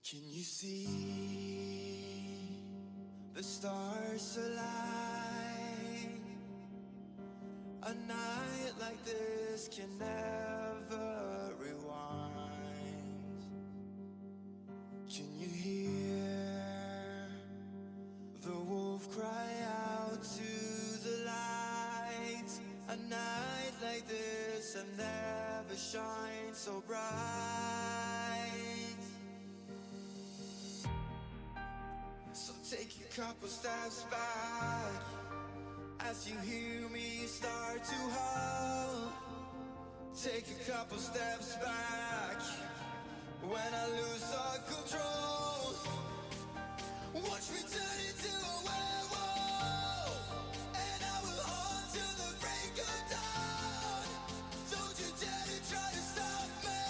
Can you see the stars align? A night like this can never rewind. Can you hear the wolf cry out to the light? A night like this has never shined so bright. So take a couple steps back as you hear me start to howl. Take a couple steps back when I lose all control. Watch me turn into a werewolf, and I will hunt till the break of dawn. Don't you dare to try to stop me.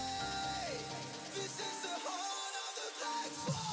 This is the horn of the black swan.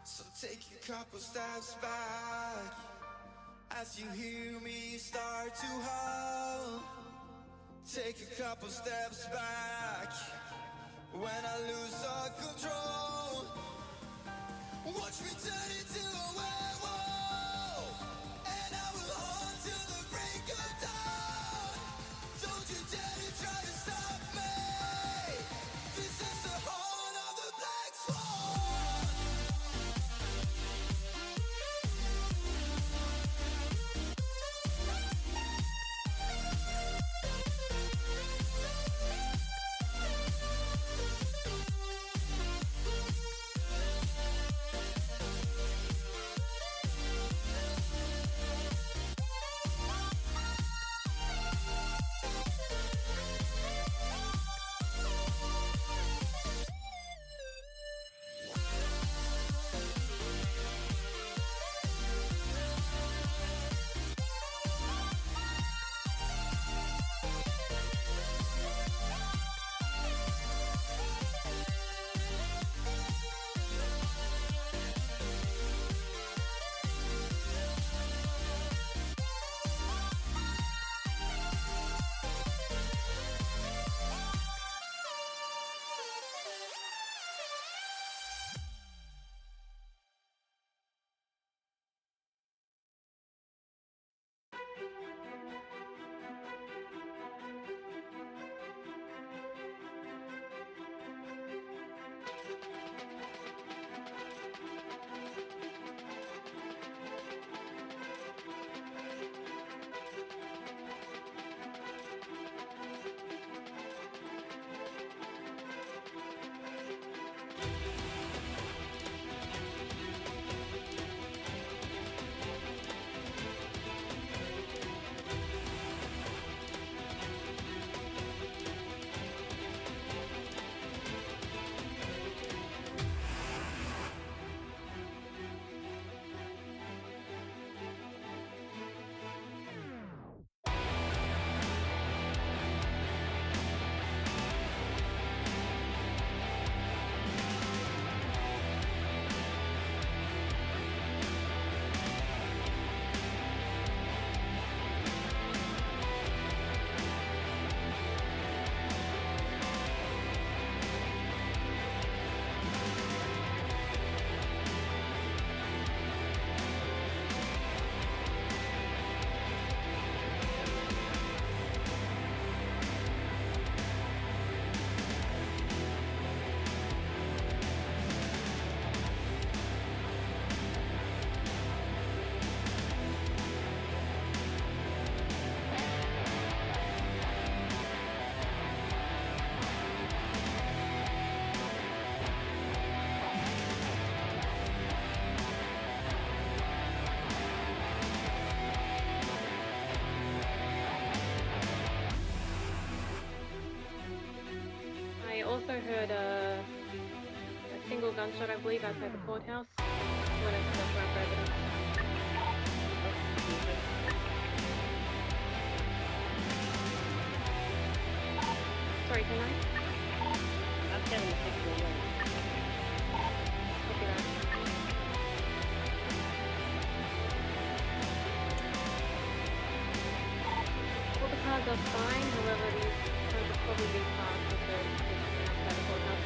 So take a couple steps back as you hear me start to howl. Take a couple steps back when I lose all control. Watch me turn into a werewolf, and I will hunt till the break of dawn. Don't you dare to try to stop me. This is the horn of the black swan. also heard a single gunshot, I believe, outside the courthouse when it's the front residence. Sorry, can I? I'm 76 away. Copy that. All the cars are fine, however, these cars will probably be parked with the station outside the courthouse.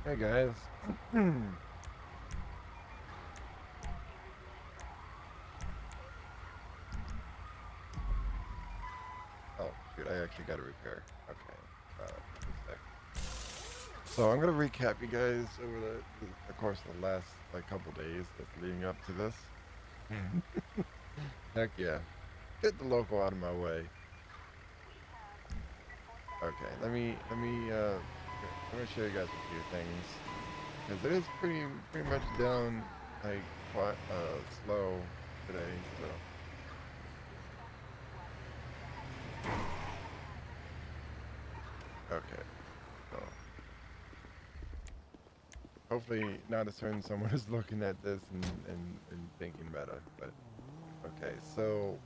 Hey guys. Oh, shoot, I actually got to repair. Okay. One sec. So I'm gonna recap you guys over the course of the last couple days that's leading up to this. Heck yeah. Get the local out of my way. Okay, let me I'm gonna show you guys a few things. Because it is pretty much down like quite slow today, so okay. So hopefully not as soon someone is looking at this and thinking better, but okay, so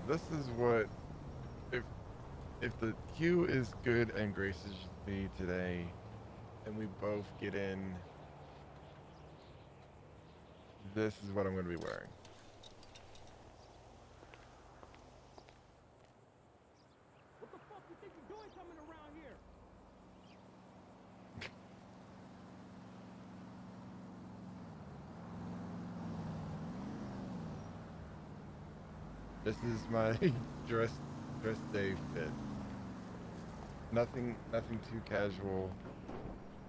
this is what if the queue is good and graces me today and we both get in, this is what I'm gonna be wearing. What the fuck you think you're doing coming around here? This is my dress day fit. Nothing too casual,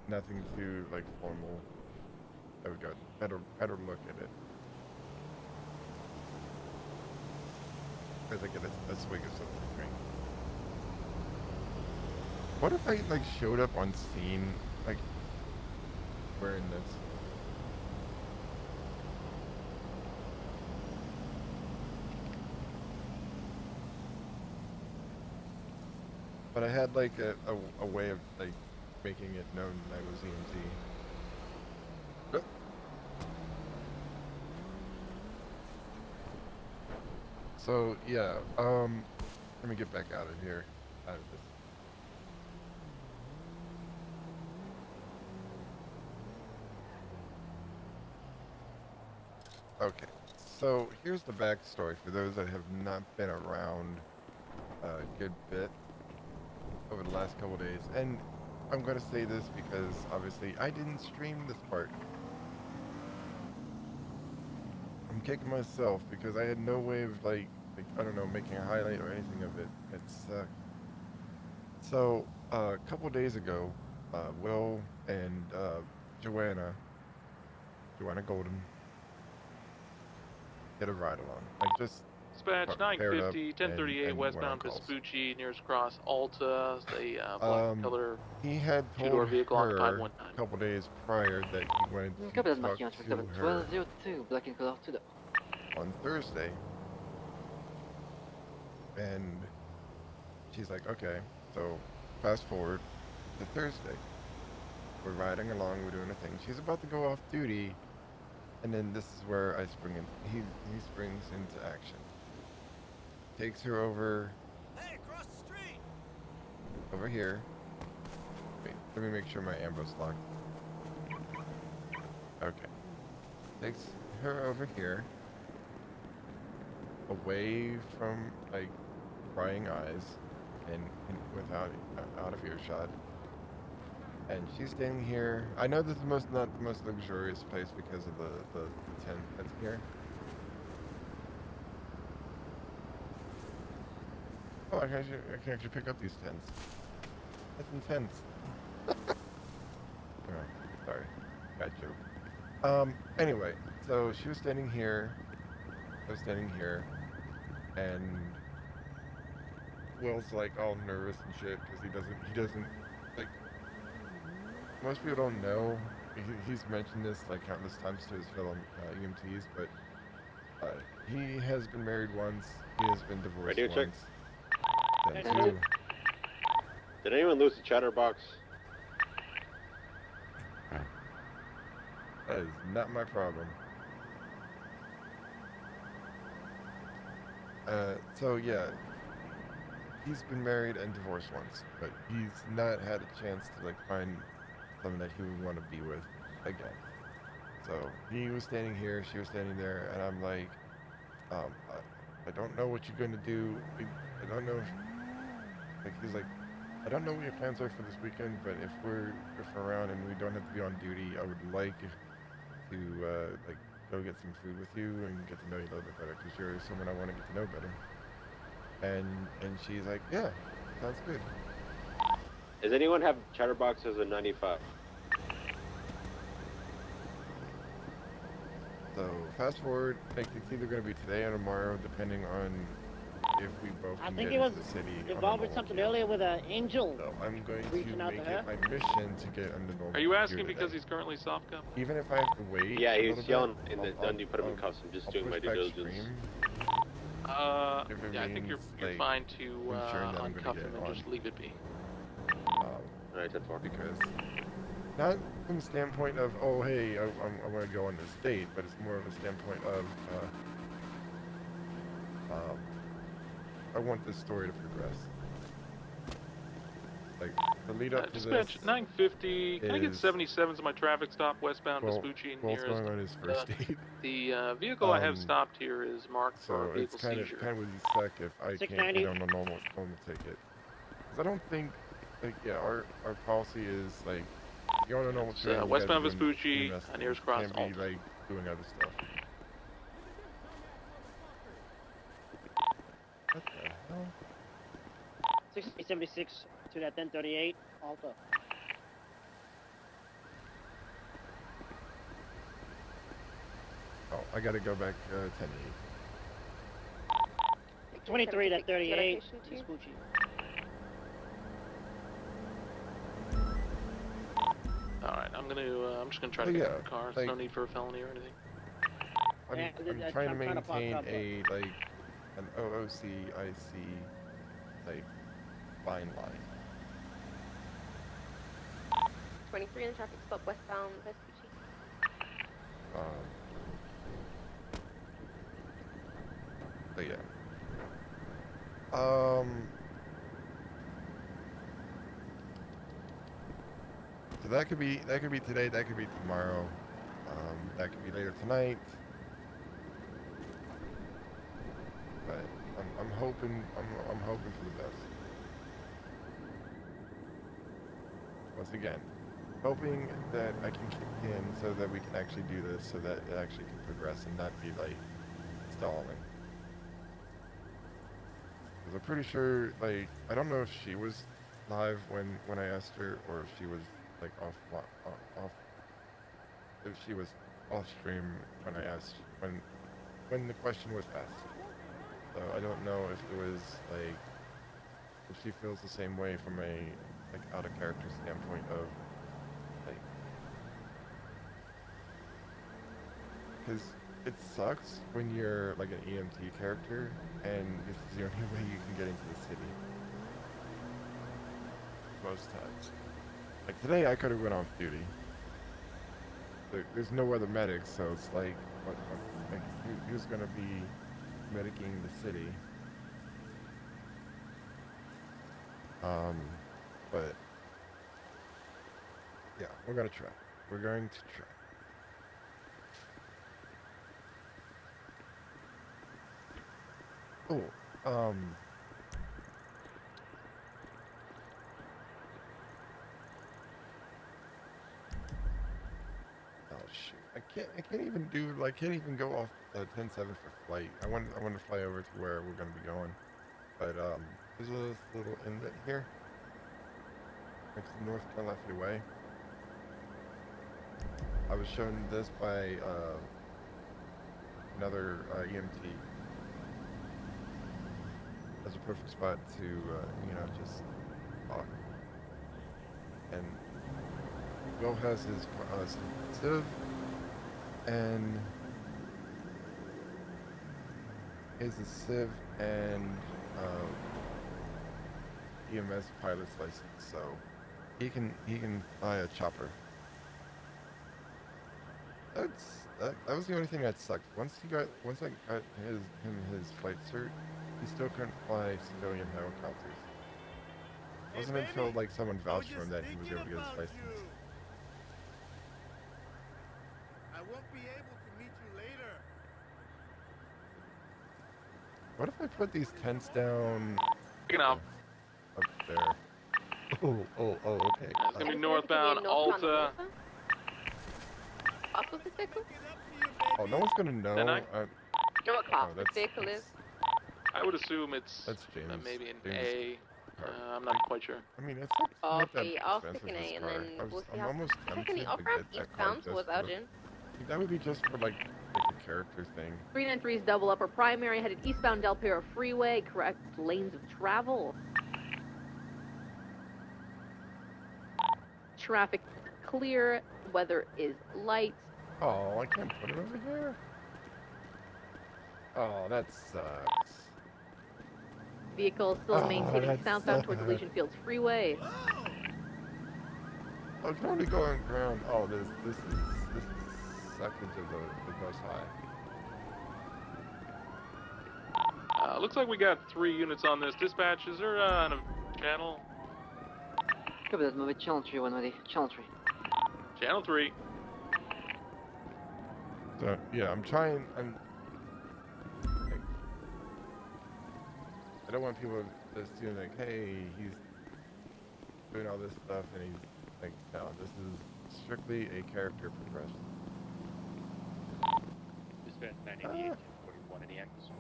nothing too like formal. There we go. Better look at it. As I get a swig of something to drink. What if I like showed up on scene like wearing this? But I had like a way of like making it known that I was EMT. So yeah, let me get back out of here, out of this. Okay, so here's the backstory for those that have not been around a good bit over the last couple days, and I'm gonna say this because obviously I didn't stream this part. I'm kicking myself because I had no way of like I don't know, making a highlight or anything of it. It sucked. So a couple days ago, Will and Joanna Golden, did a ride along. Like just Dispatch paired up 950, and 1038 went on westbound calls. Vespucci, nearest cross Alta, the black color He had told two-door vehicle occupied her 19. a couple days prior that he wanted to Capital talk Marquis to her 1202, black in color to the on Thursday. And she's like, okay, so fast forward to Thursday. we're riding along, we're doing a thing. She's about to go off duty, and then this is where I spring in. He springs into action. Takes her over. Hey, across the street! Over here. Wait, let me make sure my ambu's locked. Okay. Takes her over here. Away from, like, prying eyes and without out of earshot. And she's standing here. I know this is not the most luxurious place because of the tent that's here. Oh, I can actually pick up these tents. That's intense. Alright, sorry. Got you. Anyway, so she was standing here. I was standing here. And Will's like all nervous and shit because he doesn't, like, most people don't know. He's mentioned this like countless times to his fellow EMTs, but he has been married once. He has been divorced Radio once. check. Then Hello? two. Did anyone lose the chatterbox? That is not my problem. So yeah, he's been married and divorced once, but he's not had a chance to like find someone that he would want to be with again. So he was standing here, she was standing there, and I'm like, I don't know what you're gonna do. I don't know. Like he's like, I don't know what your plans are for this weekend, but if we're around and we don't have to be on duty, I would like to like go get some food with you and get to know you a little bit better because you're someone I want to get to know better. And she's like, yeah, sounds good. Does anyone have chatterbox as a 95? So fast forward, like it's either going to be today or tomorrow, depending on if we both I can think get it was into the city. on a involved with normal something deal. earlier with an angel. So I'm going to reaching out make to it my mission to get under normal. Are you asking gear because today. he's currently soft cuffed? Even if I have to wait? Yeah, a he little was bit, yelling in the I'll- done. You put him in I'll- cuffs. I'm just I'll doing my push due back diligence. stream. If it Yeah, I think you're means, like, fine to ensuring that I'm gonna uncuff get him and on. just leave it be. Alright, 10-4. Because not from the standpoint of, oh hey, I want to go on this date, but it's more of a standpoint of I want this story to progress. Like the lead up to Dispatch this 950. Can I get is- 77s on my traffic stop westbound well, Vespucci Walt's near going on his first date. the vehicle I have Um, stopped here is marked for So a vehicle it's kind seizure. of would suck if I can't 690. get on a normal ticket. 'Cause I don't think, like, yeah, our policy is like you're on a normal It's, train. you gotta westbound be doing Vespucci, EMS things. nearest You cross, can't be Alta. like doing other stuff. What the hell? 6076 to that 1038 Alta. Oh, I gotta go back 10 23 to 38 Location two. Vespucci. Alright, I'm just gonna try Oh, to get yeah, in the car. There's no like- need for a felony or anything. I'm Yeah, trying to I'm trying to maintain pop up. a like an OOC-IC like fine line. 23 in the traffic stop westbound Vespucci. But yeah. So that could be today, that could be tomorrow, that could be later tonight. But I'm hoping for the best. Once again, hoping that I can kick in so that we can actually do this, so that it actually can progress and not be like stalling. Because I'm pretty sure, like, I don't know if she was live when I asked her, or if she was like off, if she was off stream when I asked when the question was asked. So I don't know if it was like if she feels the same way from a like out of character standpoint of like, because it sucks when you're like an EMT character and this is the only way you can get into the city most times. Like today, I could have went off duty. There's no other medics, so it's like, like who's gonna be medicing the city? But yeah, we're gonna try. We're going to try. Oh, oh shoot! I can't even do like can't even go off 10-7 for flight. I want to fly over to where we're gonna be going, but there's a little inlet here next to North Carolina Way. I was shown this by another EMT as a perfect spot to you know, just talk. And Will has his Civ and is a Civ and EMS pilot's license, so he can fly a chopper. That was the only thing that sucked. Once I got his flight cert, he still couldn't fly civilian helicopters. It wasn't until like someone vouched for him that he was able to get his license. I won't be able to meet you later. What if I put these tents down Picking up. up there? Oh, okay. It's gonna be northbound Alta. Up with the vehicle? Oh, no one's gonna know. Then I- Know what class the that's- vehicle is? I would assume it's That's James. maybe an James' A. car. I'm not quite sure. I mean, it's not that Okay, I'll expensive, pick an this A and car. then we'll see I'm how. almost tempted Secondly, to I'll grab get that car eastbound just without for- in. That would be just for like a character thing. 393's double upper primary headed eastbound Del Perro Freeway. Correct lanes of travel. Traffic clear. Weather is light. Oh, I can't put it over here. Oh, that sucks. Vehicle still Oh, maintaining that southbound towards sucks. Elysian Fields Freeway. Oh, it's only going ground. Oh, this is second to the most high. Looks like we got 3 units on this. Dispatch, is there a channel? Copy that, move it. Channel 3, 1 ready. Channel 3. Channel 3. So yeah, I'm trying. I don't want people to assume like, hey, he's doing all this stuff, and he's like, no, this is strictly a character progression. Dispatch 988, 41 in the active.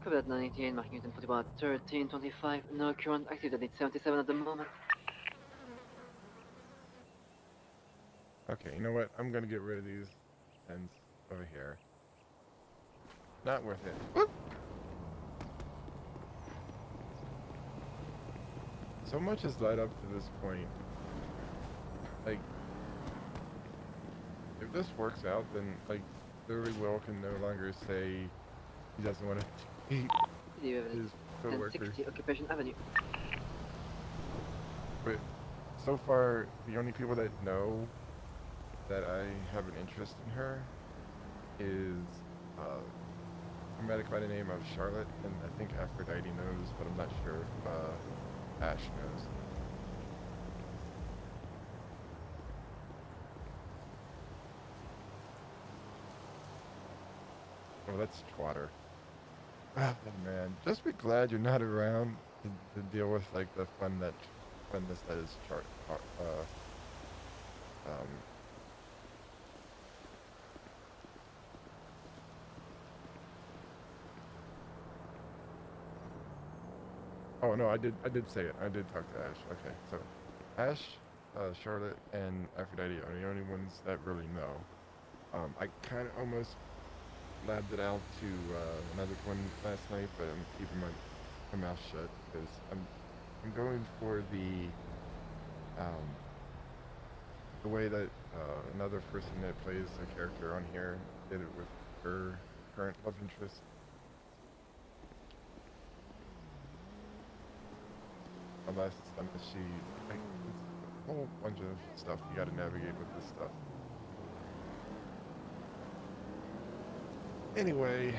Copy that, 988, marking unit 41 at 1325. No current active at 77 at the moment. Okay, you know what? I'm gonna get rid of these ends over here. Not worth it. Whoop! So much has led up to this point. Like, if this works out, then like, literally Will can no longer say he doesn't want to eat Do you have his co-workers. 1060 Occupation Avenue. But so far, the only people that know that I have an interest in her is a medic by the name of Charlotte, and I think Aphrodite knows, but I'm not sure if Ash knows. Oh, that's Twatter. Oh man, just be glad you're not around to deal with like the funness that is chart. Oh no, I did say it. I did talk to Ash. Okay, so Ash, Charlotte, and Aphrodite are the only ones that really know. I kind of almost labbed it out to another one last night, but I'm keeping my mouth shut because I'm going for the way that another person that plays a character on here did it with her current love interest. unless she, like, it's a whole bunch of stuff you gotta navigate with this stuff. Anyway,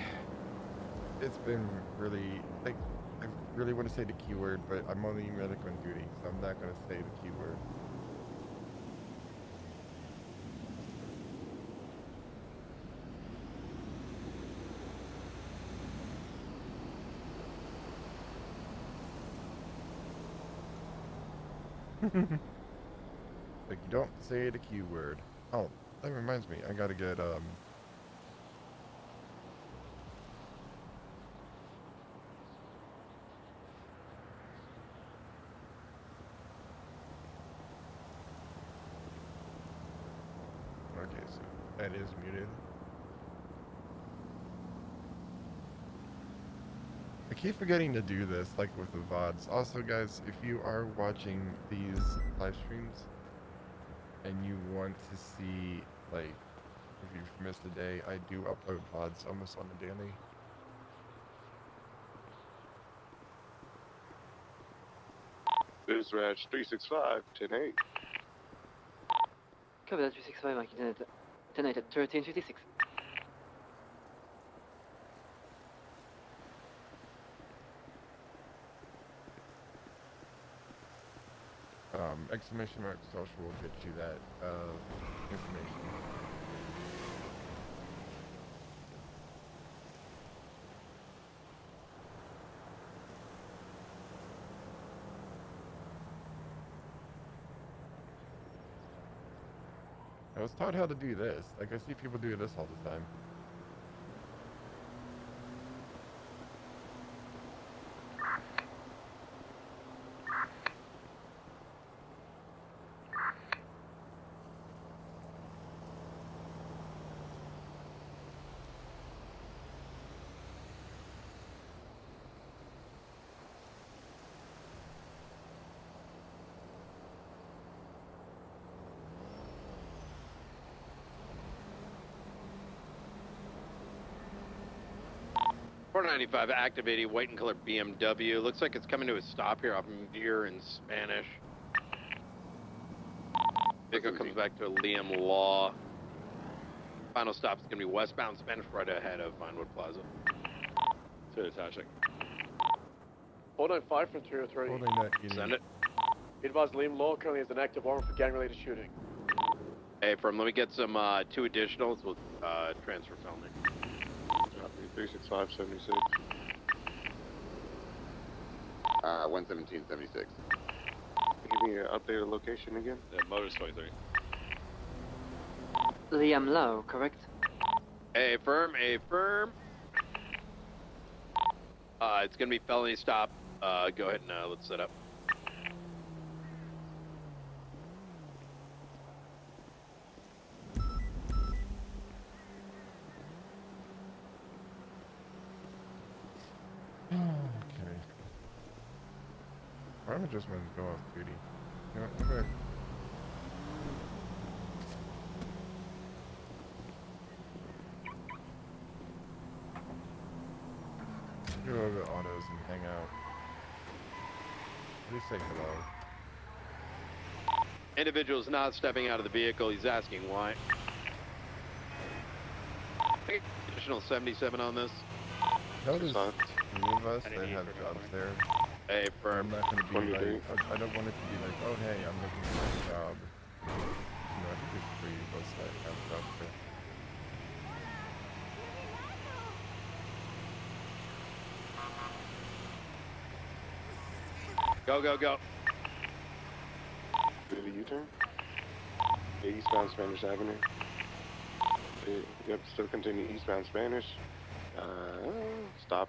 it's been really, like, I really want to say the keyword, but I'm only medic on duty, so I'm not gonna say the keyword. Like, you don't say the keyword. Oh, that reminds me, I gotta get, okay, so that is muted. I keep forgetting to do this, like with the VODs. Also, guys, if you are watching these live streams and you want to see, like, if you've missed a day, I do upload VODs almost on the daily. This Raj 365, 10-8. Copy that 365, marking 10-8 at 1356. Exclamation mark social will get you that information. I was taught how to do this. Like, I see people do this all the time. .495 activating white and color BMW. Looks like it's coming to a stop here off Muir in Spanish. Vehicle comes back to Liam Law. Final stop is going to be westbound Spanish right ahead of Vinewood Plaza. To attaching. 495 from 303. Holding that unit. Send it. Be advised, Liam Law currently has an active warrant for gang-related shooting. Hey, let me get some 2 additionals with transfer felony. 365, 76. 117.76. Give me an updated location again. Yeah, Motors 23. Liam Low, correct? Affirm. It's gonna be felony stop. Go ahead and let's set up. Okay. I'm just going to go off duty. You know, okay. Do a little bit of autos and hang out. Please say hello. Individual's not stepping out of the vehicle. He's asking why. Additional 77 on this. Notice two of us that have jobs there. Hey, firm. I'm not going to be like, I don't want it to be like, oh hey, I'm looking for a job. You know, I think there's 3 of us that have jobs there. Go. Do the U-turn. Eastbound Spanish Avenue. Yep, still continue eastbound Spanish. Stop.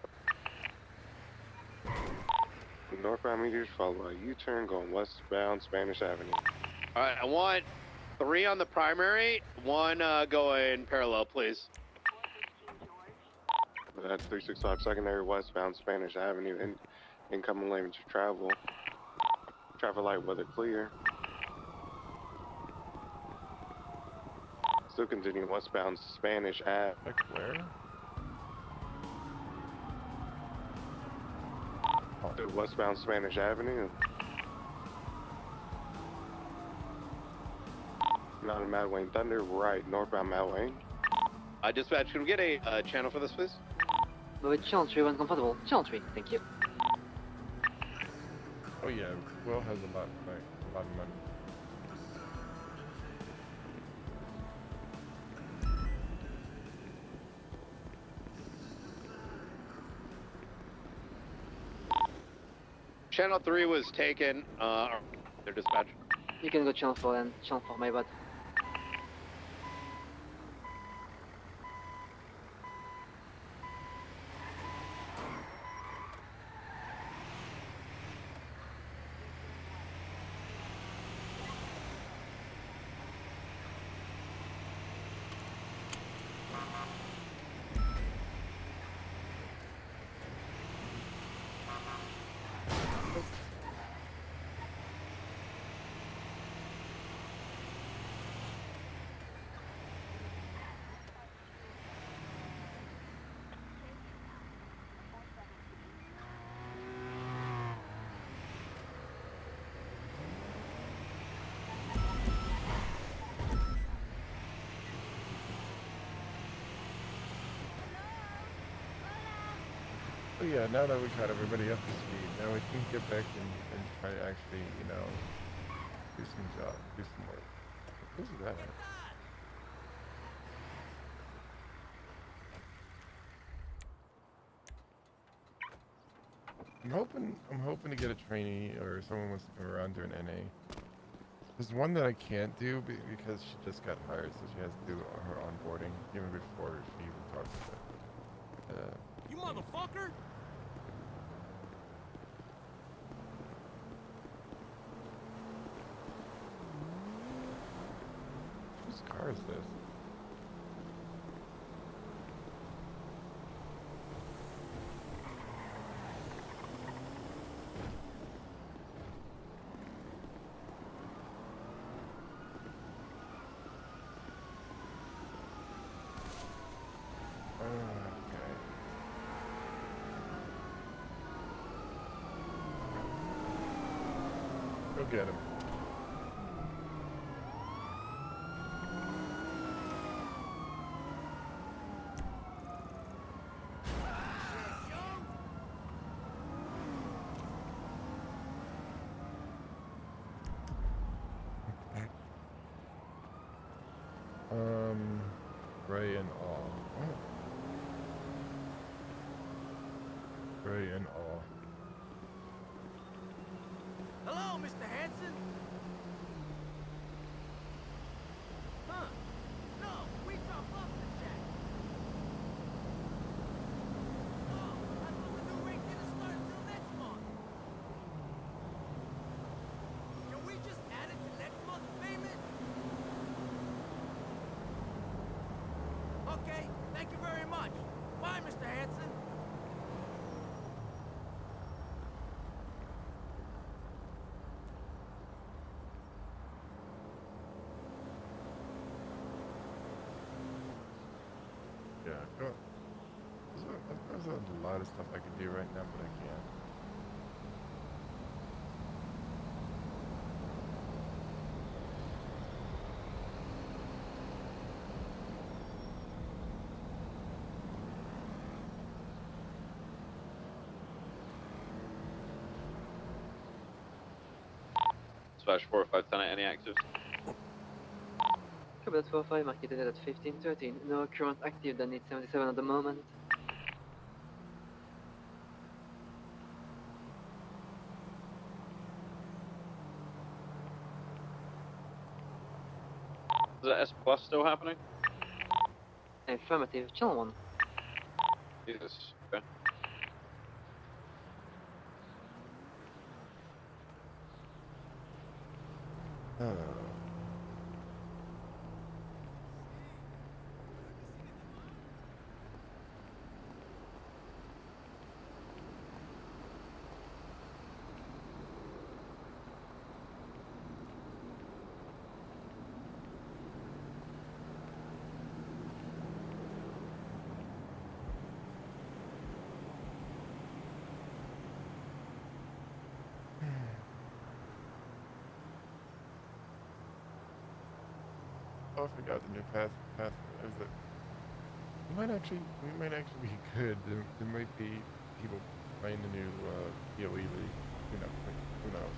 Northbound meters followed by U-turn going westbound Spanish Avenue. Alright, I want 3 on the primary, 1 going parallel, please. That's 365 secondary westbound Spanish Avenue. Incoming lane to travel. Traffic light weather clear. Still continuing westbound Spanish Ave. Like where? Westbound Spanish Avenue. Not a Mad Wayne Thunder, right, northbound Mad Wayne. Dispatch, can we get a channel for this, please? With channel 3 when comfortable. Channel 3, thank you. Oh yeah, Will has a lot of money. Channel 3 was taken. Their dispatch. You can go channel 4 and channel 4, my bad. So yeah, now that we got everybody up to speed, now we can get back and try to actually, you know, do some work. Who's that? I'm hoping to get a trainee or someone wants to come around during NA. There's one that I can't do because she just got hired, so she has to do her onboarding even before she even talks to it. You motherfucker! Whose car is this? Go get him. Gray and all. What? Gray and all. Hello, Mr. Hanson? Huh? No, we drop off the jack. Oh, I thought the new rate didn't start until next month. Can we just add it to next month's payment? Okay, thank you very much. Bye, Mr. Hanson. Yeah, go. There's a lot of stuff I could do right now, but I can't. Dispatch 405 any active? Copy that 45, marketed at 1513. No current active, then it's 77 at the moment. Is that S plus still happening? Affirmative, channel 1. Jesus. Okay. I forgot the new path. Is it? We might actually be good. There might be people playing the new PoE league. Who knows?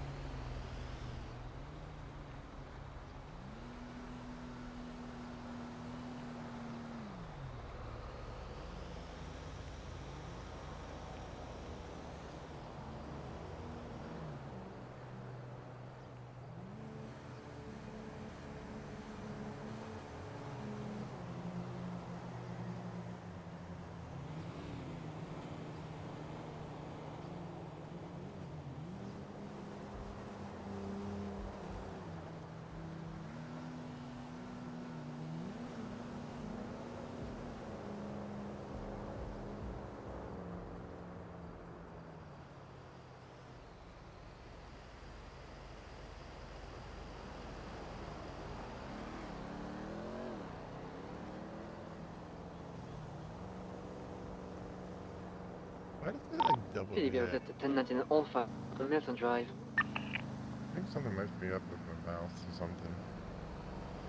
Why does it like double Philippe, vous hit? êtes 1019 Alpha, Milton Drive. I think something must be up with my mouse or something.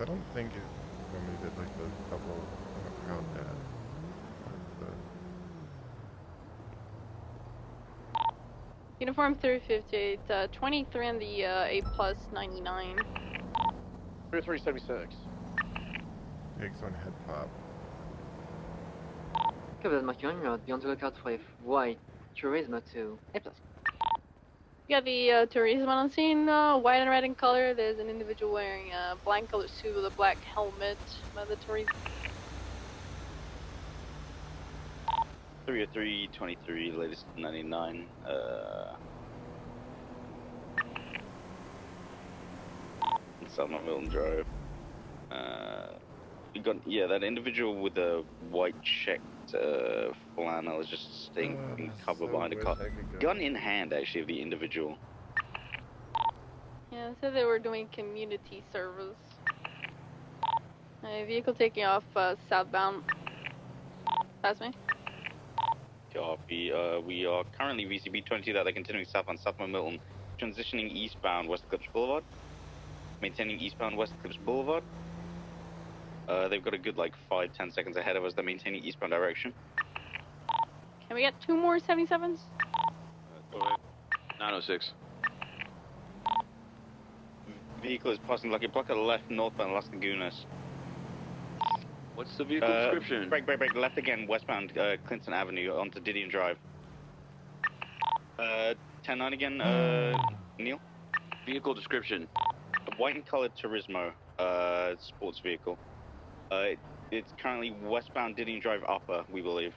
I don't think it when we did like the double. I don't know how that. Uniform 358, 23 on the A plus 99. 3376. Takes on head pop. Capital marking on road, be on the lookout for a white Turismo to A+. You got the tourism on scene, white and red in color. There's an individual wearing a black colored suit with a black helmet by the tourism. 30323, latest 99. Southern Milton Drive. We got that individual with the white checked flannel is just staying in cover behind a car. Gun in hand, actually, of the individual. Yeah, they said they were doing community service. A vehicle taking off southbound. Pass me. Copy. We are currently VCB 22 that they're continuing southbound Milton, transitioning eastbound West Eclipse Boulevard, maintaining eastbound West Eclipse Boulevard. They've got a good like 5-10 seconds ahead of us. They're maintaining eastbound direction. Can we get 2 more 77s? 906. Vehicle is passing Lucky Block at the left northbound Las Lagunas. What's the vehicle description? Break, left again, westbound Clinton Avenue onto Didion Drive. 10-9 again, Neil? Vehicle description. A white and colored Turismo, sports vehicle. It's currently westbound Didion Drive upper, we believe.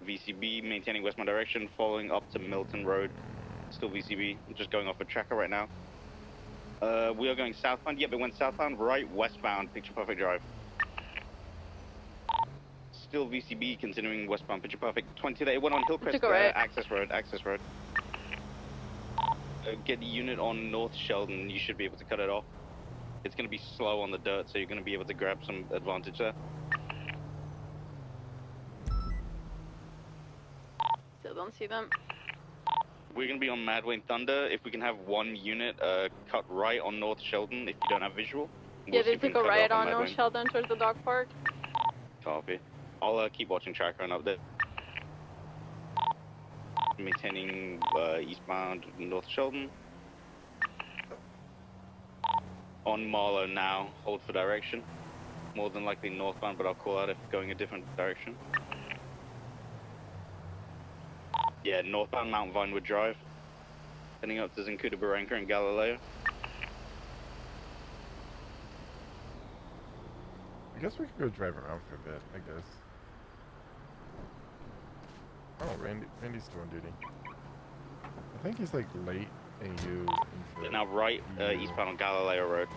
VCB maintaining westbound direction, following up to Milton Road. Still VCB, I'm just going off a tracker right now. We are going southbound, it went southbound, right westbound, Picture Perfect Drive. Still VCB, continuing westbound, Picture Perfect. 20, it went on Hillcrest, right. access road. Get the unit on North Sheldon, you should be able to cut it off. It's going to be slow on the dirt, so you're going to be able to grab some advantage there. Still don't see them. We're going to be on Madwayne Thunder. If we can have one unit cut right on North Sheldon, if you don't have visual. Yeah, they took a right on North Sheldon towards the dog park. Copy. I'll keep watching tracker and update. Maintaining eastbound North Sheldon. On Marlow now, hold for direction. More than likely northbound, but I'll call out if going a different direction. Yeah, northbound Mount Vinewood Drive. Heading up to Zancuda Barranca and Galileo. I guess we could go drive around for a bit, I guess. Oh, Randy's still on duty. I think he's like late AU. Now right, eastbound on Galileo Road.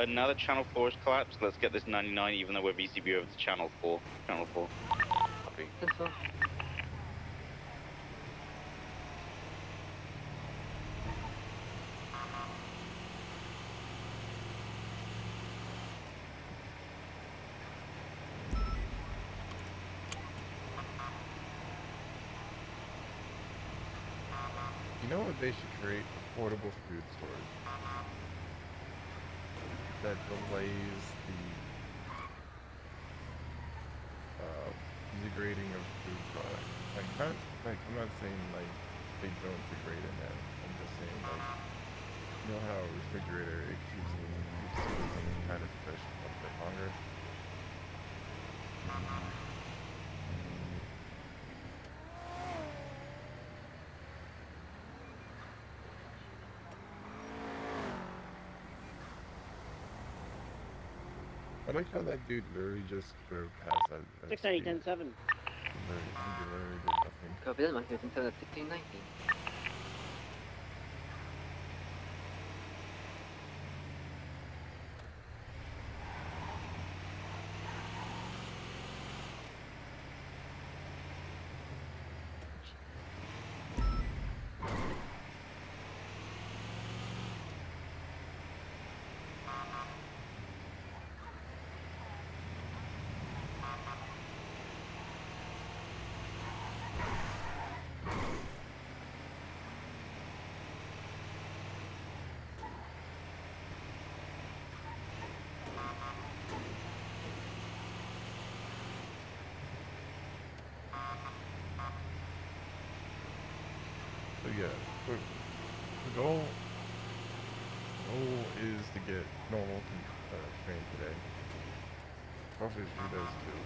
Now that Channel 4 is collapsed, let's get this 99 even though we're VCB over to Channel 4. Channel 4. Copy. You know what they should create? A portable food storage that delays the degrading of food products. Like, not, like, I'm not saying like they don't degrade in that. I'm just saying like, you know how a refrigerator it keeps something kind of fresh a bit longer. I like how that dude literally just drove past that. 690, 10-7. He literally did nothing. Copy that, Mike Newton 7 at 1619. So yeah, the goal is to get normal train today. Hopefully he does too.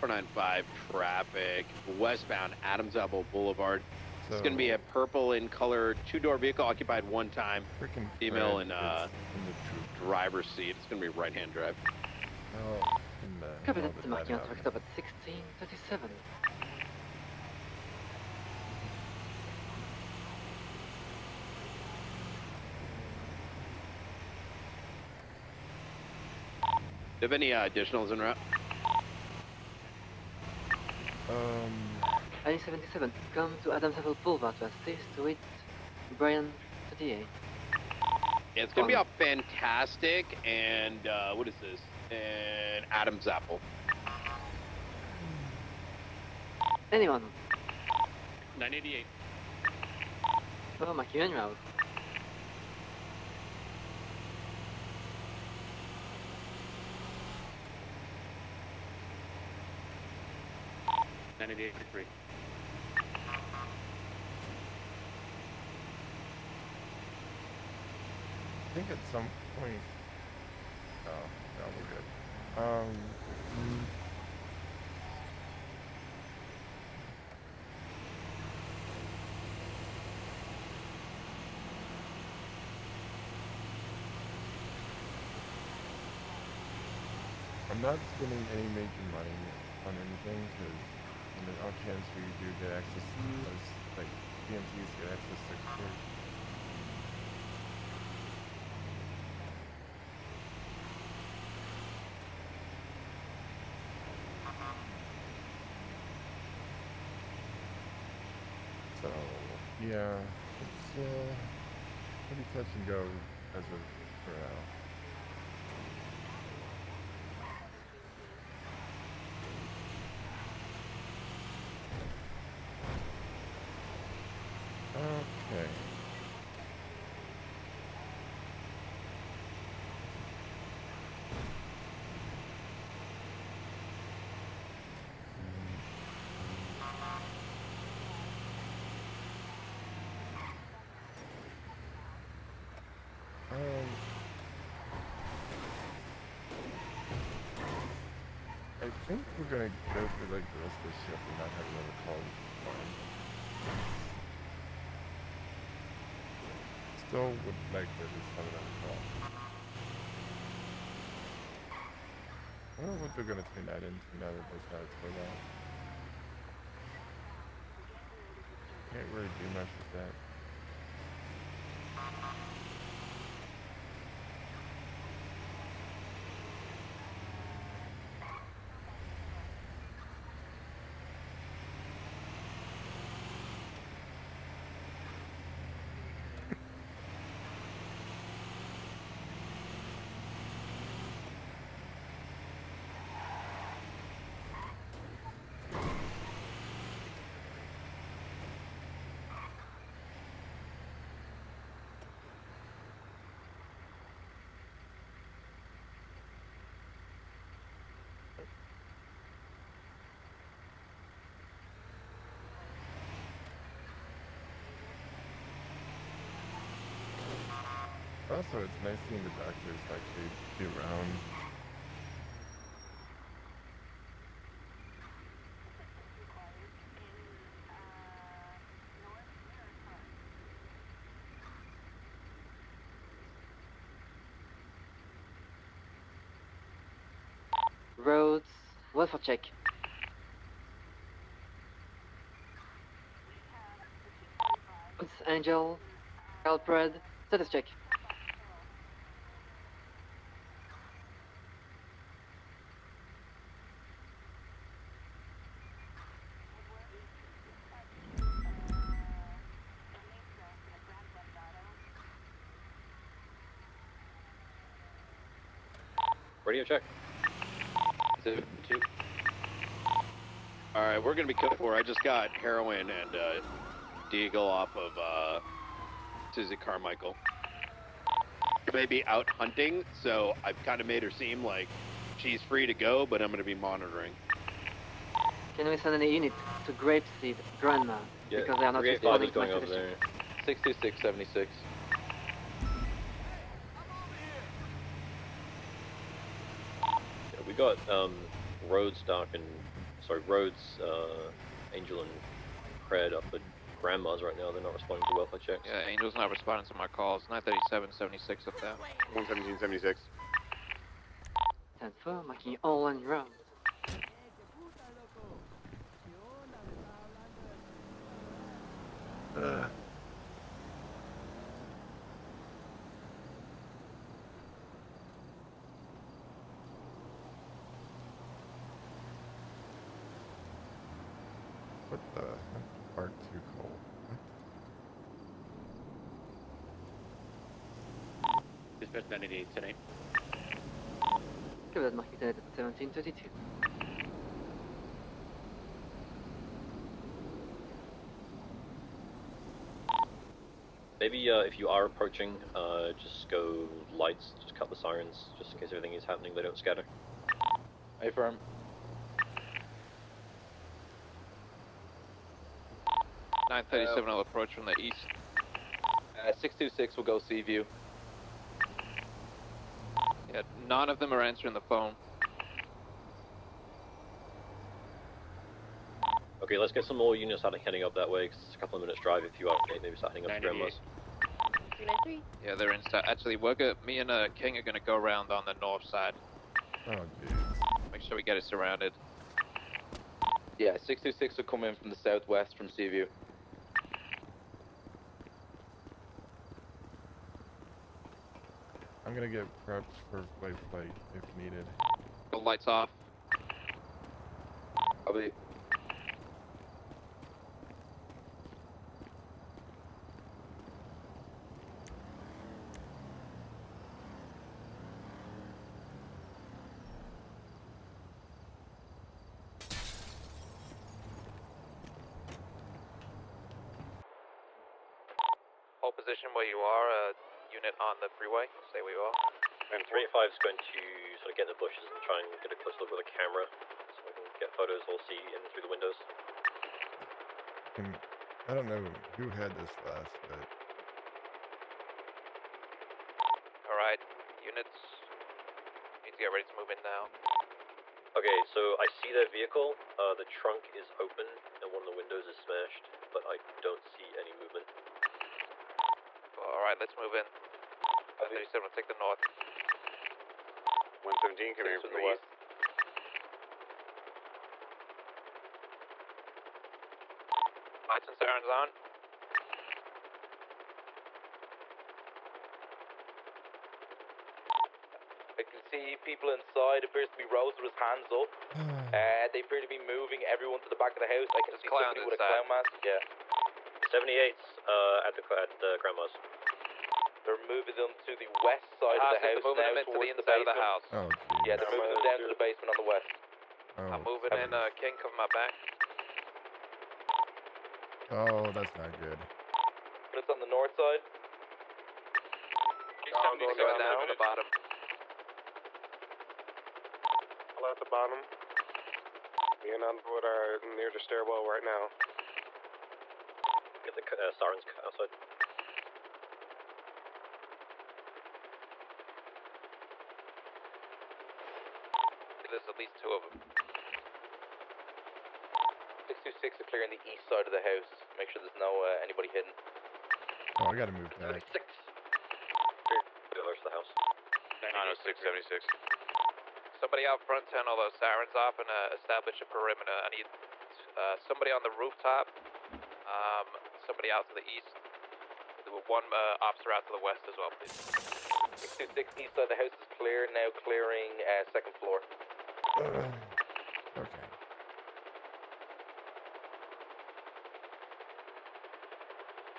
.495 traffic, westbound Adams Apple Boulevard. So, It's going to be a purple in color, two-door vehicle occupied one time. Freaking Female in in the driver's seat. It's going to be right-hand drive. Oh, in the Copy hell that, did Mike that Newton happen? stop at 1637. Do you have any additionals en route? I 77, come to Adams Apple Boulevard to assist with Brian 38. Yeah, it's going to be off Fantastic and, what is this? And Adams Apple. Anyone? 988. Oh, Mike, you're en route. I think at some point. Oh, no, we're good. I'm not spending any major money on anything because on the off chance we do get access to those, like PMTs get access to security. So yeah, it's pretty touch and go as of for now. Okay. I think we're gonna go through like the rest of the shift and not have another call. Still would like to just have another call. don't know what they're gonna turn that into now that they started so loud. Can't really do much with that. Also, it's nice seeing the doctors actually be around. Roads, welfare check. Roads, Angel, Alfred, status check. Radio check. 2. Alright, we're gonna be code 4. I just got heroin and Deagle off of Susie Carmichael. She may be out hunting, so I've kind of made her seem like she's free to go, but I'm gonna be monitoring. Can we send any unit to Grapeseed, Grandma? Yeah, Because they are not 385 responding is to my going over status check. there. 62676. Yeah, we got Rhodes, Dark, and Rhodes, Angel, and Cred up at Grandma's right now. They're not responding to welfare checks. Yeah, Angel's not responding to my calls. 937-76 up there. 11776. 10-4, marking all on road. What the heck? Park too cold. What? Dispatch 98 tonight. Cabinet marking at 1732. Maybe if you are approaching, just go lights, just cut the sirens, just in case everything is happening, they don't scatter. Affirm. 937 will approach from the east. 626 will go sea view. Yeah, none of them are answering the phone. Okay, let's get some more units heading up that way, because it's a couple of minutes drive if you are maybe start heading up to Grandma's. 393. Yeah, they're inside. Actually, me and King are gonna go around on the north side. Oh, jeez. Make sure we get it surrounded. Yeah, 626 will come in from the southwest from Seaview. I'm gonna get prepped for flight if needed. The lights off. I'll be... Hold position where you are. Unit on the freeway. Stay where you are. And 385 is going to sort of get in the bushes and try and get a close look with a camera, so we can get photos or see in through the windows. I don't know who had this last, but... Alright, units. Need to get ready to move in now. Okay, so I see their vehicle. The trunk is open and one of the windows is smashed, but I don't see any movement. Alright, let's move in. 37 will take the north. 117 coming in from the east. Lights and sirens on. I can see people inside. Appears to be Rose with his hands up. They appear to be moving everyone to the back of the house. I can see clown somebody with a inside. clown mask. Yeah. 78's at the grandma's. They're moving them to the west side of the house moving now them into towards the inside of the basement. house. Oh, geez. Yeah, they're moving them down to the basement on the west. Oh, I'm moving in, King, cover my back. oh, that's not good. It's on the north side. I'm going down to the bottom. All at the bottom. Me and Underwood are near the stairwell right now. Get the sirens outside. There's at least 2 of them. 626 are clearing the east side of the house. Make sure there's no anybody hidden. Oh, I gotta move back. 76. The alerts to the house. 906, 76. Somebody out front turn all those sirens off and establish a perimeter. I need somebody on the rooftop, somebody out to the east. One officer out to the west as well, please. 626 east side of the house is clear. Now clearing second floor. Okay.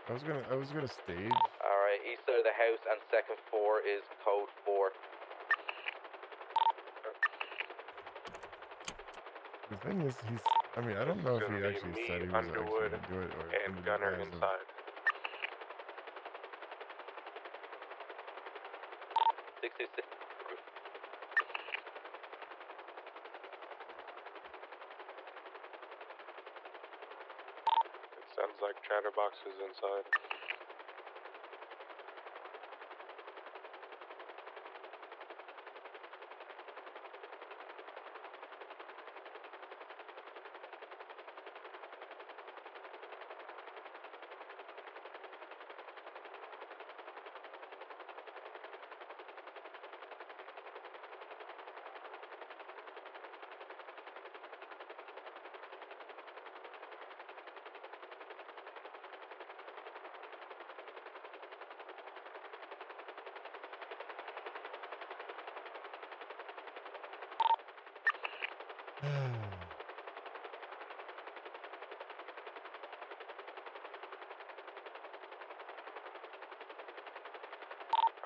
I was gonna stage. Alright, east side of the house and second floor is code 4. The thing is, I mean, I don't know if he actually said he was actually Underwood, gonna do it or and under the Gunner guise of- inside. 626. It sounds like Chatterbox is inside.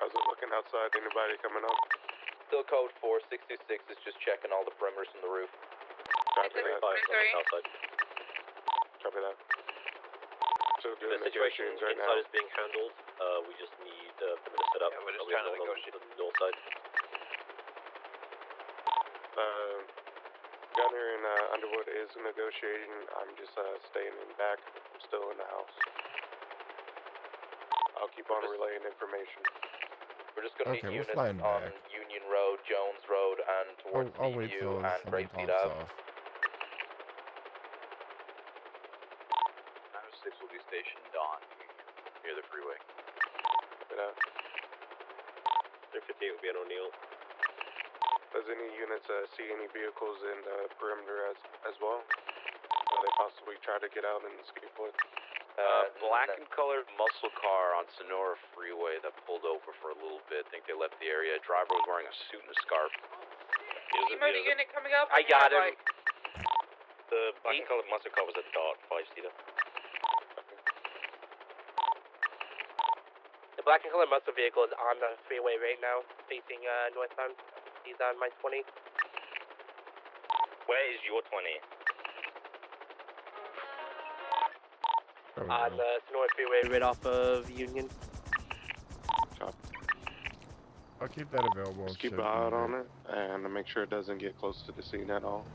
How's it looking outside? Anybody coming up? Still code 4. 626 is just checking all the perimeters from the roof. Copy that. Outside. Copy that. Still The doing situation negotiations right inside now. is being handled. We just need perimeter set up. Yeah, we're just We trying to have one negotiate. on the north side. Gunner and Underwood is negotiating. I'm just staying in back. I'm still in the house. I'll keep on relaying information. We're just going to Okay, need we're units flying on back. Union Road, Jones Road, and towards I'll wait Seaview till and someone Grapeseed pops Ave. off. 906 will be stationed on near the freeway. Copy that. 358 will be on O'Neill. Does any units see any vehicles in the perimeter as well? Will they possibly try to get out and escape with? Black and colored muscle car on Sonora Freeway that pulled over for a little bit. Think they left the area. Driver was wearing a suit and a scarf. Emo, the unit coming up. I got him. The black and colored muscle car was a dot 5-seater. The black and colored muscle vehicle is on the freeway right now, facing northbound. He's on my 20. Where is your 20? On the Sonora Freeway, right off of Union. I'll keep that available. Just keep should an eye be on good. it and make sure it doesn't get close to the scene at all.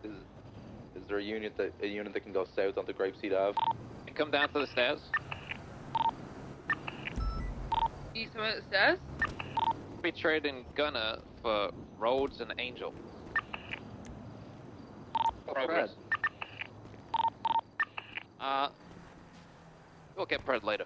Is there a unit that can go south onto Grapeseed Ave? Come down to the stairs. East of the stairs? Be trading Gunner for Rhodes and Angel. Progress. We'll get Pred later.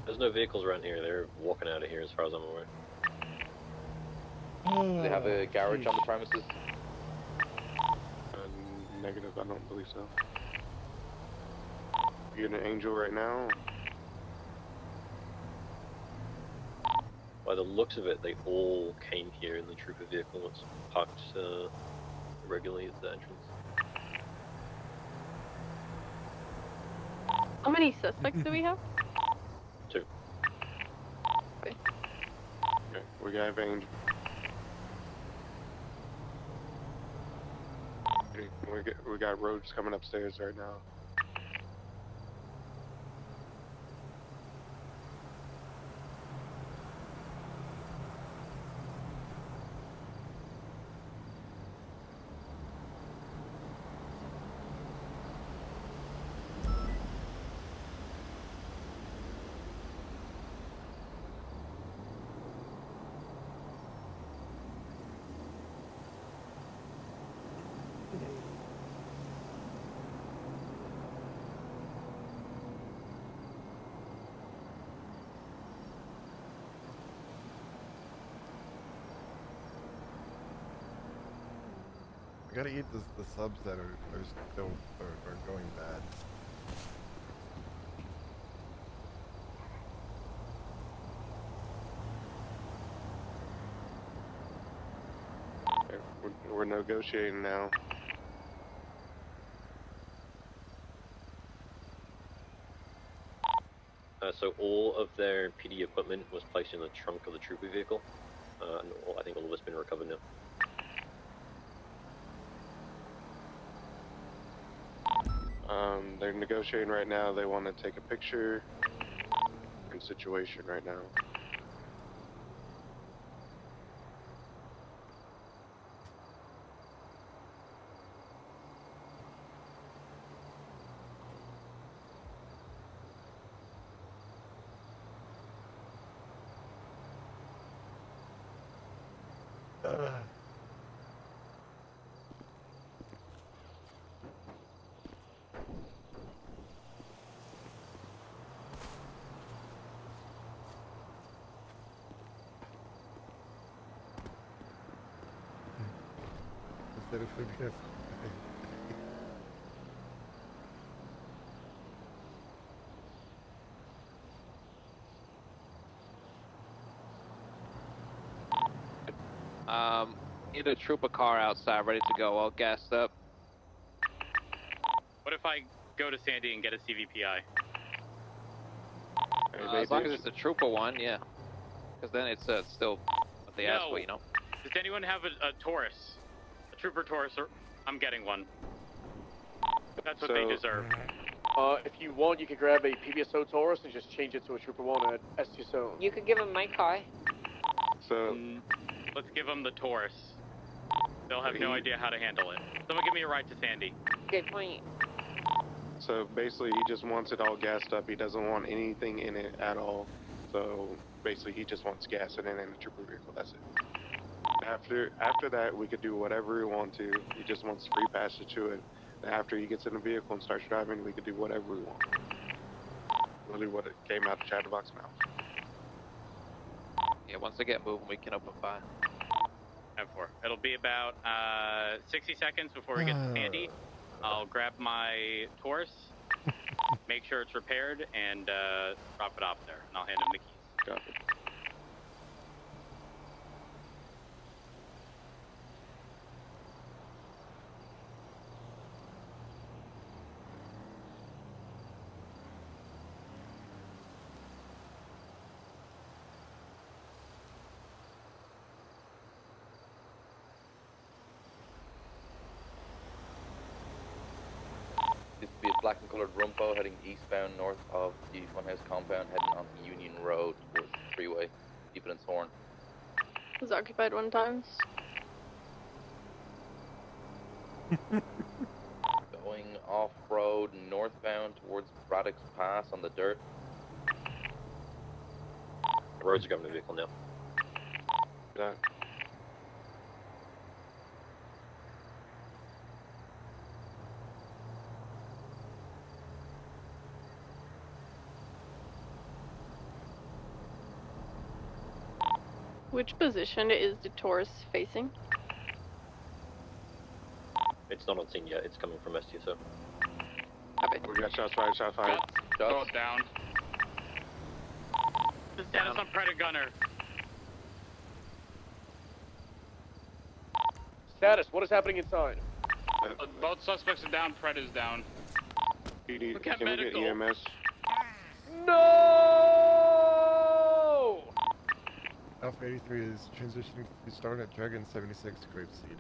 There's no vehicles around here. They're walking out of here as far as I'm aware. Do they have a garage on the premises? Negative, I don't believe so. You're in an Angel right now? By the looks of it, they all came here in the trooper vehicle that's parked regularly at the entrance. How many suspects do we have? 2. Okay, we got Angel. We got Rhodes coming upstairs right now. I gotta eat the subs that are still are going bad. Okay, we're negotiating now. So all of their PD equipment was placed in the trunk of the trooper vehicle. And I think all of it's been recovered now. They're negotiating right now. They want to take a picture. In situation right now. Instead of food gift. Need a trooper car outside ready to go, all gassed up. What if I go to Sandy and get a CVPI? As long as it's a trooper one, yeah. Because then it's still what they ask for, you know. Does anyone have a Taurus? A trooper Taurus? Or I'm getting one. That's what they deserve. If you want, you could grab a PBSO Taurus and just change it to a Trooper 1 at STSO. You could give him my car. So let's give them the Taurus. They'll have no idea how to handle it. Someone give me a ride to Sandy. Good point. So basically, he just wants it all gassed up. He doesn't want anything in it at all. So basically, he just wants gas in the trooper vehicle. That's it. After that, we could do whatever we want to. He just wants free passage to it. And after he gets in the vehicle and starts driving, we could do whatever we want. Really, what it came out of Chatterbox's mouth. Yeah, once they get moving, we can open fire. 10-4. It'll be about 60 seconds before we get to Sandy. I'll grab my Taurus, make sure it's repaired, and drop it off there. And I'll hand him the keys. Got it. This would be a black and coloured Rumpo heading eastbound north of the Funhouse compound, heading onto Union Road towards the freeway. Keep it in Thorn. Was occupied 1 times. Going off-road northbound towards Braddock's Pass on the dirt. The roads are government vehicle now. Yeah. Which position is the Taurus facing? It's not on scene yet. It's coming from STSO. Okay. We got shots fired, shots fired. Go down. Status on Predator Gunner. Status, what is happening inside? Both suspects are down, Pred is down. PD, Look at can we get medical. EMS? No! Alpha 83 is transitioning to start at Dragon 76 Grapeseed.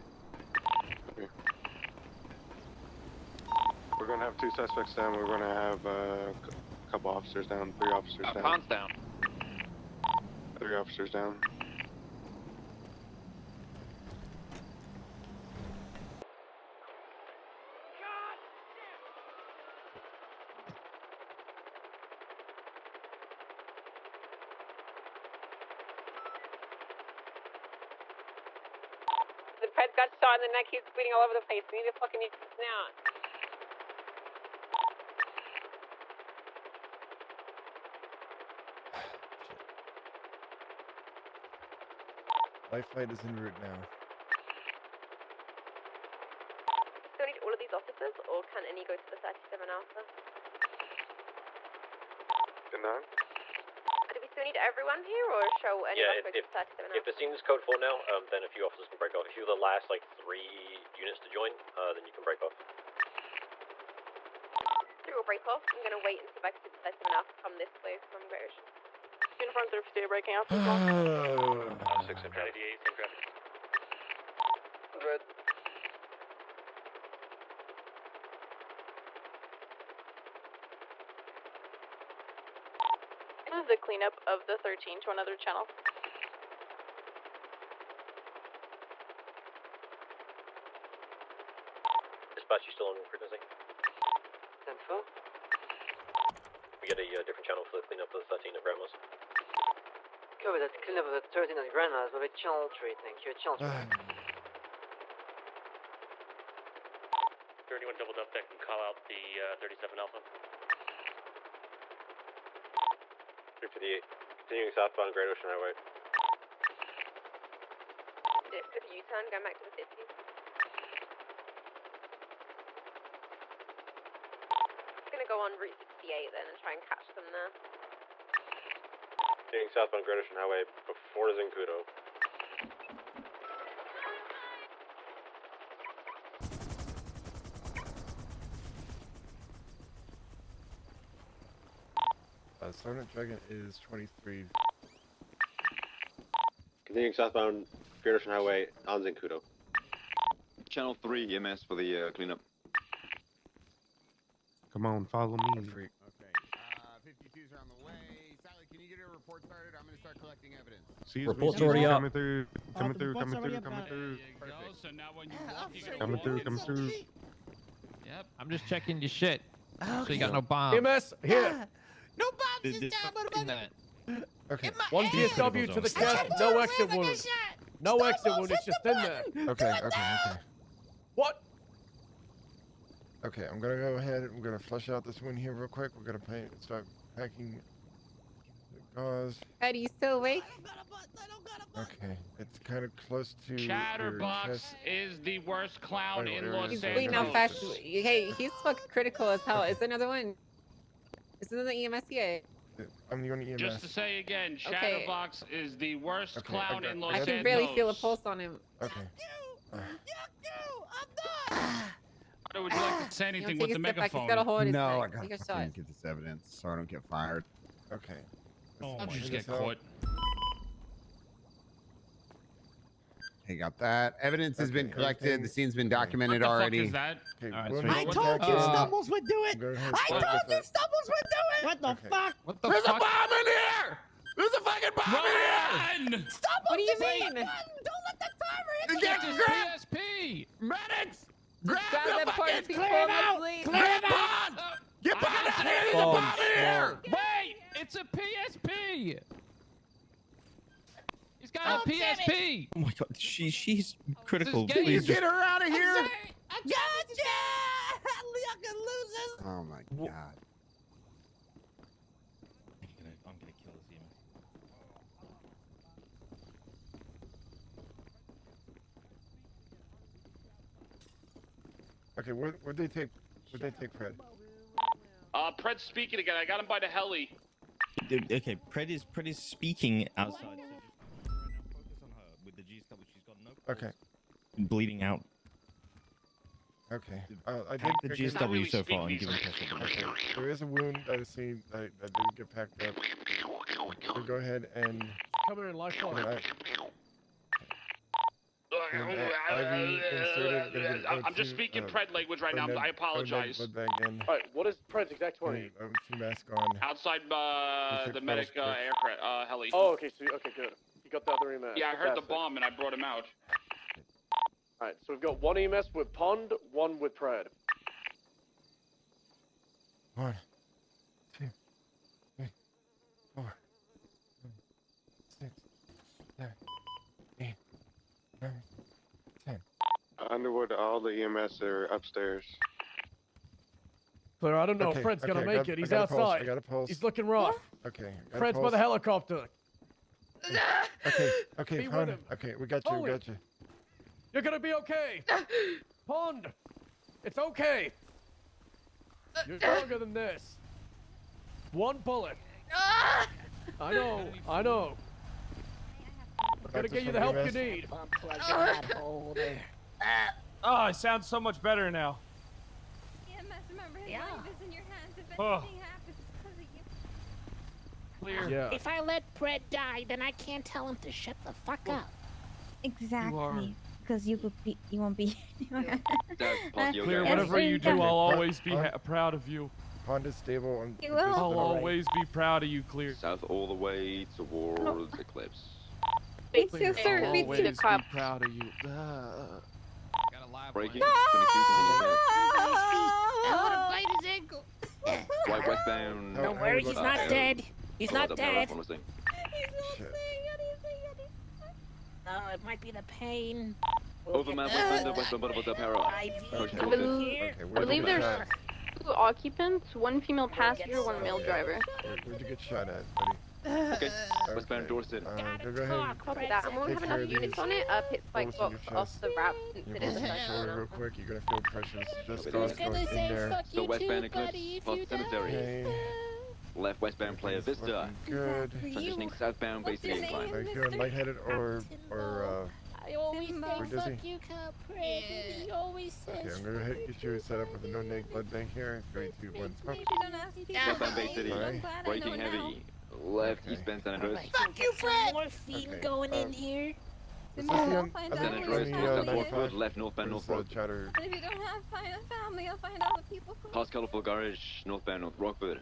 Okay. We're gonna have 2 suspects down. We're gonna have a couple officers down, 3 officers down. Pon's down. 3 officers down. The Pred got shot in the neck. He's bleeding all over the place. We need to fucking use this now. Life flight is en route now. Do we need all of these officers, or can any go to the 37 Alpha? Good night. Do we still need everyone here, or show any Yeah, of us go to the 37 if Alpha? the scene is code 4 now, then a few officers can break off. If you're the last, like, 3 units to join, then you can break off. Through a break off. I'm going to wait and see if I can see the 37 Alpha come this way from Great Ocean. Uniform 358 breaking off as well. 6 and 88, same traffic. Red. Move the cleanup of the 13 to another channel. Dispatch, you still on frequency? 10-4. We get a different channel for the cleanup of the 13 at Grandma's. Copy that. Clean up of the 13 at Grandma's with a channel 3. Thank you. Channel 3. 31 double up deck and call out the 37 Alpha. 358. Continuing southbound Great Ocean Highway. Dip for the U-turn, going back to the city. I'm going to go on Route 68 then and try and catch them there. Continuing southbound Great Ocean Highway before Zancudo. Sergeant Dragon is 23. Continuing southbound Great Ocean Highway on Zancudo. Channel 3 EMS for the cleanup. Come on, follow me. Okay, 52's are on the way. Sally, can you get a report started? I'm going to start collecting evidence. Report's already up. Coming through, coming through, coming through, coming through. So now when you walk, you Coming through, coming through. Yep. I'm just checking your shit. So you got no bomb. EMS, here. No bombs this time, motherfucker. Okay. One PSW to the chest, no exit wound. No exit wound, it's just in there. Okay, okay, okay. What? Okay, I'm gonna go ahead and we're gonna flush out this one here real quick. We're gonna start packing the gauze. Eddie, you still awake? Okay, it's kind of close to Chatterbox your chest. is the worst clown in Los He's Angeles. bleeding out fast. Hey, he's fucking critical as hell. Is there another one? Is there another EMS here? I'm the only EMS. Just to say again, Okay. Chatterbox is the worst clown in Los I Angeles. can barely feel a pulse on him. Okay. Would you like to say anything take with a the step back. He's megaphone? got a hole in his No, neck. I Take a gotta shot. fucking get this evidence so I don't get fired. Okay. I'll just get caught. Hey, got that. Evidence has been Okay, collected. everything- The scene's been documented What the fuck already. is that? Okay, All right, we'll sweet. need I one told you tackle. Stumbles would do it. Go ahead, I start told with you it. Stumbles would do it. What the Okay. fuck? What the There's fuck? a bomb in here. There's a fucking bomb in here. Run! Stumbles, What do you just mean? hit the button. Don't let the timer hit. Get Get this grab PSP! medics. Grab Grab that the part fucking people clear it on out. the sleeve. Clear it out. Get I behind got that here. you. There's a bomb in here. Wait! It's a PSP! He's got Oh, a PSP! Oh my god, she's critical. This is Please Get just... her out of here. Gotcha! Fucking losers. Oh my god. I'm gonna kill this email. Okay, where'd they take Fred? Pred's speaking again. I got him by the heli. Okay, Pred is speaking outside. So just right now focus on her with the G stubble. She's got no pulse, Okay. bleeding out. Okay. I Pack the did GSW really so far and speak give him these pressure. Okay. There is a wound that I've seen that didn't get packed up. So go ahead and. Come here in life flight. I'm just speaking Pred language right now. I apologize. Blood bag in. Alright, what is Pred's exact 20? Mask on. Outside the medic aircraft heli. Oh, okay, so okay, good. You got the other EMS. Yeah, I heard the bomb and I brought him out. Alright, so we've got one EMS with Pond, one with Pred. 1, 2, 3, 4, 5, 6, 7, 8, 9, 10. Underwood, all the EMS are upstairs. Clear, I don't know. Okay, Fred's gonna okay, make it. He's I got a pulse, outside. I got a pulse. He's looking rough. Okay. Fred's by the helicopter. Okay, Be with Pond. him. Okay, we got you, Hold we it. got you. You're gonna be okay. Pond, it's okay. You're stronger than this. One bullet. I know. I'm gonna get you the help you need. Oh, it sounds so much better now. EMS, remember, his life is in your hands. If Oh. anything happens, it's because of you. Clear. Yeah. If I let Fred die, then I can't tell him to shut the fuck up. Exactly. Because you won't be. Clear, whatever you do, I'll always be proud of you. Pond is stable. And You will. I'll always be proud of you, Clear. South all the way towards Eclipse. Me too, sir. I'll Me always too. be proud of you. Got a live Breaking. one. 22, I want to bite his ankle. right westbound. Don't worry, he's not dead. He's not dead. Oh, it might be the pain. Overmap westbound Boulevard Para. I believe there's 2 occupants, 1 female passenger, 1 male driver. Where'd you get shot at, buddy? Okay, westbound Dorset. Go ahead. Copy that. I won't have enough units on it. Pit spike box off the wrap and You fit pull in the your shoulder side. real quick. You're gonna feel pressures just He's cross gonna going in there. So westbound Eclipse, past cemetery. Okay. Left westbound Player Vista. Good. Transitioning southbound base to the incline. Are you feeling lightheaded or I always say We're dizzy. fuck you, Cop Fred. He always says. Okay, I'm gonna get you set up with a no-neg blood bank here. 3, 2, 1, smoke. Southbound Bay City. Alright. Braking heavy. Left eastbound San Andreas. Fuck you, Fred. Morphine going in here. San Andreas, northbound Northwood, left northbound Northwood. Chatter. And if you don't have family, I'll find out the people. Past Colorful Garage, northbound North Rockford.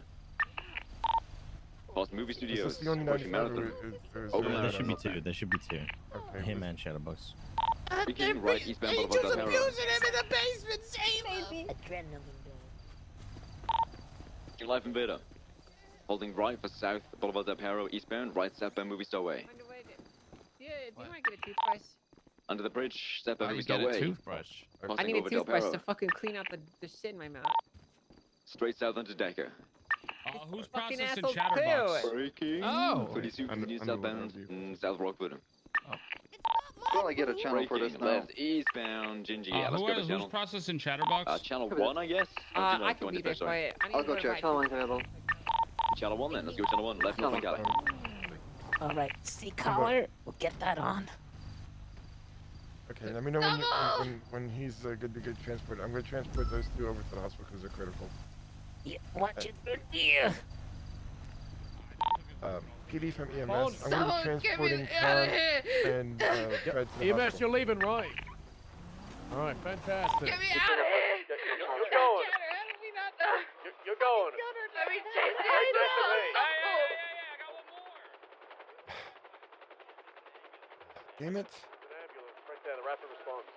Past Movie Studios, the only approaching 95 Marathon. or Over There should Marathon. be two. There should be two. Okay. Him and Shadowbox. Speaking right eastbound Boulevard Del Perro. him in the basement. Save him. Adrenaline. Life Invader. Holding right for south Boulevard Del Perro, eastbound, right southbound Movie Star Way. Yeah, do you might get a toothbrush? Under the bridge, southbound Oh, Movie you Star get a Way. toothbrush. I Passing need a over Del toothbrush Perro. to fucking clean out the shit in my mouth. Straight south onto Decker. Who's Fucking processing asshole Chatterbox? too. Breaking. Oh. 32 continue southbound South Rockwood. Well, I get a channel for this now. Left eastbound Gingy. Yeah, let's go to Who's channel. processing Chatterbox? Channel 1, I guess. I can be there for it. I need I'll to go go check. Channel 1 available. Channel 1 then. Let's go channel 1. Left north Cali. All right, see collar. We'll get that on. Okay, let me know when he's good to get transported. I'm gonna transport those 2 over to the hospital because they're critical. Yeah, watch it for deer. PD from EMS. Phone. I'm gonna be Someone transporting get me out of Con here. and Fred to the EMS, hospital. you're leaving right. All right, fantastic. Get me out of here! You're going. You're going. Let me chase it. Right next to me. Damn it. An ambulance right there, the rapid response.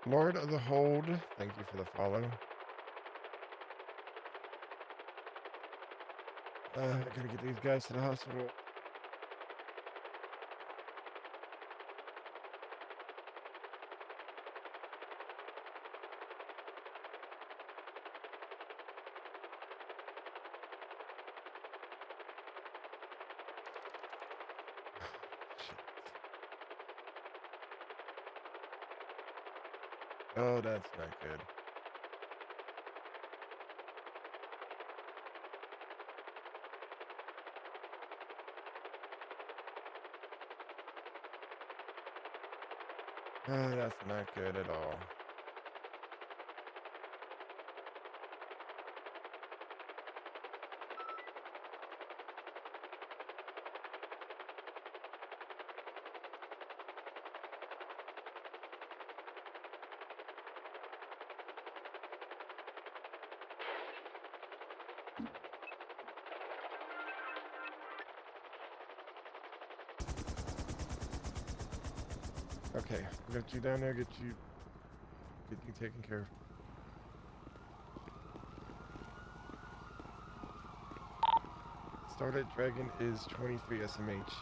Lord of the Hold, thank you for the follow. I gotta get these guys to the hospital. Oh, that's not good. Oh, that's not good at all. Okay, we'll get you down there, get you taken care of. Starlight Dragon is 23 SMH.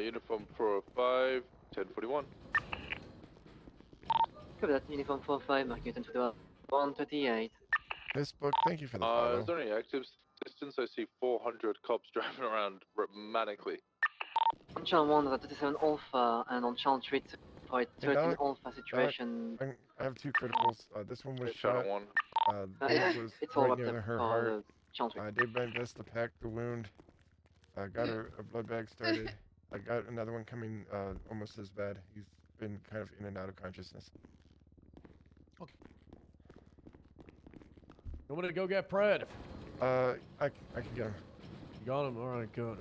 Uniform 405, 1041. Copy that, uniform 45, marking 1041, 138. Facebook, thank you for the follow. Is there any active distance? I see 400 cops driving around manically. On channel 1, 37 Alpha, and on channel 3, for a 13 Alpha situation. I have two criticals. This one was shot. Channel 1. Dave was it's all right up near there her for heart. channel 3. Dave bent vest to pack the wound. Got her a blood bag started. I got another one coming almost as bad. He's been kind of in and out of consciousness. Okay. You want me to go get Pred? I can get him. You got him? Alright, good.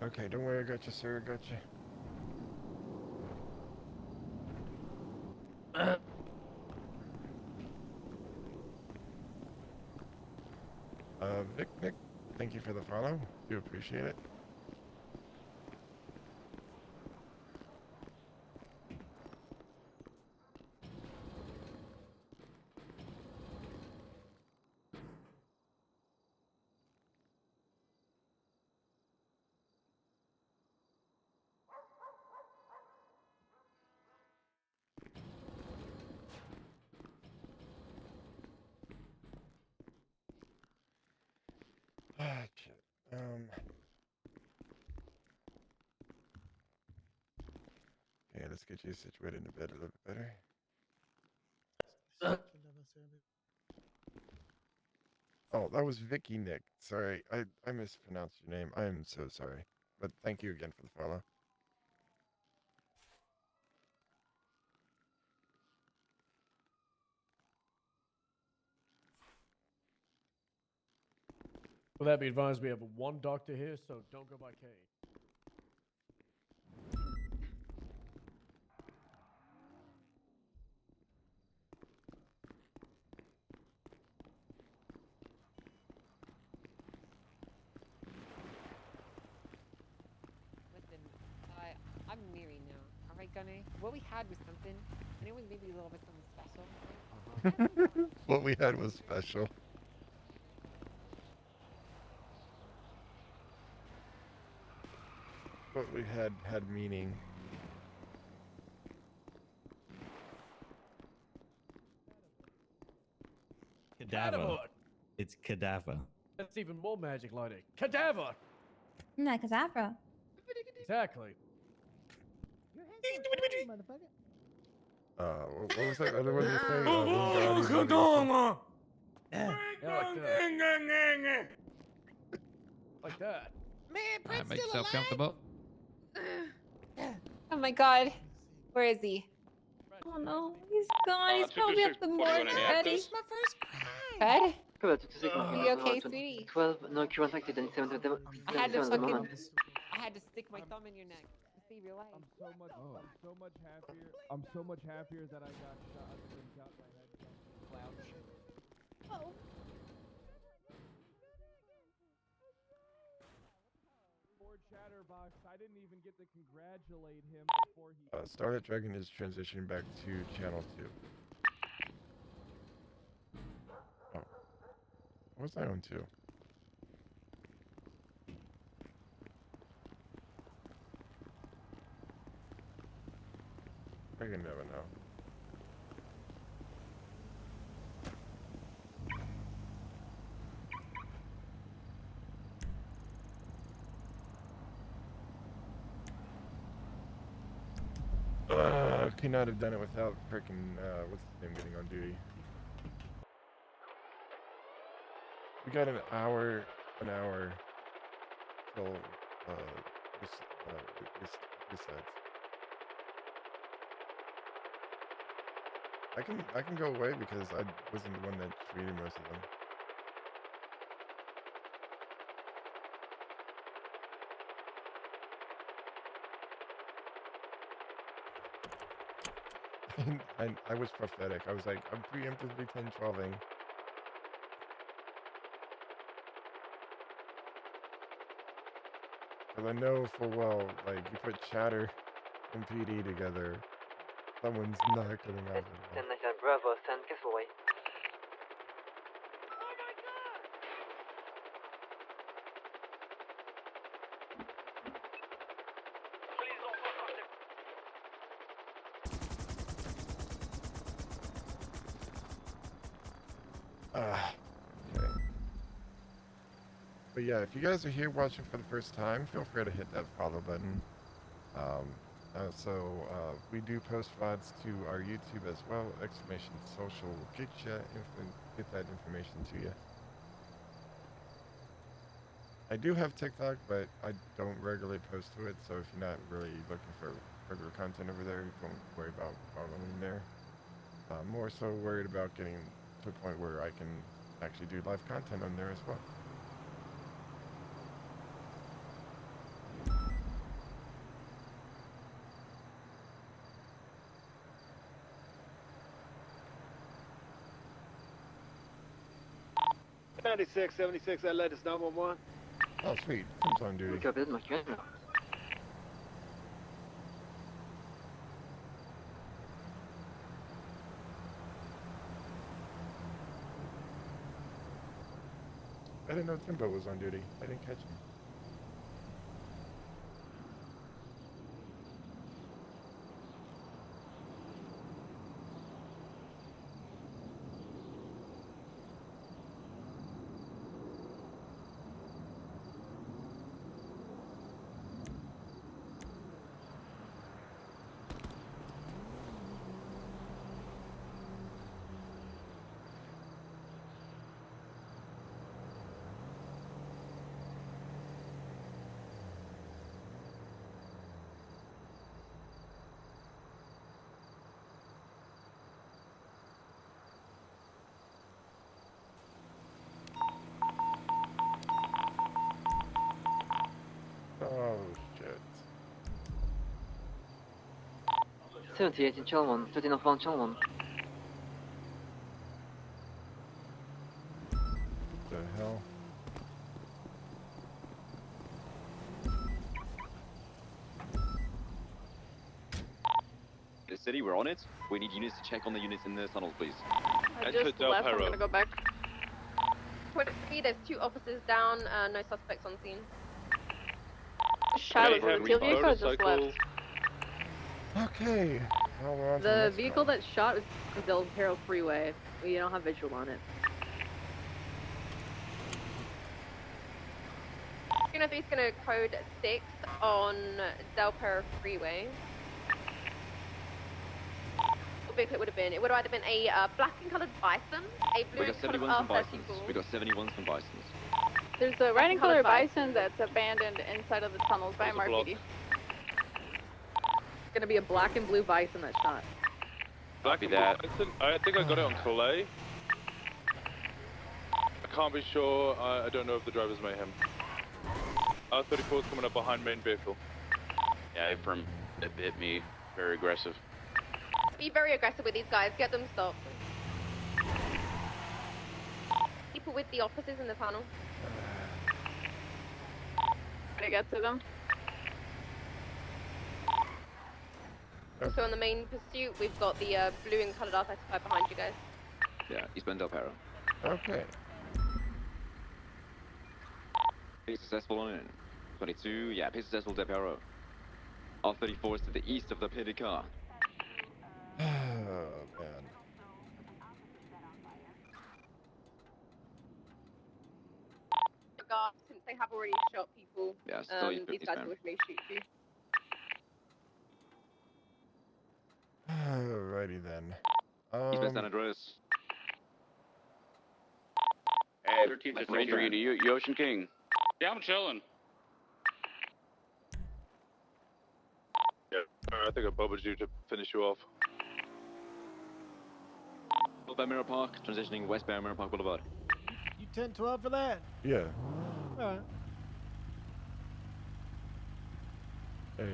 Okay, don't worry, I got you, sir. I got you. Nick, thank you for the follow. Do appreciate it. Yeah, let's get you situated in bed a little bit better. Oh, that was Vicky Nick. Sorry, I mispronounced your name. I am so sorry. But thank you again for the follow. Will that be advised? We have one doctor here, so don't go by K. Listen, I'm Miri now. All right, Gunny? What we had was something, and it was maybe a little bit something special. What we had was special. What we had meaning. Cadaver. It's cadaver. That's even more magic, lady. Cadaver! No, because Afro. Exactly. What was that other one you saying? Yeah, like that. Like that. Man, Alright, make yourself comfortable. Oh my god. Where is he? Oh no, he's gone. He's probably 226, at the 41 morgue and already. active. My first cry. Fred? Cover 226 Are marking you okay, sweetie? 12, no current active, then 7 at the I had to at the fucking, moment. I had to stick my thumb in your neck to save your life. I'm so much happier. I'm so much happier that I got shot than got my head slouch. Oh. Poor Chatterbox. I didn't even get to congratulate him before he. Starlight Dragon is transitioning back to channel 2. Oh. What was I on 2? I can never know. Could not have done it without freaking, what's his name getting on duty. We got an hour till, resets. I can go away because I wasn't the one that treated most of them. I was prophetic. I was like, I'm preemptively 10-12ing. Because I know full well, like, you put Chatter and PD together, someone's not coming out of it. 10 Bravo, send Castaway. Okay. But yeah, if you guys are here watching for the first time, feel free to hit that follow button. We do post VODs to our YouTube as well. !social will get that information to you. I do have TikTok, but I don't regularly post to it, so if you're not really looking for regular content over there, don't worry about following there. I'm more so worried about getting to a point where I can actually do live content on there as well. '96, '76. I let us 911. Oh, sweet. Tim's on duty. Copy that, marking. I didn't know Timbo was on duty. I didn't catch him. Oh, shit. 78 in channel 1, 13 of 1 channel 1. The hell? The city, we're on it. We need units to check on the units in the tunnels, please. I just left, I'm gonna go back. There's 2 officers down, no suspects on scene. Shot was in the teal vehicle or just left? Okay. Now we're on to The next vehicle call. that shot was on Del Perro Freeway. We don't have visual on it. Unit's gonna code 6 on Del Perro Freeway. What vehicle it would have been? It would have either been a black and coloured Bison, a blue We got and coloured 71s from R34. Bisons. We got 71s from Bisons. There's a red and colored bison that's abandoned inside of the tunnels by There's a block. MRPD. It's gonna be a black and blue bison that shot. Copy that. I think I got it on Calais. I can't be sure. I don't know if the driver's mayhem. R34 is coming up behind main vehicle. Yeah, from it hit me. Very aggressive. Be very aggressive with these guys. Get them stopped. People with the officers in the tunnel. Can I get to them? So on the main pursuit, we've got the blue and coloured R35 behind you guys. Yeah, eastbound Del Perro. Okay. Be successful on in. 22, yeah, be successful Del Perro. R34 is to the east of the pitted car. Oh, man. Guards, since they have already shot people, Yeah, still these guys will may shoot you. Alrighty then. Eastbound San Andreas. Hey, 13th Ranger, you Ocean King. Yeah, I'm chilling. Yeah, I think I bubbled you to finish you off. Northbound Mirror Park, transitioning westbound Mirror Park Boulevard. You 10-12 for that? Yeah. Alright. Hey,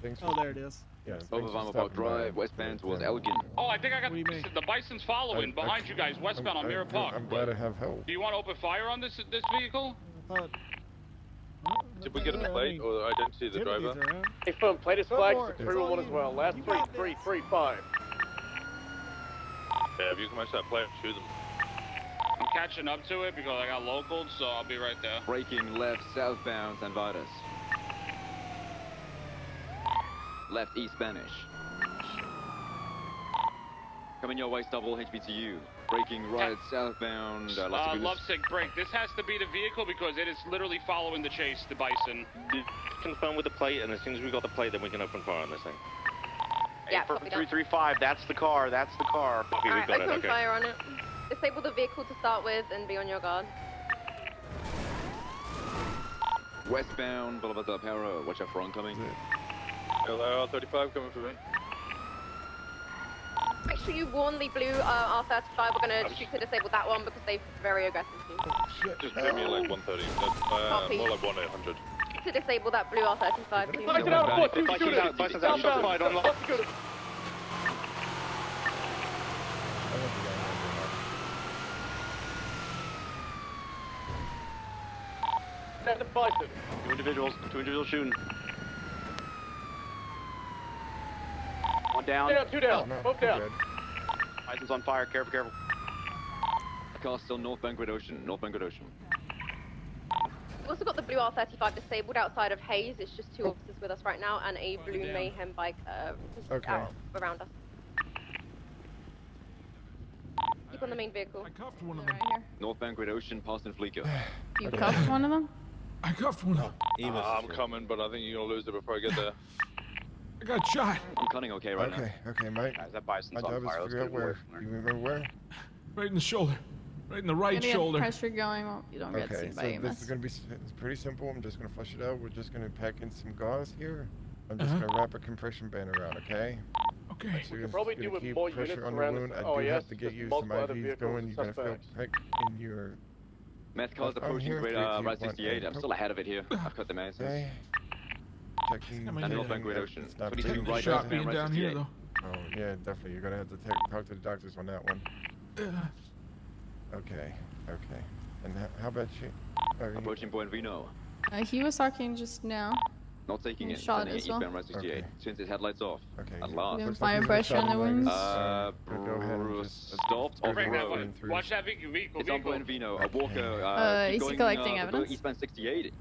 thanks for... Oh, there it is. Yeah, Over Vinyl Park Drive, westbound towards Elgin. Oh, I think I got the Bison's following behind you guys, westbound on Mirror Park. I'm glad I have help. Do you want to open fire on this vehicle? Did we get a plate or identity of the driver? Hey, phone, plate is flagged for 311 as well. Last 3335. Yeah, if you can match that plate, shoot them. I'm catching up to it because I got locals, so I'll be right there. Braking left southbound San Vitus. Left east Spanish. Coming your way, double HBTU. Braking right southbound Las Lagunas. Lovesick break. This has to be the vehicle because it is literally following the chase, the Bison. Confirm with the plate, and as soon as we got the plate, then we can open fire on this thing. Yeah, for 335, that's the car, that's the car. Okay, Alright, open fire on it. Disable the vehicle to start with and be on your guard. Westbound Boulevard Del Perro. Watch out for oncoming. R35 coming for me. Make sure you warn the blue R35. We're going to shoot to disable that one because they're very aggressive. Just pay me like 130. More like 1-800. To disable that blue R35. Bison's out, Bison's out, shot fired on lock. Set the Bison. Two individuals shooting. One down. Two down, both down. Bison's on fire, careful. Car still northbound Great Ocean, We've also got the blue R35 disabled outside of Hayes. It's just two officers with us right now and a blue Mayhem bike just out around us. Keep on the main vehicle. I cuffed one of them. Right here. Northbound Great Ocean, past Fleeco. You cuffed one of them? I cuffed one of them. I'm coming, but I think you're gonna lose it before I get there. I got shot. I'm cutting okay right now. Okay, Mike. Guys, that Bison's My job is to figure out where. You remember where? Right in the shoulder. Right in the right shoulder. Pressure going. Well, you don't get seen by so EMS. this is gonna be it's pretty simple. I'm just gonna flush it out. We're just gonna pack in some gauze here. I'm just gonna wrap a compression band around. Okay. Okay. We could probably do with keep more pressure units on the around wound. this. I do Oh, yes. have to get you some multiple other IVs vehicles going. and You're gonna feel suspects. prick in your. Meth car's approaching here, Great 3, 2, 1, Route 68. I'm still ahead of it here. I've cut the masses. Okay. Checking. And Northbound Great Ocean. It's not 22 bleeding. right Shot being down here, though. Oh yeah, definitely. You're gonna have to talk to the doctors on that one. Okay. And how about you? Approaching Buen Vino. He was talking just now. Not taking it. Shot Sending it as well. eastbound Route 68. Since his headlights off. Okay. At last. Didn't fire pressure on the wounds. Go ahead and just Stopped off the road. Watch that vehicle. It's on Buen Vino. A walker. Is he collecting evidence? Eastbound 68.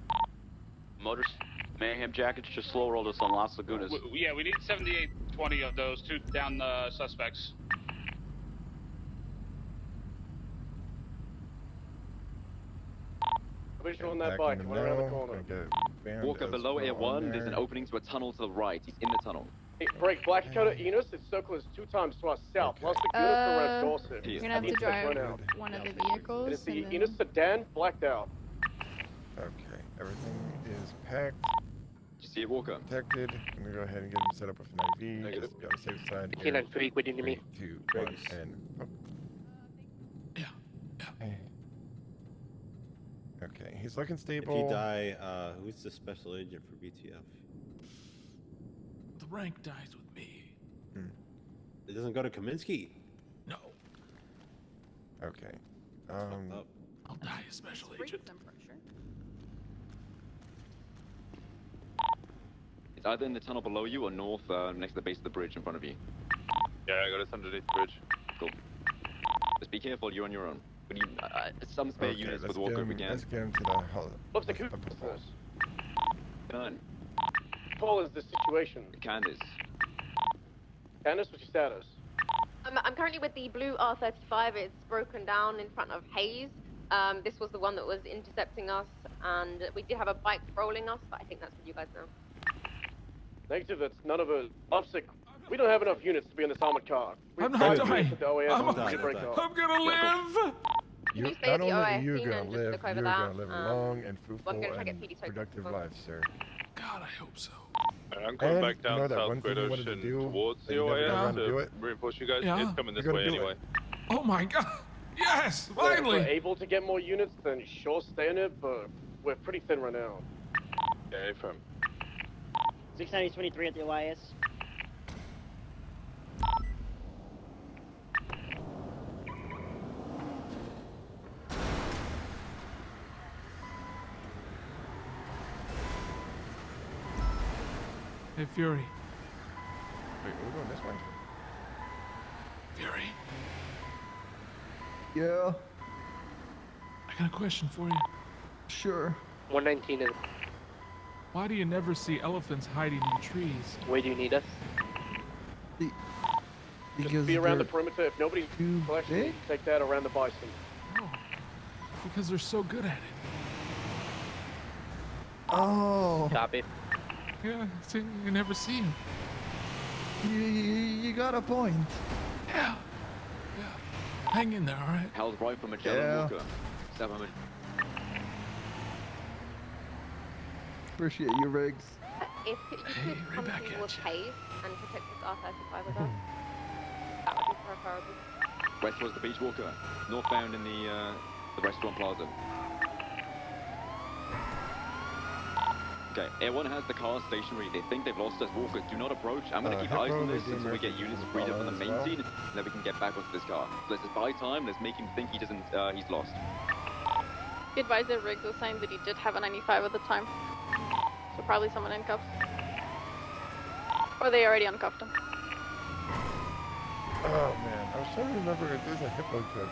Motors, Mayhem jackets just slow rolled us on Las Lagunas. Yeah, we need 7820 of those, 2 down suspects. Visual on that bike, one around the corner. Walker below A1, there's an opening to a tunnel to the right. He's in the tunnel. Hey, break, Black Dakota, Enos, its circle is 2 times to our south. Las Lagunas to Red Dorset. You're gonna have to drive one of the vehicles. It is the and then- Enos sedan, blacked out. Okay, everything is packed. Did you See it, Walker. Detected. I'm gonna go ahead and get him set up with an IV. Just to be on the safe side. Here. Canine freak, what do you need me? 3, 2, 1, and oh. Yeah. Okay, he's looking If stable. you die, who's the special agent for BTF? The rank dies with me. It doesn't go to Kaminsky. No. Okay. I'll die a special agent. It's either in the tunnel below you or north, next to the base of the bridge in front of you. Yeah, I got us underneath the bridge. Cool. Just be careful, you're on your own. But you, some spare units with Walker if we can. Let's get him to the hull. What's the coup for us? Done. Paul is the situation. Candace. Candace, what's your status? I'm currently with the blue R35. It's broken down in front of Hayes. This was the one that was intercepting us, and we did have a bike rolling us, but I think that's what you guys know. Negative, that's none of us. Opsic, we don't have enough units to be in this armored car. I'm not dying. I'm gonna live. Not only are you gonna live, you're gonna live a long and fruitful and productive life, sir. God, I hope so. I'm coming And back down you know that South one thing Great you wanted to Ocean do towards that the you never got OAS around to do to it? reinforce you guys. Yeah. It's coming this You're way gonna do anyway. it. Oh my God. Yes, If finally. we're able to get more units, then sure, stay in it, but we're pretty thin right now. Yeah, from 690-23 at the OIS. Hey, Fury. Wait, we're going this way? Fury. Yeah, I got a question for you. sure. 119 is. Why do you never see elephants hiding in trees? Where do you need us? Because Just be around the they're perimeter. If nobody's too collection, big? take that around the bison. Oh, because they're so good at it. Oh, Copy. Yeah, see, you never see them. you got a point. Yeah. Hang in there, all right? Held right from Magellan Yeah. Walker. 700. Appreciate you, Riggs. If you could come towards Hayes and protect this R35 with us, that would be preferable. West towards the beach, Walker. Northbound in the restaurant plaza. Okay, everyone has the car stationary. They think they've lost us. Walker, do not approach. I'm going to keep eyes on this until we get units freed up from the main scene, and then we can get back onto this car. So let's just buy time. Let's make him think he doesn't. He's lost. The advisor Riggs was saying that he did have a 95 at the time. So probably someone in cuffs. Or they already uncuffed him. Oh man, I was trying to remember if there's a hippo clip.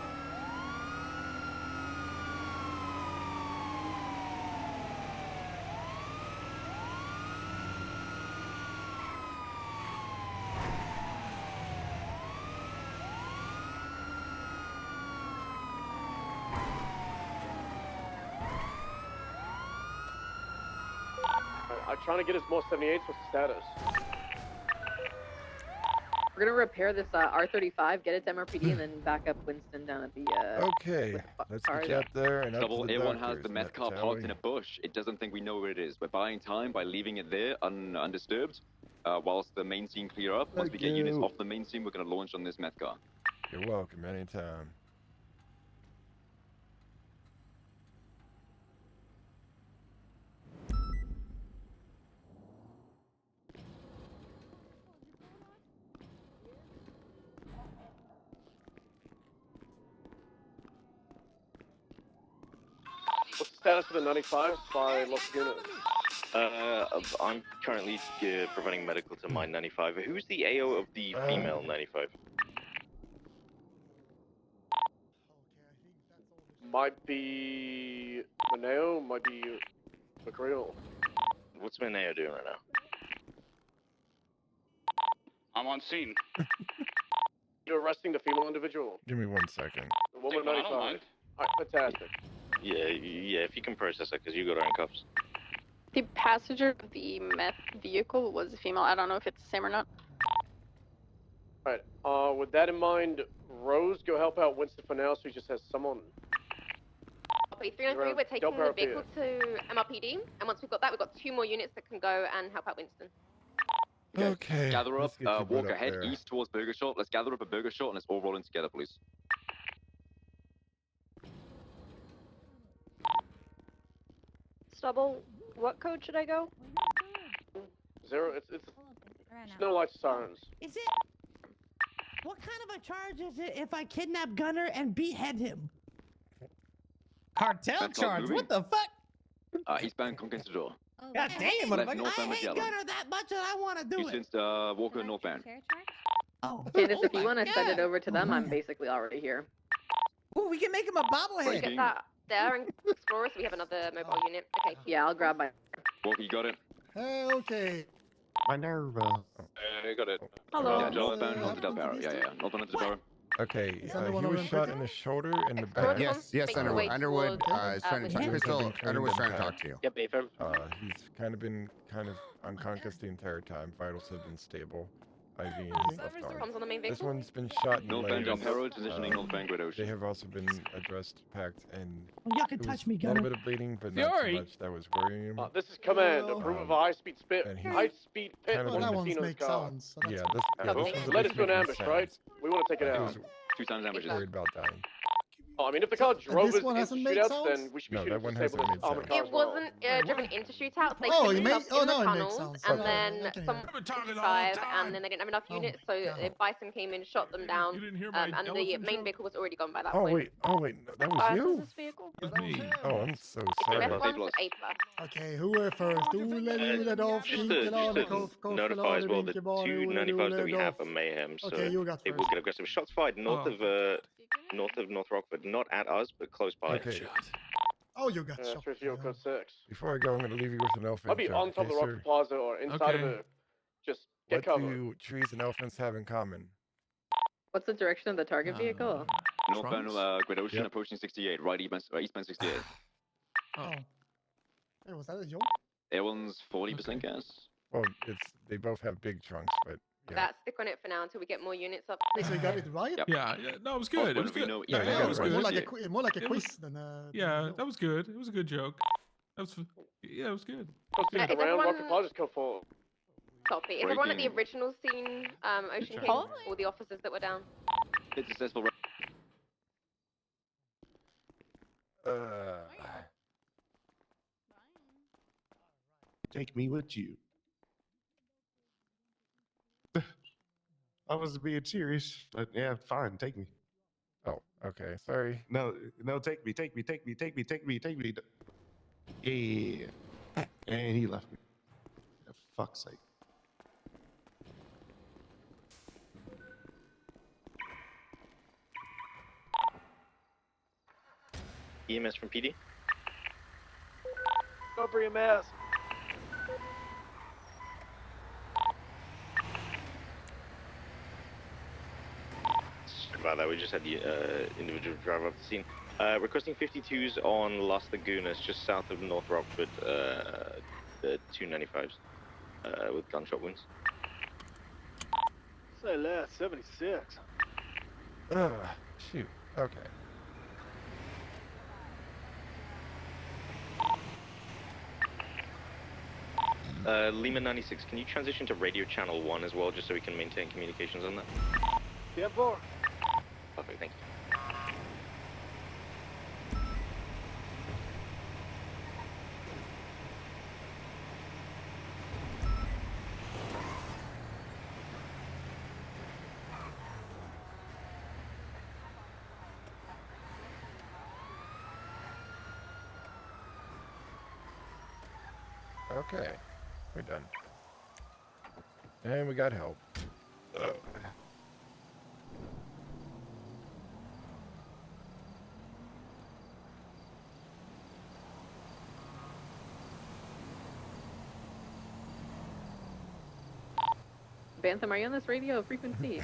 I'm trying to get us more 78s. What's the status? We're gonna repair this R35, get it to MRPD, and then back up Winston down at the. Okay, let's get you up there and up to Double, the everyone doctors. has the meth car shall parked we? in a bush. It doesn't think we know where it is. We're buying time by leaving it there undisturbed, whilst the main scene clear up. Once we get units off the main scene, we're going to launch on this meth car. You're welcome anytime. What's the status of the 95s by Los Lagunas? I'm currently providing medical to my 95. Who's the AO of the female 95? Might be Mineo, might be McCreal. What's Mineo doing right now? I'm on scene. You're arresting the female individual. Give me 1 second. The woman I don't 95. mind. Alright, fantastic. Yeah, if you can process that, because you got her in cuffs. The passenger of the meth vehicle was a female. I don't know if it's the same or not. Alright, with that in mind, Rose, go help out Winston for now so he just has someone. Copy. 303, we're taking the vehicle to MRPD, and once we've got that, we've got 2 more units that can go and help out Winston. Okay. Gather up, let's get your butt walk up ahead there. east towards Burger Shot. Let's gather up at Burger Shot and let's all roll in together, please. Stubble, what code should I go? 0. It's no lights, sirens. Is it? What kind of a charge is it if I kidnap Gunner and behead him? Cartel That's not charge? moving. What the fuck? Eastbound Conquistador. God damn, Left motherfucker. northbound I hate McGowan. Gunner that much and I want to do it. East Walker northbound. Oh, Candace, oh if you my want to send it God. over to them, I'm basically already here. Ooh, we can make him a bobblehead. Get that there and Explorer, so we have another mobile unit. Okay. Yeah, I'll grab my... Walker, you got it? Okay. My nerve. I got it. Hello. Yeah, northbound onto Del Barrow. Yeah, northbound onto Del Barrow. Okay, Is that the he one was over shot in in the shoulder and the Explorer, back. yes, Yes, Underwood. Underwood is trying to talk. Crystal, Underwood's trying to talk to you. Yep, affirm. He's been unconscious the entire time. Vitals have been stable. IV and left arm. Comes on the main This vehicle. one's been shot in the Northbound legs. Del Barrow, transitioning northbound Great Ocean. They have also been addressed, packed, and Y'all can it was touch me, a little Gunner. bit of bleeding, but not Fury. so much that was worrying him. This is command. Approve of a high-speed spit. and he's High-speed pit. kind of on That the one's casino's make car. sounds. So that's Yeah, fine. this one's Let us making go an ambush, sounds. right? We want to take it He out. was 2 times ambush. worried about dying. Oh, I mean, if the car drove this us one into hasn't made shootouts, sounds? then we should be No, shooting that one to disable hasn't those made armored sounds. cars It as well. wasn't driven into shootouts. They Oh, put you made- themselves oh, in the now it makes tunnel, sense. and Okay, then I can some hear it. I've been talking all the 55, time. and then they didn't have enough Oh, units, so yeah. Bison came in, shot them down, You didn't hear my and the elephant main joke? vehicle was already gone by that Oh point. wait, no, that was Bison you. this vehicle? It was me. Oh, I'm so It's sorry. an about F1 plus. to A plus. Okej, who är först? Ole Rudolf, Just Inke to Lagerkoff, notify as well, the Vinke Bane, 2 Ole 95s that we have Rudolf. are mayhem, so Okay, you got they first. will get aggressive. Shots fired north of North Rockford, not at us, but close by. Okay, Oh, you got shot. 330 code 6. before I go, I'm going to leave you with an elephant I'll be joke. on top of the okay, Rockford sir? Plaza or inside of Okay. it. Just get What cover. do trees and elephants have in common? What's the direction of the target vehicle? Northbound Great Ocean, Yep. approaching 68. Right eastbound 68. Oh. Hey, was that a joke? Airone's 40% gas. Well, they both have big trunks, but yeah. That stick on it for now until we get more units up. So you got it right? Yep. Yeah, no, it was good. It was good. Yeah, you Yeah, got it was it right. good. More like a It was- quiz than Yeah, that was good. It was a good joke. It was good. Code 6 Is around everyone- Rockford Plaza, just go forward. Copy. Is everyone at the Breaking. original scene, Ocean King? Huh? All the officers that were down? Hit successful. Take me with you. I was being serious, but yeah, fine. Take me. Oh, okay. Sorry. No, take me. Yeah. And he left me. For fuck's sake. EMS from PD. Go for EMS. About that, we just had the individual driver off the scene. Requesting 52s on Las Lagunas, just south of North Rockford, the 295s with gunshot wounds. Say less, 76. Shoot. Okay. Lima 96, can you transition to radio channel 1 as well, just so we can maintain communications on that? Yeah, 4. Perfect, thank you. Okay. We're done. And we got help. Bantham, are you on this radio frequency?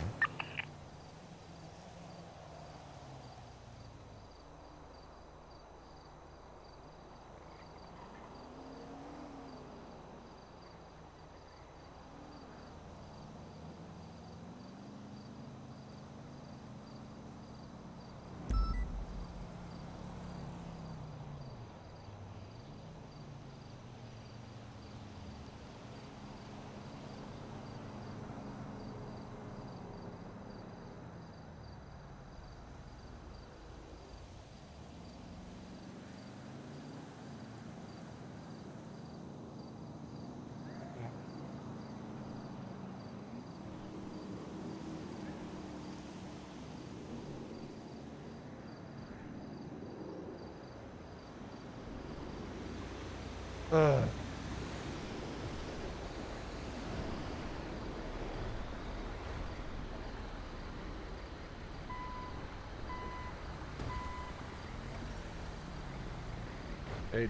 Hey,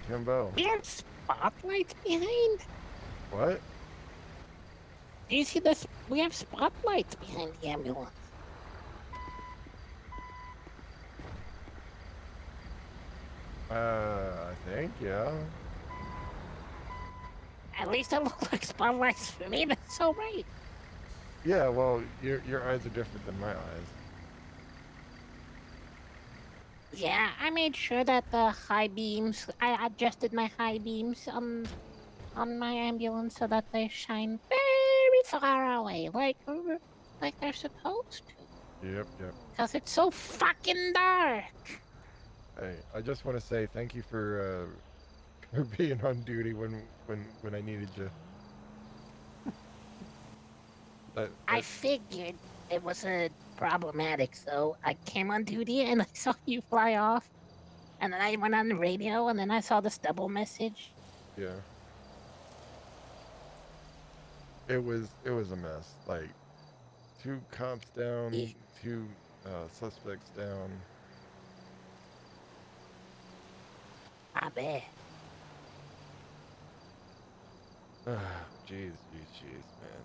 Timbo. We have spotlights behind. What? Do you see this? We have spotlights behind the ambulance. I think, yeah. At least it looks like spotlights for me. That's so right. Yeah, well, your eyes are different than my eyes. Yeah, I made sure that the high beams. I adjusted my high beams on my ambulance so that they shine very far away, like they're supposed to. Yep, yep. Cause it's so fucking dark. Hey, I just want to say thank you for being on duty when I needed you. I figured it was problematic, so I came on duty and I saw you fly off, and then I went on the radio, and then I saw the stubble message. Yeah. It was a mess. Like 2 cops down, 2 suspects down. I bet. Jeez, man.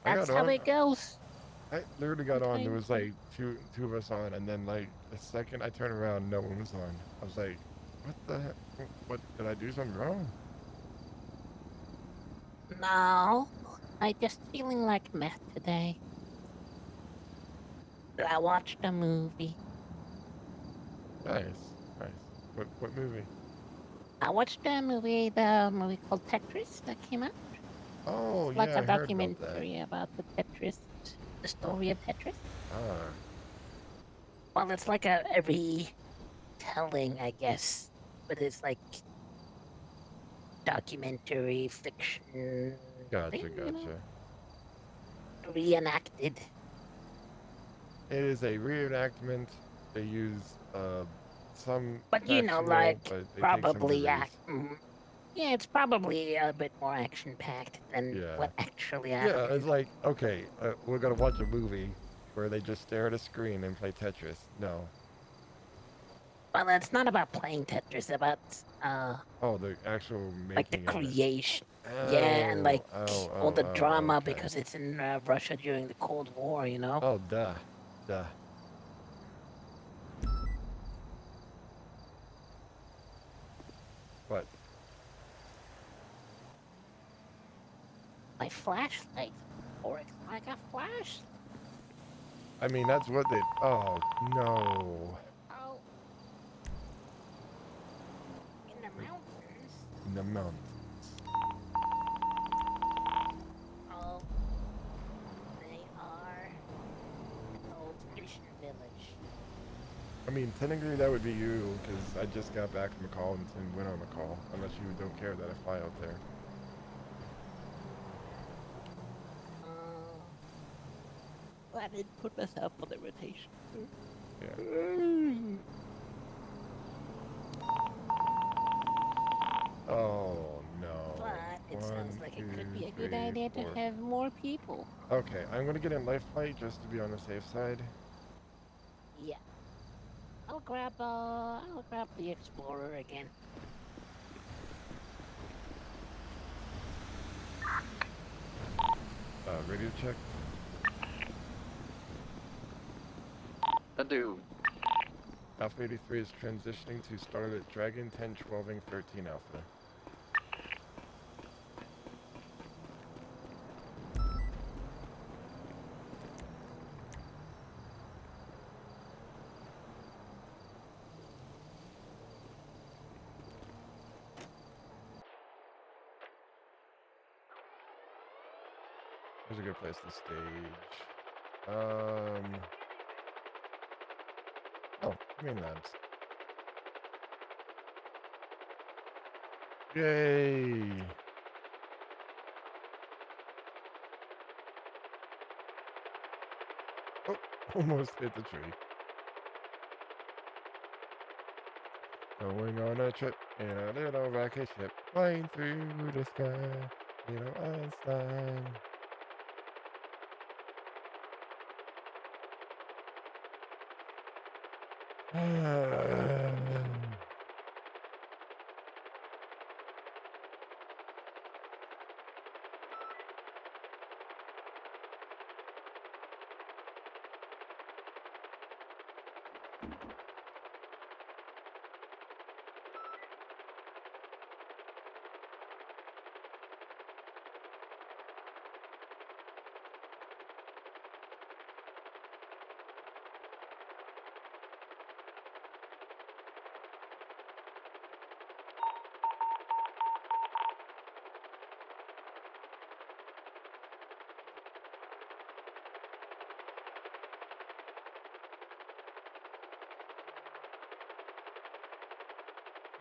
That's how it goes. I literally got on. There was like two of us on, and then like the second I turned around, no one was on. I was like, "What the heck? What did I do something wrong?" No, I just feeling like meth today. I watched a movie. Nice. What movie? I watched the movie called Tetris that came out. Oh, It's like yeah, a I heard about that. documentary about the Tetris, the story of Tetris. Ah. Well, it's like a retelling, I guess, but it's like documentary fiction. Gotcha, thing, you know? Reenacted. It is a reenactment. They use some. But you know, factual, like but they take some probably liberties. yeah, it's probably a bit more action packed than what actually happened. Yeah, it's like, okay, we're gonna watch a movie where they just stare at a screen and play Tetris. No. Well, it's not about playing Tetris. It's about Oh, the actual making like the of it. creation. Yeah, and like all the drama okay. because it's in Russia during the Cold War. You know. Oh, duh. What? My flashlight works like a flash. I mean, that's what they. Oh no. Oh. In the mountains. In the mountains. Oh. They are an old fishing village. I mean, technically that would be you, because I just got back from a call and went on a call. Unless you don't care that I fly out there. I didn't put myself on the rotation. Yeah. Oh no. But it sounds like it could be a good idea to have more people. Okay, I'm gonna get in life flight just to be on the safe side. Yeah. I'll grab the Explorer again. Radio check. That do. Alpha 83 is transitioning to Starlit Dragon 10, 12, 13 Alpha. Here's a good place to stage. Oh, main labs. Yay! Oh, almost hit the tree. Going on a trip in a little rocket ship, flying through the sky. You know, Einstein.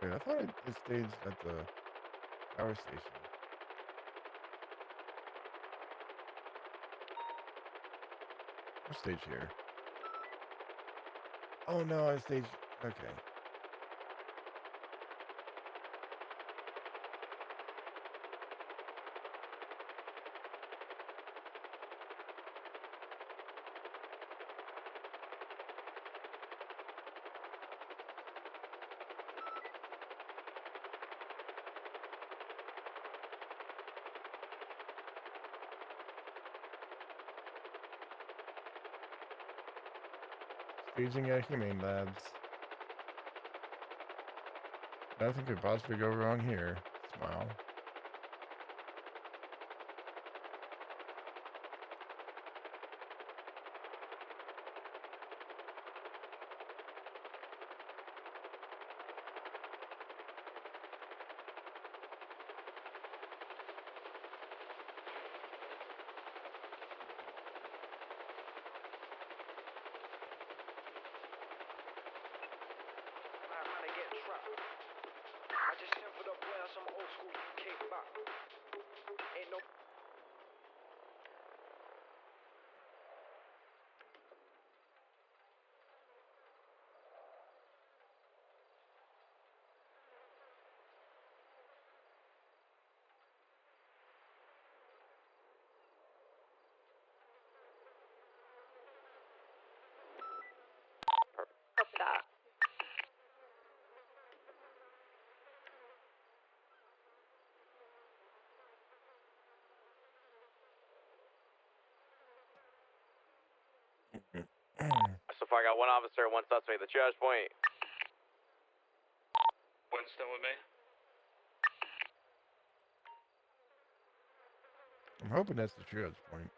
Wait, I thought it staged at the power station. What stage here? Oh no, I staged. Okay. Staging at Humane Labs. Nothing could possibly go wrong here. Smile. I just sampled up play on some old school UK rock. Ain't no. Copy that. So far, I got one officer, one suspect at the triage point. Winston with me. I'm hoping that's the triage point.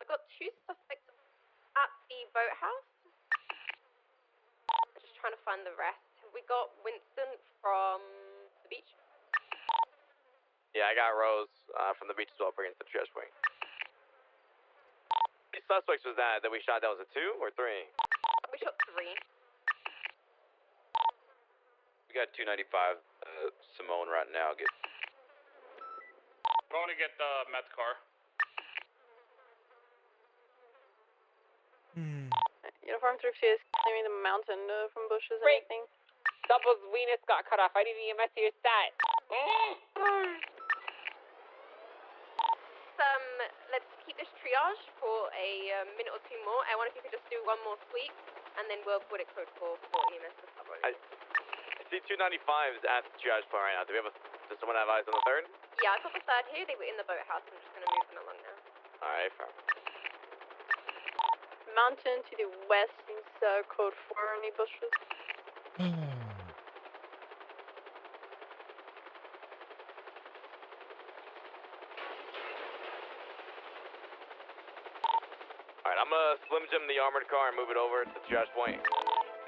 I've got 2 suspects at the boathouse. I'm just trying to find the rest. Have we got Winston from the beach? Yeah, I got Rose from the beach as well, bringing it to the triage point. How many suspects was that we shot? That was a 2 or 3? We shot 3. We got 295 Simone right now. Get. Going to get the meth car. Uniform 3 is clearing the mountain from bushes and Break. anything. Double's Venus got cut off. I need EMS to your stat. Let's keep this triage for a minute or 2 more. I wonder if you could just do one more sweep, and then we'll put it code for EMS to start rolling. I see 295s at the triage point right now. Does someone have eyes on the 3rd? Yeah, I got the 3rd here. They were in the boathouse. I'm just going to move them along now. Alright, fair. Mountain to the west seems code 4 any bushes. Alright, I'm gonna Slim Jim the armored car and move it over to the triage point.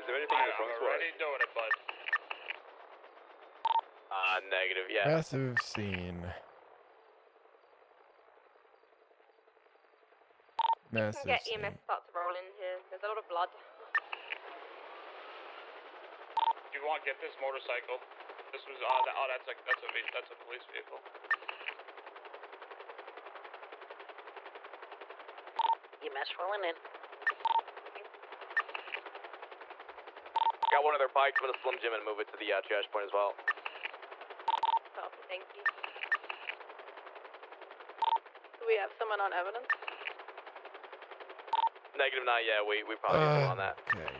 Is there anything in the front I'm already doing it, bud. Negative, yeah. Massive scene. You can Massive get scene. EMS start to roll in here. There's a lot of blood. Do you want to get this motorcycle? This was that's a police vehicle. EMS rolling in. Got one of their bikes with a Slim Jim and move it to the trash point as well. Copy, thank you. Do we have someone on evidence? Negative, not yet. We probably have someone on that. Okay.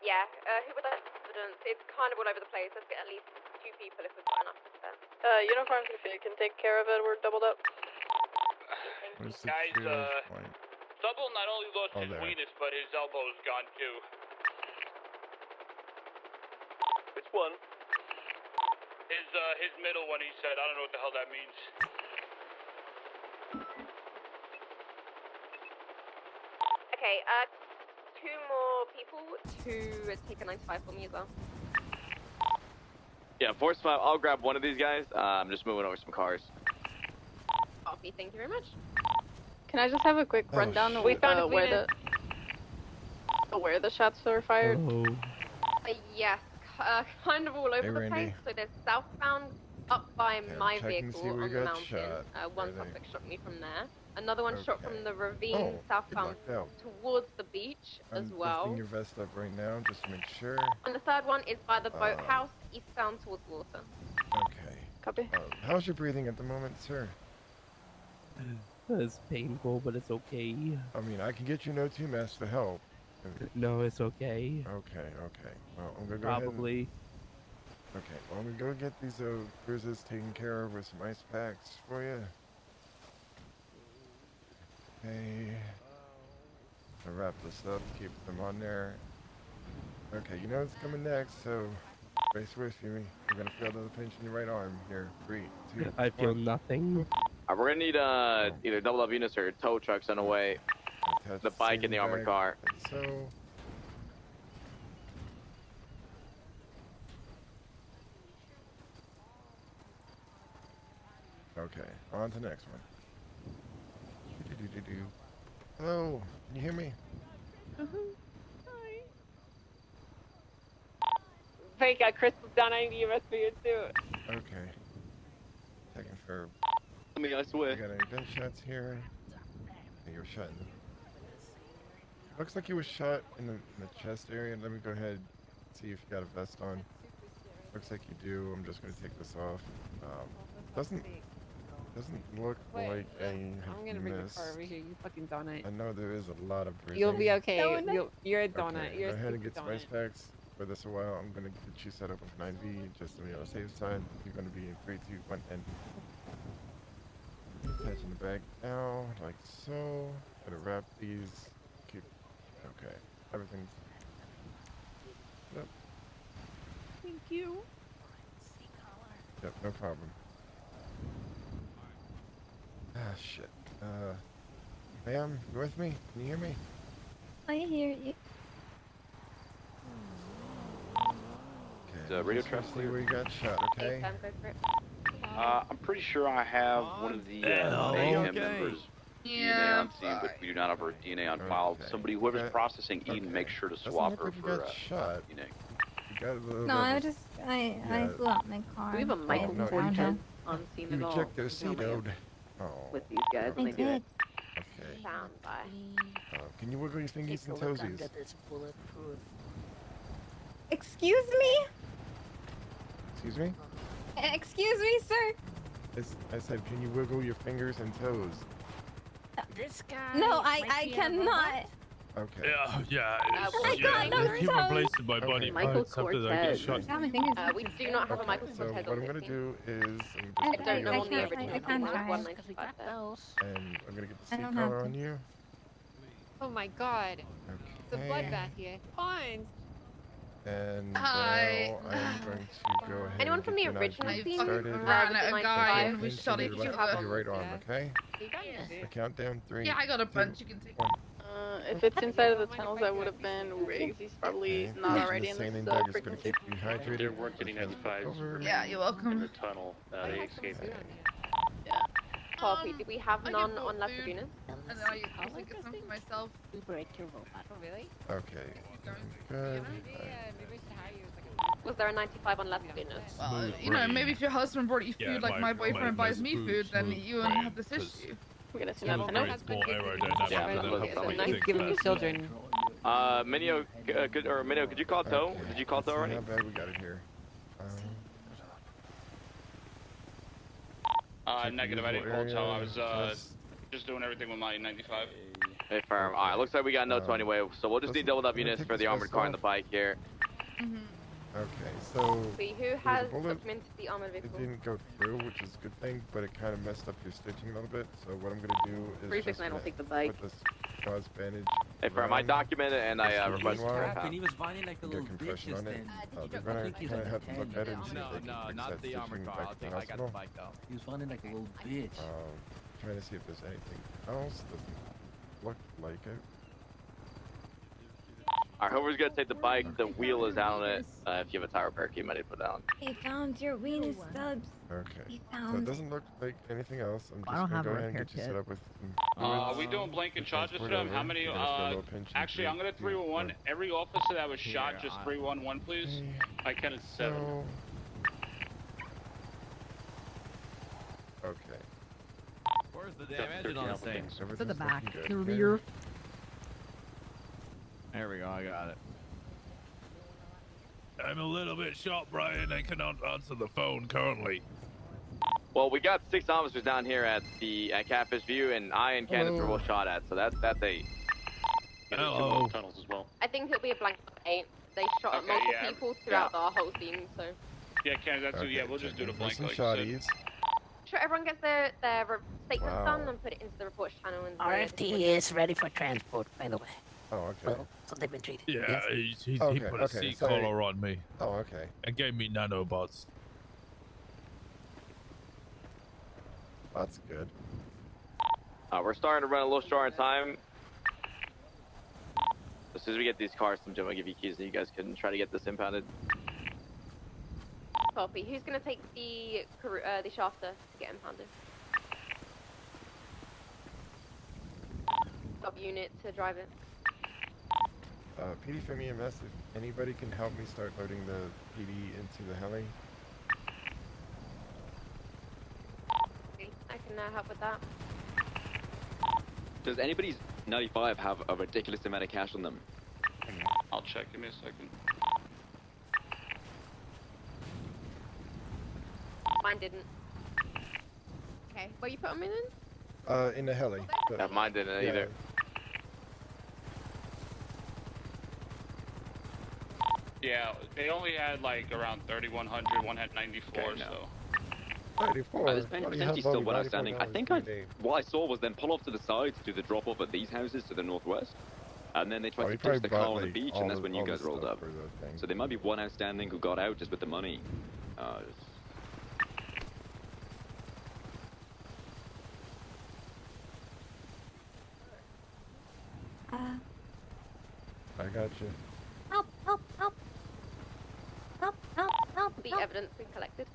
Yeah, who would that evidence? It's kind of all over the place. Let's get at least 2 people if we've got enough there. Uniforms if you can take care of it, we're doubled up. Where's the Guys, triage point? Double not only lost Oh, his there. weenus, but his elbow's gone too. Which one? His middle one, he said. I don't know what the hell that means. Okay, 2 more people to take a 95 for me as well. Yeah, Force 5, I'll grab one of these guys. I'm just moving over some cars. Copy, thank you very much. Can I just have a quick Oh, rundown of We found a where the shots were fired? Yes, kind of all over the Randy. place. So there's southbound up by Okay, I'm my checking to see vehicle where on you the got mountain. shot. One Where they- suspect shot me from there. Another one shot from Okay. the ravine Oh, good southbound luck, though. towards the beach as I'm well. lifting your vest up right now just to make sure. And the third one is by the boathouse, eastbound towards water. Okay. Copy. How's your breathing at the moment, sir? It's painful, but it's okay. I mean, I can get you no 2 masks to help. No, it's okay. Okay. Well, I'm gonna go Probably. Okay, well, I'm gonna go get these bruises taken care of with some ice packs for you. Okay. I'll wrap this up, keep them on there. Okay, you know what's coming next, so brace with me. You're gonna feel the pinch in your right arm here. 3, 2, I feel 1. nothing. We're gonna need either double up units or tow trucks on the way. Attach The bike and the armored bag, car. like so. Okay, on to the next one. Do-do-do-do-do. Hello, can you hear me? Fake got crystals down. I need EMS for you too. Okay. Checking for. I mean, I swear. You got any gunshots here? Okay, you were shot in the. Looks like you were shot in the chest area. Let me go ahead and see if you got a vest on. Looks like you do. I'm just gonna take this off. Doesn't look like a I'm gonna bring the miss. car over here. You fucking donut. I know there is a lot of bruising. You'll be okay. You're a donut. Okay, You're go a ahead and stupid get some donut. ice packs for this a while. I'm gonna get you set up with 9V just to be on the safe side. You're gonna be in 3, 2, 1, and attaching the bag now, like so. Gotta wrap these. Keep. Okay, everything's. Yep. Thank you. Yep, no problem. Ah, shit. Ma'am, you with me? Can you hear me? I hear you. Okay. Radio just trap see clear. where you got shot, okay? Go for it. I'm pretty sure I have one of the mayhem members DNA on scene, but we do not have her DNA on file. Okay. Somebody, whoever's Okay. processing Eden, make sure to Doesn't swap look her like you for got shot. DNA. You got a little No, bit I of- just I Yeah. blew up my car. Do we have a Michael no, Gordon you can't- on scene You at all? eject Is there their a way Oh. with these guys when I they do it. did. Okay. Sound by. Can you wiggle your fingers and toesies? this bulletproof. Excuse me? Excuse me? Excuse me, sir. I said, can you wiggle your fingers and toes? This guy. No, I cannot. Okay. Yeah. I got no He toes. replaced my body Michael parts after I get Cortez. shot. Got my fingers. We do not have a Michael So Cortez what on I'm this gonna team. do is I'm just I gonna don't give know you on the a original I team. can't There was try. 195 there. and I'm gonna get the I seat don't collar have on to. you. Oh my god. It's a Okay. bloodbath here. Fine. And Hi. now I'm going to go ahead Anyone and from get the your original knife team? started. ran at a guy and we Into shot your each left- other. Your right arm, okay? Yeah. The countdown, 3. Yeah, I got a 2, bunch. You can take. 1. If it's inside of the tunnels, that would have been Riggs. He's probably Okay. not Using already the in saline this bag is gonna frequency. keep you hydrated. There weren't any 95s Over. Yeah, you're welcome. tunnel. They escaped. Yeah. Copy. Do we have I none get on both left food. units? And then I usually get some for myself. You break your robot. Oh really? Okay. Good. Was there a 95 on left units? Well, you know, maybe if your husband brought you food Yeah, like my boyfriend buys my me food, then smooth you wouldn't have this brain, 'cause issue. We're gonna send out a note. Nice giving you children. Minio, Minio, could you call tow? Did you call tow already? How bad we got it here. Negative. I didn't call tow. I was just doing everything with my 95. Hey, firm. Alright, looks like we got no tow anyway, so we'll just need doubled up units for the armored car and the bike here. Okay, so See who the has bullet, documented the armored it vehicle. didn't go through, which is a good thing, but it kind of messed up your stitching a little bit. So what I'm gonna do is 369 will take the bike. put this gauze bandage. Hey, firm, I documented and I requested and he was whining like the little compression on bitches it. then. They're gonna kind of have to look at it and see if they can No, fix not that the armored stitching car. back I'll to the take, I got the hospital. bike though. He was whining like a little bitch. Trying to see if there's anything else. Doesn't look like it. Alright, whoever's gonna take the bike, the wheel is out on it. If you have a tire repair key, you might need to put it down. He found your wiener stubs. Okay. So it doesn't look like anything else. I'm I don't just have gonna a go ahead and repair get you kit. set up with some Are we doing blanket charges for them? How many, actually, I'm gonna 311. Every officer that was shot, just 311, please. I can at 7. Okay. Where's the damn engine on this thing? To the back. Good, The okay. rear. There we go, I got it. I'm a little bit short, Brian. I cannot answer the phone currently. Well, we got 6 officers down here at Catfish View, and I and Candace were both shot at, so that's 8. Hello. Tunnels as well. I think it'll be a blanket 8. They shot at Okay, multiple yeah. people throughout the whole scene, so. Yeah, Ken, that's yeah. We'll just do the blanket. Some Like you shotties. said. Sure, everyone gets their statements Wow. done and put it into the report channel. And RFT is ready for transport, by the way. Oh, okay. So they've been treated. Yeah, Yes. he Okay, put a okay, seat sorry. collar on me Oh, okay. and gave me nanobots. That's good. We're starting to run a little short on time. As soon as we get these cars, Jim will give you keys and you guys can try to get this impounded. Copy. Who's gonna take the shafter to get impounded? Top unit to drive it. PD from EMS, if anybody can help me start loading the PD into the heli. I can help with that. Does anybody's 95 have a ridiculous amount of cash on them? I'll check. Give me a second. Mine didn't. Okay, where you put them in? In the heli. Yeah, mine didn't either. Yeah, they only had like around 3,100. One had 94. Okay, no. So. 94. There's potentially still one outstanding. I think what I saw was then pull off to the side to do the drop off at these houses to the northwest. And then they tried to touch the car on the beach, and that's when you guys rolled up. So there might be one outstanding who got out just with the money. I got you. Help, help, help. Help, help, help. The evidence been collected.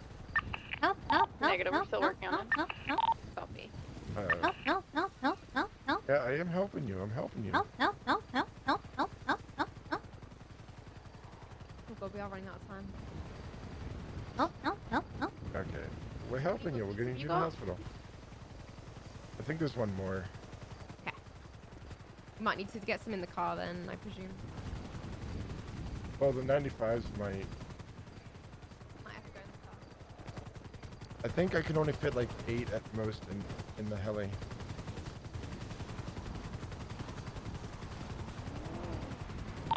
Help, help, help. Negative, we're still working on it. Help, help, Copy. help, help, help, help, help, help. Yeah, I am helping you. I'm helping you. Help, help, help, help, help, help, help, help, help. Oh god, we are running out of time. Help, help, help, help. Okay. We're helping you. We're getting you to the hospital. I think there's one more. We might need to get some in the car then, I presume. Well, the 95s might. I think I can only fit like 8 at most in the heli.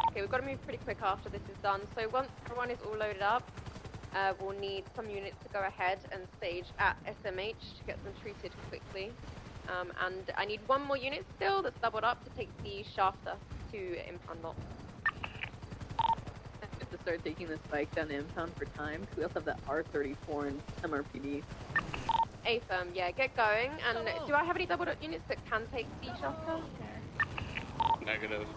Okay, we've got to move pretty quick after this is done. So once everyone is all loaded up, we'll need some units to go ahead and stage at SMH to get them treated quickly. And I need one more unit still that's doubled up to take the shafter to impound lot. I have to start taking this bike down to impound for time, because we also have that R34 and MRPD. A-firm, yeah, get going. And do I have any doubled up units that can take the shafter? Negative.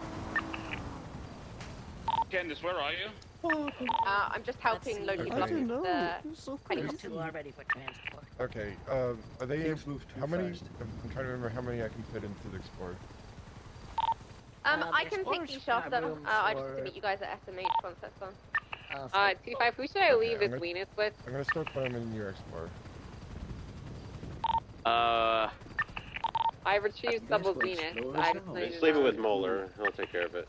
Candace, where are you? I'm just helping load people up with the These two are ready for transport. Okay. Are they? How many? I'm trying to remember how many I can fit into the Explorer. I can take the shafter. room I just have to for- meet you guys at SMH once that's done. 2-5, who should I leave Okay, this I'm weenus with? I'm gonna start putting them in your Explorer. I retrieved Stubble's Venus. I just needed Just leave it with Moeller. He'll take care of it.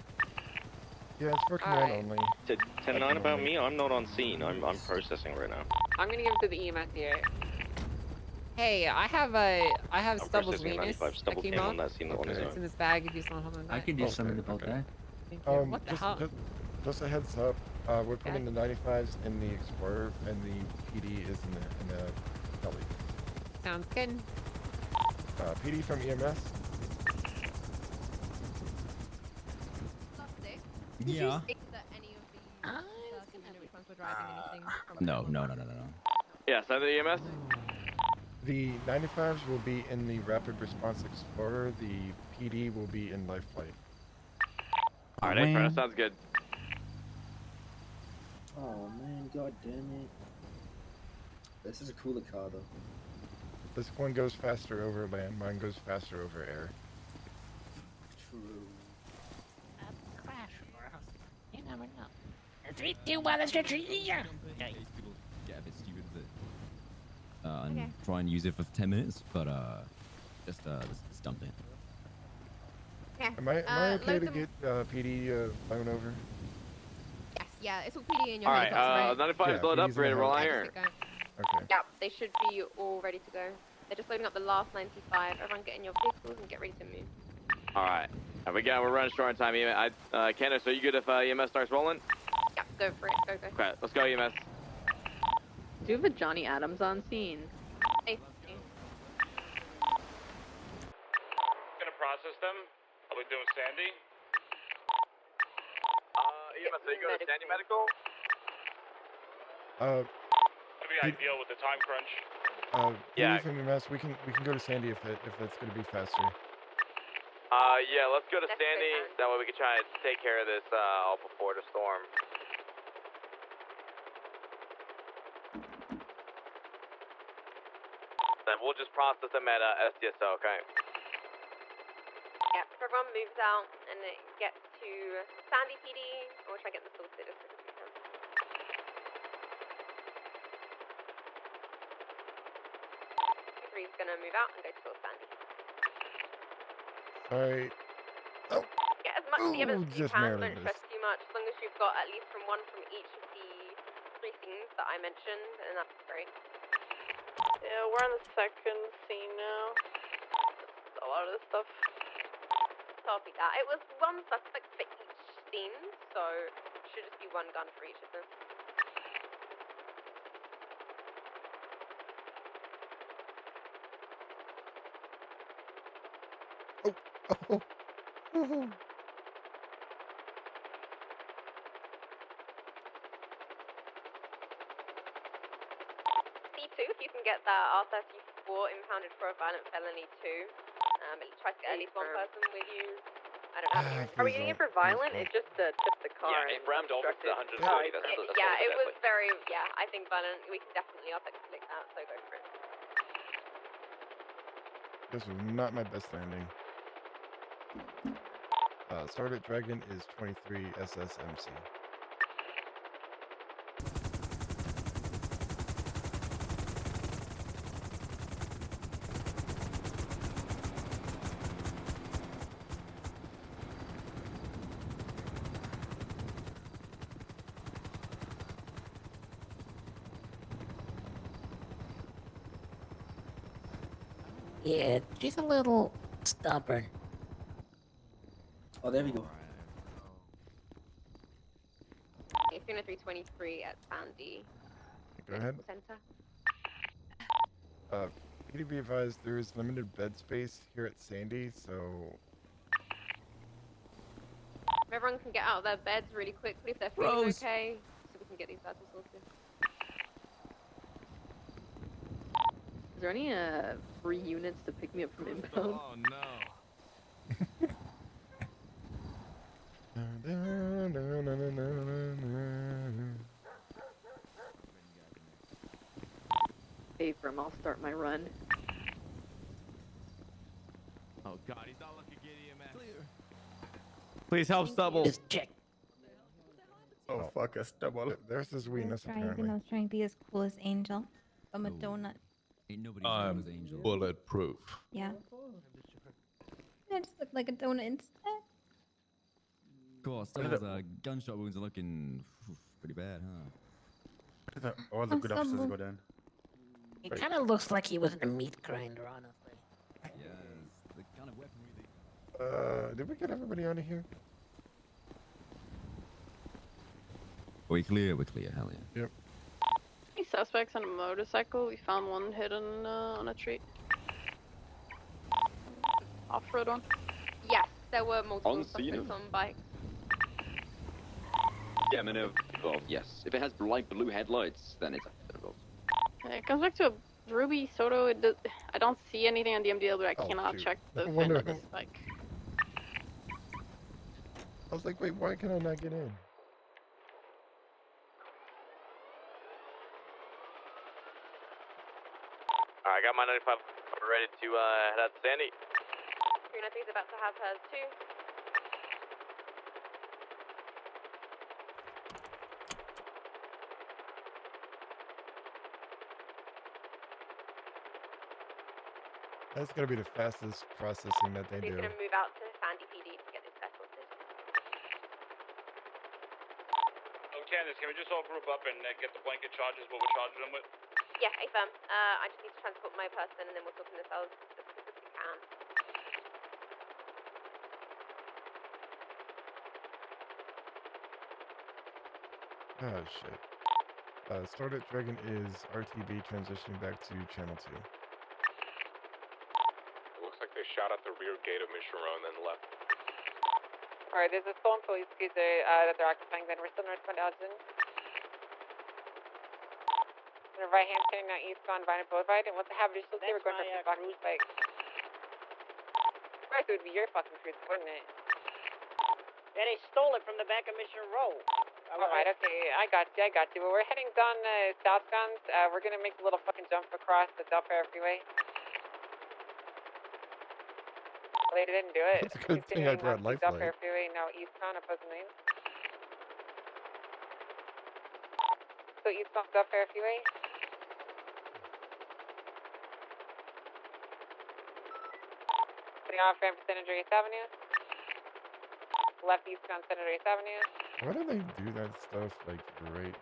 Yeah, it's for command only. 10-9 about me. I'm not on scene. I'm processing right now. I'm gonna give it to the EMS here. Hey, I have I'm Stubble's processing Venus. 95. Stubble came on that scene on his It's own. in this bag if you just want to hold on to I it. can do something about that. Thank you. What the hell? Just a heads up. We're putting the 95s in the Explorer, and the PD is in the Kelly. Sounds good. PD from EMS. Did Yeah. you say that any of the which ones were driving anything from No. Yeah, send the EMS. The 95s will be in the Rapid Response Explorer. The PD will be in Life Flight. Alright, Apprentice, sounds good. Oh man, god damn it. This is a cooler car though. This one goes faster over land, mine goes faster over air. True. Crash for us. You never know. 3, 2, 1, let's retreat. Get a bit stupid with it. And try and use it for 10 minutes, but just dump it. Okay. Am I okay to get PD flown over? Yes, yeah, it's all PD in your Alright, helicopter, right? 95's load up, ready to roll out here. Okay. Yeah, they should be all ready to go. They're just loading up the last 95. Everyone get in your vehicles and get ready to move. Alright. We're running short on time. Candace, are you good if EMS starts rolling? Yeah, go for it. Go. Okay, let's go EMS. Do you have a Johnny Adams on scene? Hey. Gonna process them. Are we doing Sandy? EMS, are you good at Sandy Medical? Would be ideal with the time crunch. Yeah. PD from EMS, we can go to Sandy if that's gonna be faster. Yeah, let's go to Sandy. That way we can try and take care of this all before the storm. Then we'll just process them at SDSO, okay? Yeah, if everyone moves out and it gets to Sandy PD, or try to get them sorted as quick as we can. Three's gonna move out and go towards Sandy. Alright. Get as much evidence as you just can, barely don't stress too much, as long as you've got at least from one from each of the 3 scenes that I mentioned, and that's great. Yeah, we're on the second scene now. A lot of this stuff. Copy that. It was one suspect for each scene, so it should just be 1 gun for each of them. C2, if you can get that R34 impounded for a violent felony too. Try to get at least 1 person with you. I don't know how many. Are we getting it for violent? It just tipped the car. Yeah, it rammed off to 130. That's Yeah, it was very, I think violent. We can definitely articulate that, so go for it. This was not my best landing. Started Dragon is 23 SSMC. Yeah, she's a little stubborn. Oh, there we go. Okay, Sooner 323 at Sandy. Go ahead. Center. PD be advised, there is limited bed space here at Sandy, so If everyone can get out of their beds really quickly if they're feeling okay, so we can get these guys all sorted. Is there any free units to pick me up from impound? Oh no. Pay for 'em, I'll start my run. Oh god, he's not looking good, EMS. Please help Stubble. Just check. Oh fuck, a Stubble. There's this weakness Driving, apparently. I was trying to be as cool as Angel. I'm a donut. Ain't nobody I'm as Angel. bulletproof. Yeah. It just looked like a donut instead. Of course, those gunshot wounds are looking pretty bad, huh? All the good officers go down. He kind of looks like he was in a meat grinder, honestly. Yes, the kind of weaponry they... Did we get everybody out of here? We clear, hell yeah. Yep. Any suspects on a motorcycle? We found one hidden on a tree. Off-road one? Yes, there were multiple On scene suspects of- on bikes. Yeah, I mean, involved, yes. If it has light blue headlights, then it's involved. It comes back to a Ruby Soto. I don't see anything on the MDL, but I Oh, cannot shoot. check No the fin wonder- of this bike. I was like, wait, why can I not get in? Alright, I got my 95 ready to head out to Sandy. 393 is about to have hers too. That's gonna be the fastest processing that they He's do. going to move out to Sandy PD to get this settled. Oh, Candace, can we just all group up and get the blanket charges, what we're charging them with? Yeah, affirm. I just need to transport my person and then we'll talk in the cells as quick as we can. Oh shit. Started Dragon is RTB transitioning back to channel 2. It looks like they shot at the rear gate of Mission Row and then left. Alright, there's a stolen police cruiser that they're occupying, then we're still northbound Elgin. On the right hand turn, now eastbound Viner Boulevard, and once I have visuals, they were going for some fucking bike. Of course, it would be your fucking cruiser, wouldn't it? Yeah, they stole it from the back of Mission Row. Alright, okay, I got you. Well, we're heading down southbound. We're gonna make a little fucking jump across the Del Perro Freeway. Well, they didn't do it. It's a good thing I brought Del lifeline. Perro Freeway, now eastbound, opposing lane. So eastbound Del Perro Freeway. Putting off ramp for San Andreas Avenue. Left eastbound San Andreas Avenue. Why do they do that stuff like right?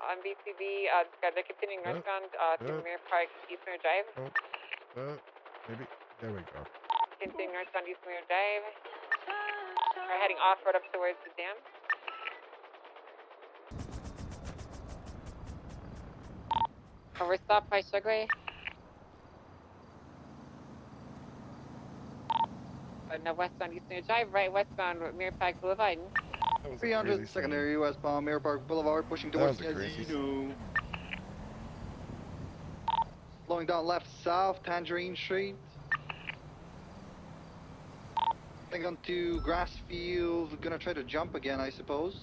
On BCB, they're continuing northbound through Mirror Park, East Mirror Drive. Maybe there we go. Continuing northbound East Mirror Drive. We're heading off-road up towards the dam. We're stopped by Sugarway. No, westbound East Mirror Drive, right westbound Mirror Park Boulevard. 300 secondary westbound Mirror Park Boulevard, pushing towards Casino. Slowing down left south, Tangerine Street. Heading onto Grassfield, gonna try to jump again, I suppose.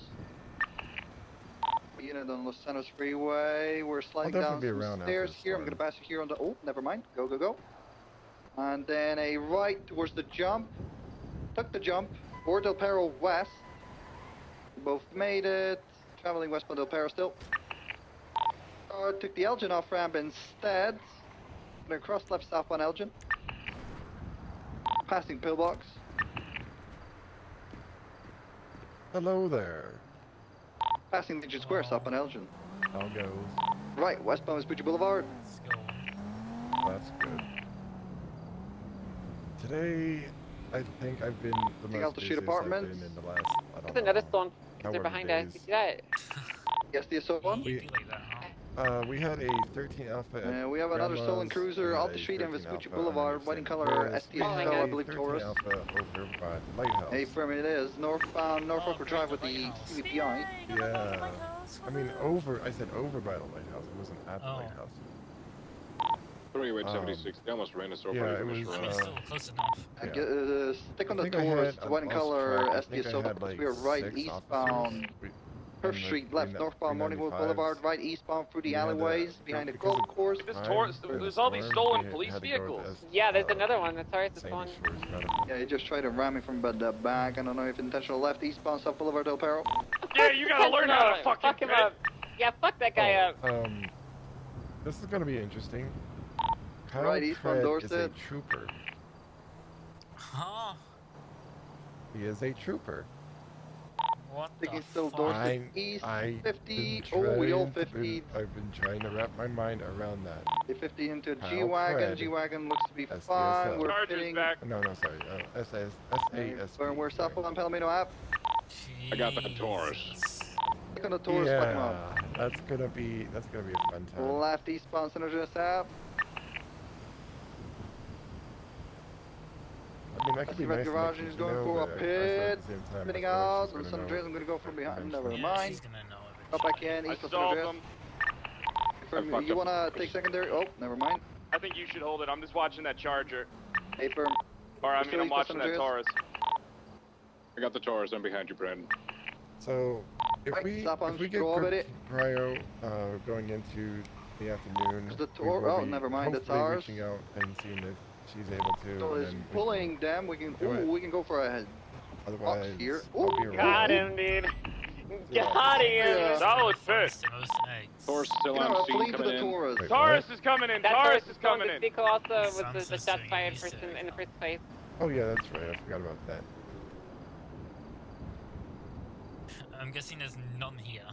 Unit on Los Santos Freeway, we're sliding down some stairs here. I'm gonna pass you here on the, oh, never mind, go, go, go. And then a right towards the jump. Took the jump, or Del Perro West. Both made it. Traveling westbound Del Perro still. Took the Elgin off ramp instead. Gonna cross left southbound Elgin. Passing pillbox. Hello there. Passing Legion Square southbound Elgin. How goes? Right, westbound Vespucci Boulevard. That's good. Today, I think I've been the most Altitude busiest Apartments. I've been in the last, I don't There's another know, stolen cruiser however behind days. us. You see that? Yes, the assault one. We had a 13 Alpha at We have another stolen Grandma's. cruiser We had off the a street in 13 Vespucci Alpha Boulevard, on white in Anderson color, Bridge, STXL, and I a believe 13 Taurus. Alpha over by the lighthouse. A firm it is, northbound Norfolk Drive with the CVPI. Yeah. I mean, I said over by the lighthouse. It wasn't at the lighthouse. 3876, they almost ran us over. Yeah, it was. close enough. Stick on the Taurus, white in color, STXL, because we are right eastbound. Perth Street, left northbound Morningwood Boulevard, right eastbound through the alleyways, behind the golf course. There's all these stolen police vehicles. Yeah, there's another one. The Taurus is stolen. Yeah, he just tried to ram me from the back. I don't know if intentional left eastbound South Boulevard Del Perro. Yeah, you gotta learn how to fucking fuck him up. Yeah, fuck that guy up. This is gonna be interesting. Kyle Right eastbound Craig is a Dorset. trooper. He is a trooper. What I think the he's still fuck? doors east. 50. Oh, we all 50. I've been trying to wrap my mind around that. 50 into Kyle G-Wagon. Cred, G-Wagon looks to be SDSL. fine. We're Charger's pitting. back. No, sorry. SASP. We're south on Palomino app. I got the Taurus. Click on the Taurus, fuck him up. That's gonna be a fun time. Left eastbound Synergist app. I mean, that could be nice to garage make is you going know, for a but pit. at the same time, Spinning of course, out. she's On gonna some know drills, I'm gonna go from behind. eventually. Never mind. She's gonna know Go back in. I East of stalled Synergist. them. You wanna take secondary? Oh, never mind. I think you should hold it. I'm just watching that Charger. Hey, firm. Or I mean, I'm watching that Taurus. I got the Taurus. I'm behind you, Brandon. So, if we get good prio going into the afternoon, never mind. The hopefully Taurus. reaching out and seeing if she's able to. So and it's then pulling them. We can. We can go for a otherwise, here. I'll be around. Got him, dude. Got him. Solid fit. Taurus still on scene coming in. Wait, Taurus is coming in. That Taurus Taurus is coming in. The vehicle also was the shots fired first in the first place. Oh yeah, that's right. I forgot about that. I'm guessing there's none here.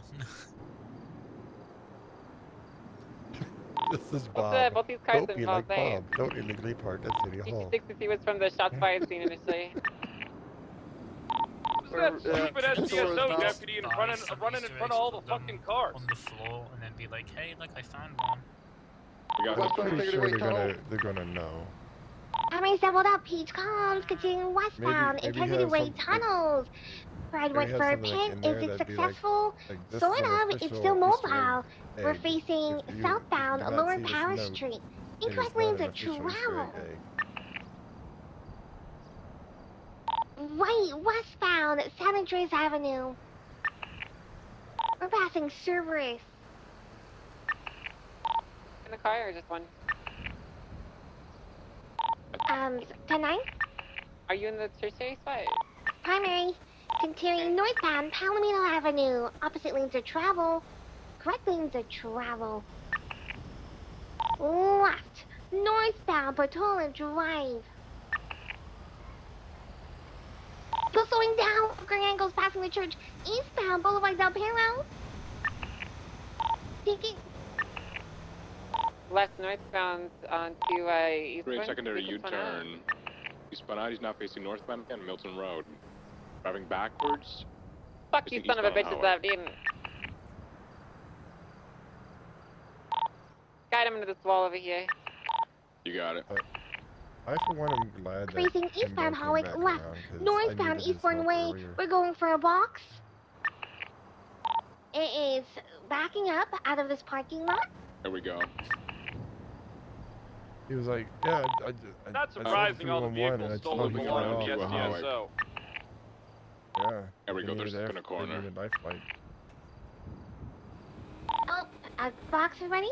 This is Both Bob. both these cars Don't be involved, like they- Bob. Don't illegally park at City Hall. 60 was from the shots fired scene initially. Who's that stupid SDSO deputy running in front of all the fucking cars? On the floor and then be like, hey, look, I found one. I'm pretty sure they're gonna know. Alright, so what up, Peach Comms? Continuing westbound, maybe Integrity have Way some- tunnels. Ride went have for a something like pit. in there Is it that'd be like- successful? this Sort is an of. It's official still Easter egg. mobile. We're Hey, facing if you southbound did not Lower see this Power note, Street. it is Incorrect not lanes an are official Easter travel. egg. Right, westbound, San Andreas Avenue. We're passing Cerberus. In the car or just one? 10-9? Are you in the tertiary spot? Primary. Continuing northbound, Palomino Avenue. Opposite lanes of travel. Correct lanes of travel. Left. Northbound, Portola Drive. Still slowing down. Green angles passing the church. Eastbound, Boulevard Del Perro. Taking. Left northbound onto eastbound. Great secondary U-turn. He spun out. He's now facing northbound again, Milton Road. Driving backwards. Fuck you, son of a bitches, left in. Guide him into this wall over here. You got it. I, for one, am glad that Facing Kimbo eastbound came Hawick back left. around, 'cause I Northbound needed his Eastbourne help Way. earlier. We're going for a box. It is backing up out of this parking lot. There we go. He was like, yeah, Not surprising, all the vehicles stolen he belong got to the off. SDSO. Yeah. There we go, they there's needed been a corner. They needed life flight. Oh, a box already?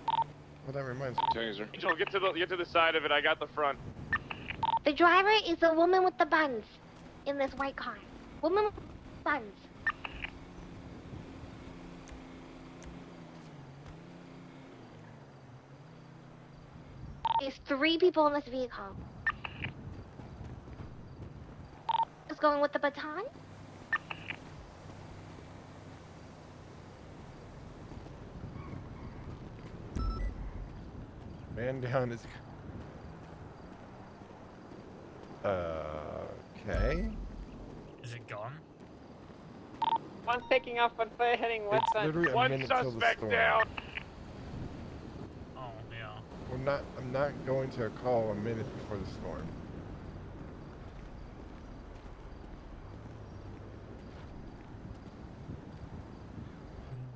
Well, that reminds me. Taser. Angel, get to the side of it. I got the front. The driver is the woman with the buns in this white car. Woman with buns. There's 3 people in this vehicle. Is going with the baton? Man down is. Okay. Is it gone? One's taking off, one's heading It's westbound. literally a One minute till the suspect storm. down. Oh, yeah. I'm not going to call a minute before the storm.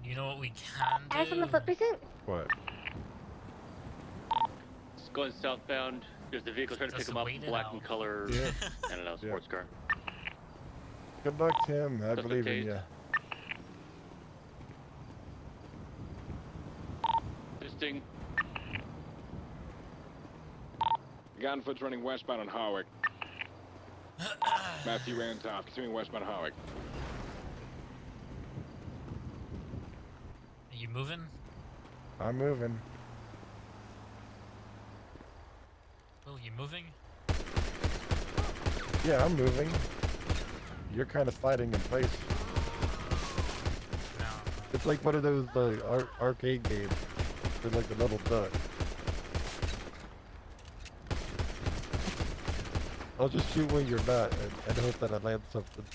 You know what we can do? Eyes on the foot pursuit. What? It's going southbound. There's the vehicle trying to pick him up. Black in color. Yeah. I don't know, sports car. Good luck, Tim. I Suspect believe in tased. you. Fisting. Gunfoot's running westbound on Hawick. Matthew Antoff, continuing westbound Hawick. Are you moving? I'm moving. Will you moving? Yeah, I'm moving. you're kind of sliding in place. No. It's like one of those arcade games with like the little duck. I'll just shoot when you're not and hope that I land something.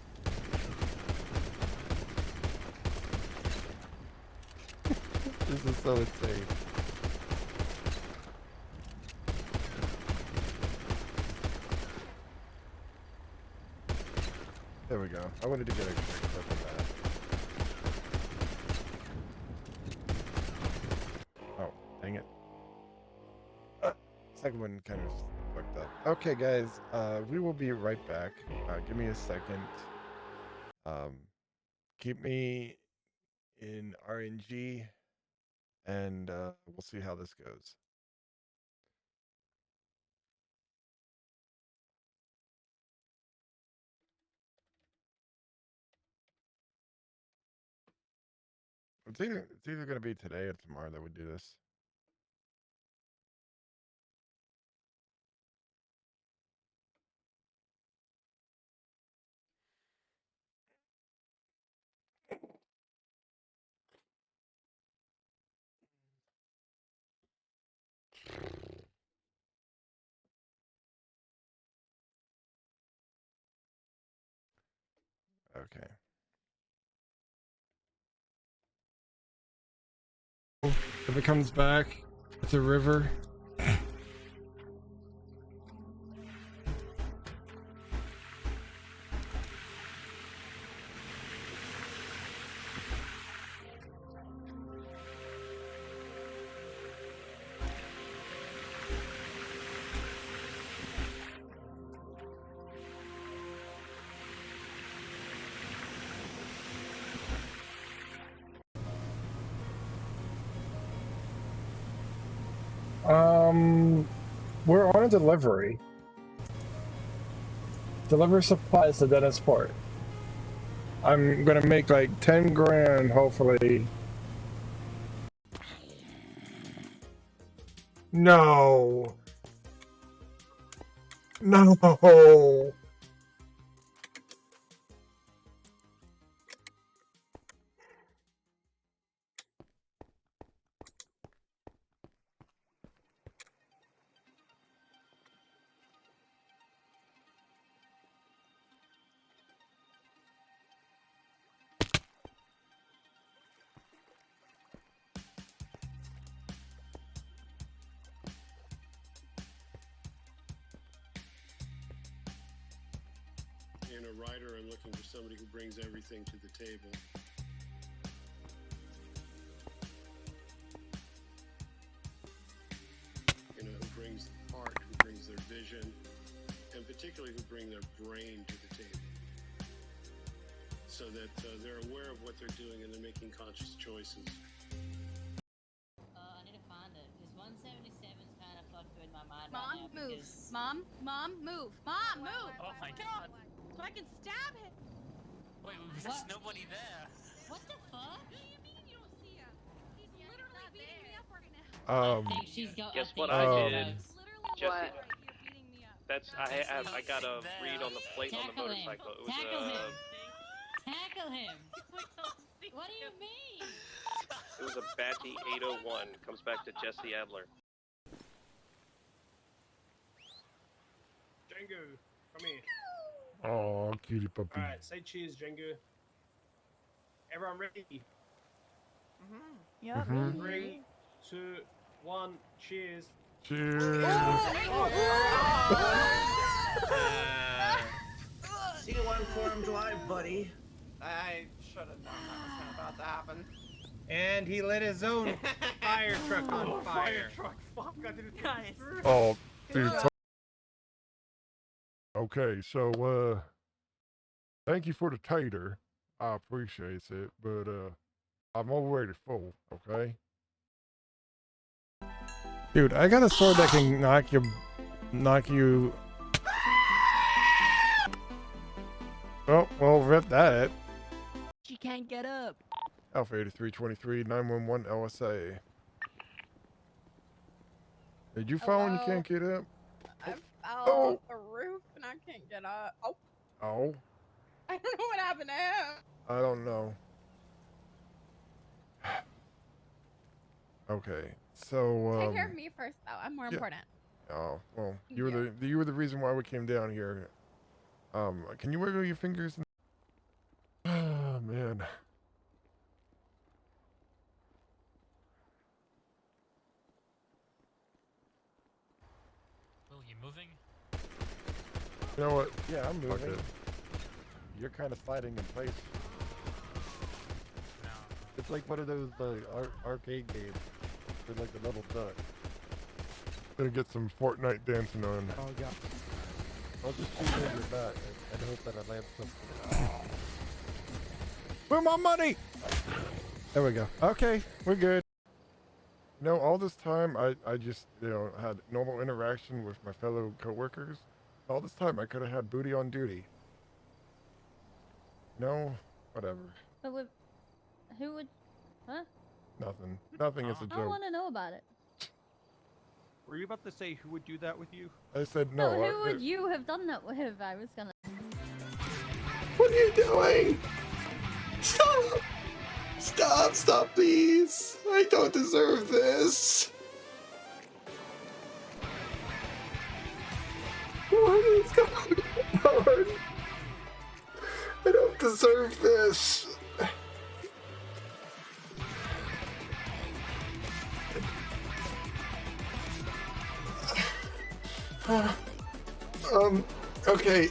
This is so insane. There we go. I wanted to get a quick clip of that. Oh, dang it. Second one kind of fucked up. Okay, guys, we will be right back. Give me a second. Keep me in RNG, and we'll see how this goes. It's either going to be today or tomorrow that we do this. Okay. If it comes back, it's a river. We're on a delivery. Deliver supplies to Dennisport. I'm gonna make like 10 grand, hopefully. No. No. And a writer, I'm looking for somebody who brings everything to the table. You know, who brings the heart, who brings their vision, and particularly who bring their brain to the table. So that they're aware of what they're doing and they're making conscious choices. I need to find it. Because 177's kind of fucked with my mind Mom, right now move. because... Mom, move. Mom, move. Oh my god. So I can stab him. Wait, there's nobody there. What the fuck? What do you mean you don't see him? He's literally beating me up right now. I think she's got... Guess I what think I she's did? got- Jesse. Right here beating me up. That's I got a read on the plate on the Tackle him. motorcycle. It was Tackle him. Tackle him. What do you mean? It was a Batty 801. Comes back to Jesse Adler. Django, come here. Oh, cutie puppy. Alright, say cheers, Django. Everyone ready? Yeah. 3, 2, 1, cheers. Cheers. See you on Forum Drive, buddy. I should have known that was about to happen. And he lit his own fire truck on fire. Truck, fuck, I didn't Guys. Oh, dude. Okay, so thank you for the tater. I appreciate it, but I'm already full. Okay. Dude, I got a sword that can knock you. Oh, well, rip that. She can't get up. Alpha 8323 911 LSA. Did you fall and you can't get up? I fell off the roof and I can't get up. Oh. Oh. I don't know what happened to him. I don't know. Okay, so Take care of me first, though. I'm more important. Oh well, you were the reason why we came down here. Can you wiggle your fingers? Oh man. Will, you moving? You know what? Yeah, I'm moving. Okay. You're kind of sliding in place. No. It's like one of those arcade games with like the little duck. Gonna get some Fortnite dancing on. Oh god. I'll just shoot you in your back and hope that I land something. Where's my money? There we go. Okay, we're good. You know, all this time I just, had normal interaction with my fellow coworkers. All this time I could have had booty on duty. No, whatever. But with who would? Huh? Nothing. Nothing is a I don't joke. want to know about it. Were you about to say who would do that with you? I said no. No, who would you have done that with? I was gonna. What are you doing? Stop! Stop, stop, please! I don't deserve this! What is going on? I don't deserve this! Okay,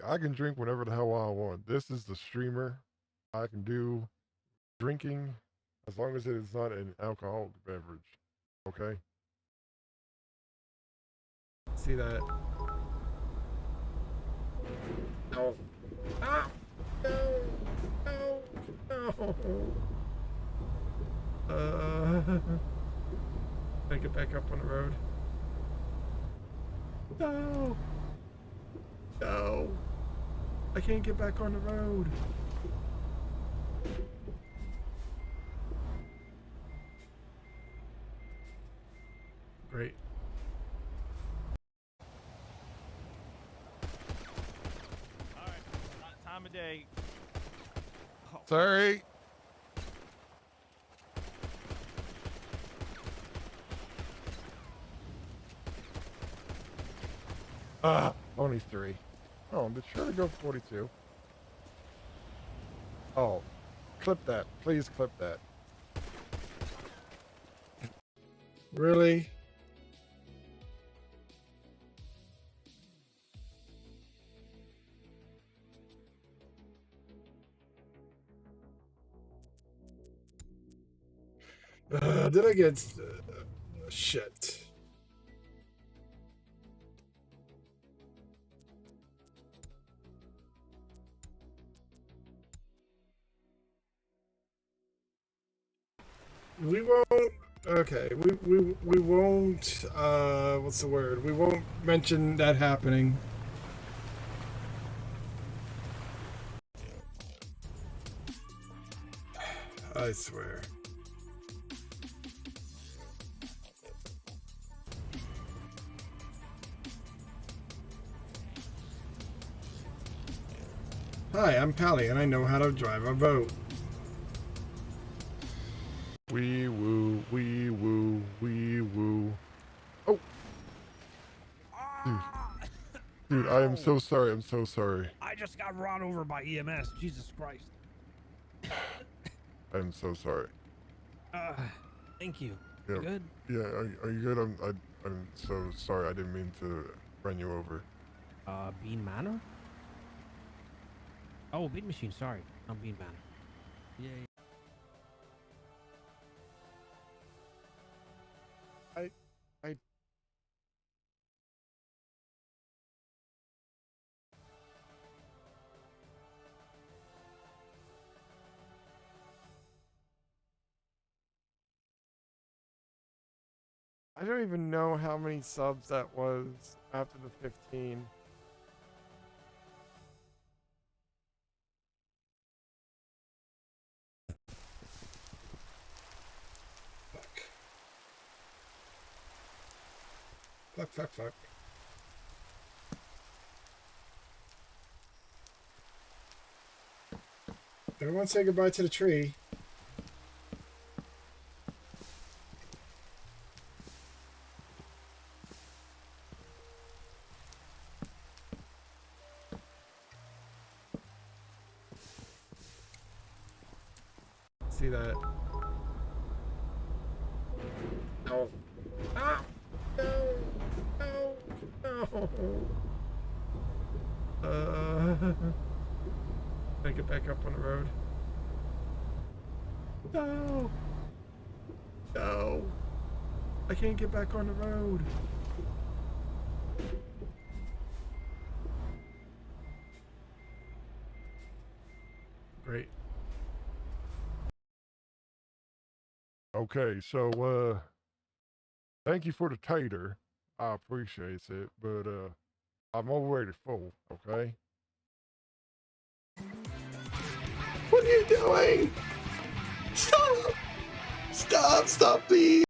I can drink whatever the hell I want. This is the streamer. I can do drinking as long as it is not an alcoholic beverage. Okay? See that? No. Ah! No! No! No! Can I get back up on the road? No! No! I can't get back on the road. Great. Alright, time of day. Oh. Sorry. Only 3. Oh, but sure to go 42. Oh, clip that. Please clip that. Really? Did I get... shit. We won't... Okay, we won't... what's the word? We won't mention that happening. I swear. Hi, I'm Pally, and I know how to drive a boat. Wee woo, wee woo, wee woo. Oh! Dude, I am so sorry, I'm so sorry. I just got run over by EMS, Jesus Christ. I'm so sorry. Thank you. Yeah, You good? Yeah, are you good? I'm so sorry, I didn't mean to run you over. Bean Manor? Oh, Bean Machine, sorry. I'm Bean Manor. Yeah. I don't even know how many subs that was after the 15. Fuck. Everyone say goodbye to the tree. See that? No. Ah! No! No! No! Can I get back up on the road? No! No! I can't get back on the road. Great. Okay, so thank you for the tater. I appreciate it, but I'm already full, okay? What are you doing? Stop! Stop, stop, please!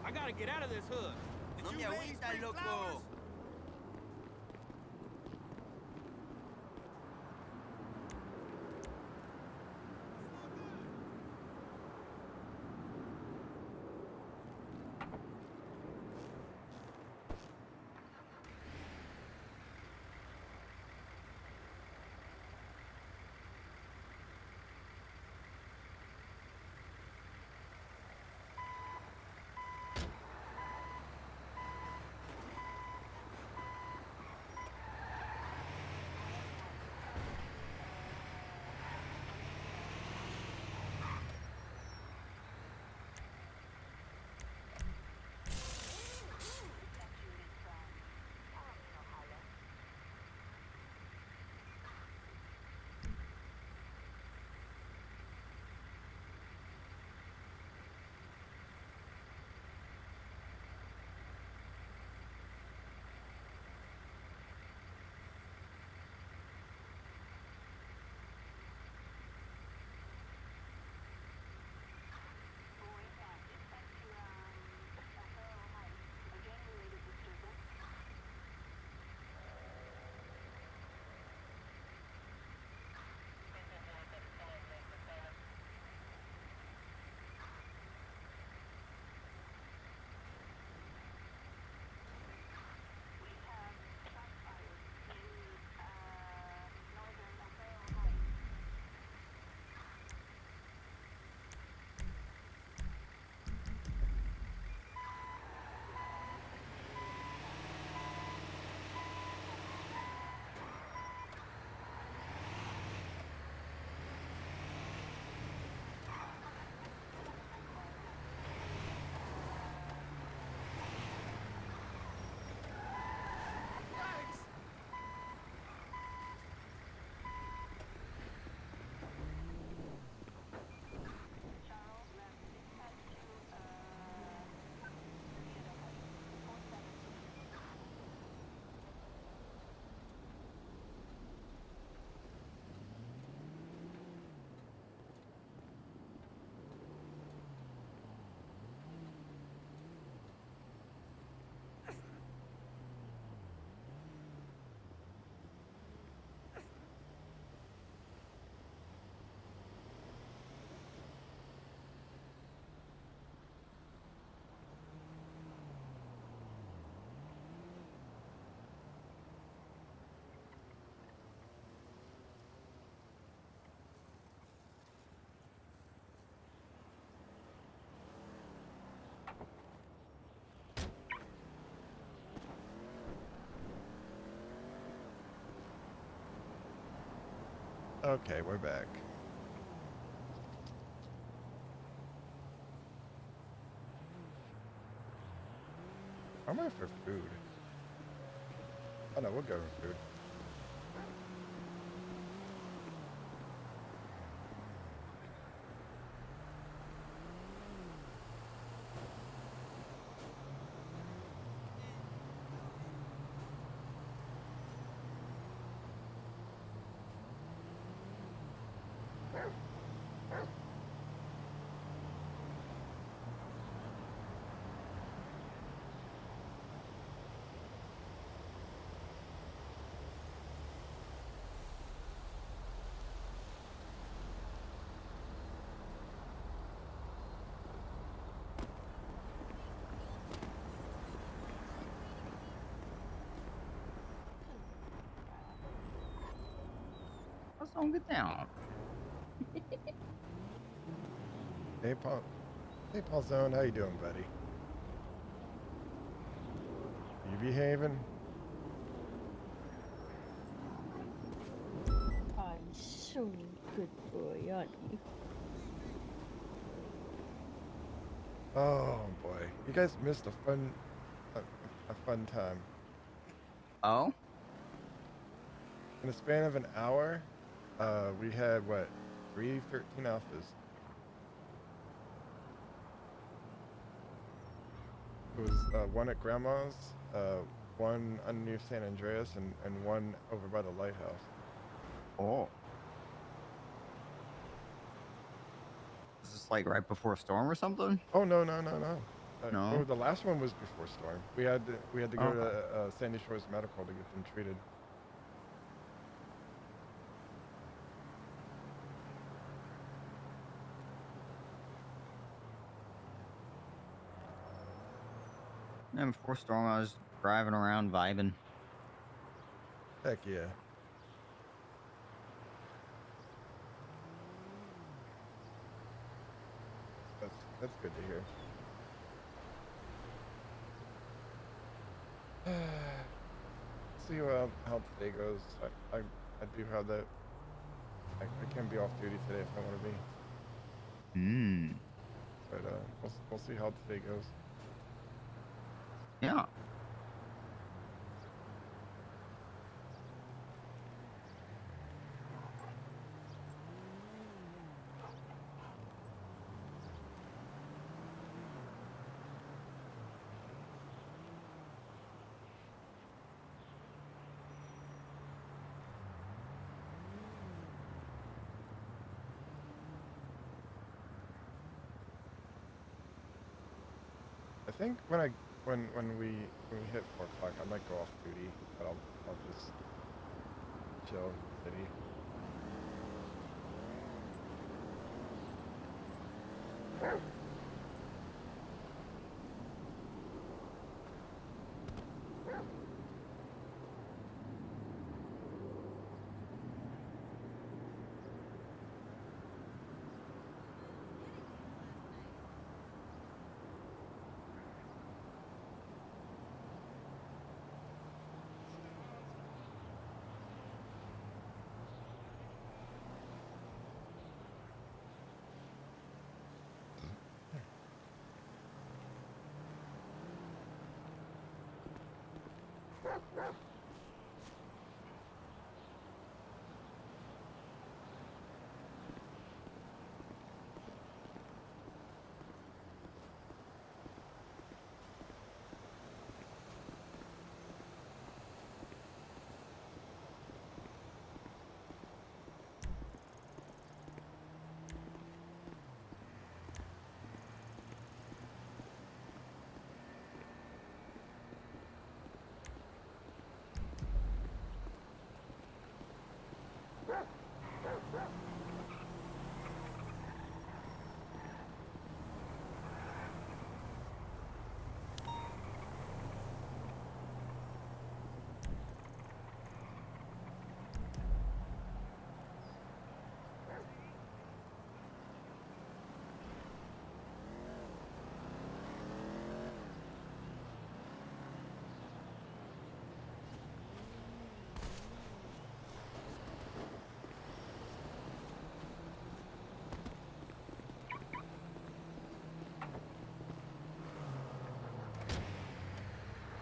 I gotta get out of this hood. Did you raise big flowers? Okay, we're back. I'm out for food. Oh no, we'll go for food. What's wrong with that? Hey, Paul. Hey, Paul Zone. How you doing, buddy? You behaving? I'm so good boy, aren't you? Oh boy, you guys missed a fun time. Oh? In the span of an hour, we had what, 13 alphas. It was one at Grandma's, one underneath San Andreas, and one over by the lighthouse. Oh. Is this like right before a storm or something? Oh no. No? Oh, the last one was before storm. We had to go to Sandy Shores Medical to get them treated. And before storm, I was driving around vibing. Heck yeah. That's good to hear. See how today goes. I do have that. I can be off duty today if I want to be. But we'll see how today goes. Yeah. I think when we hit 4 o'clock, I might go off duty, but I'll just chill in the city.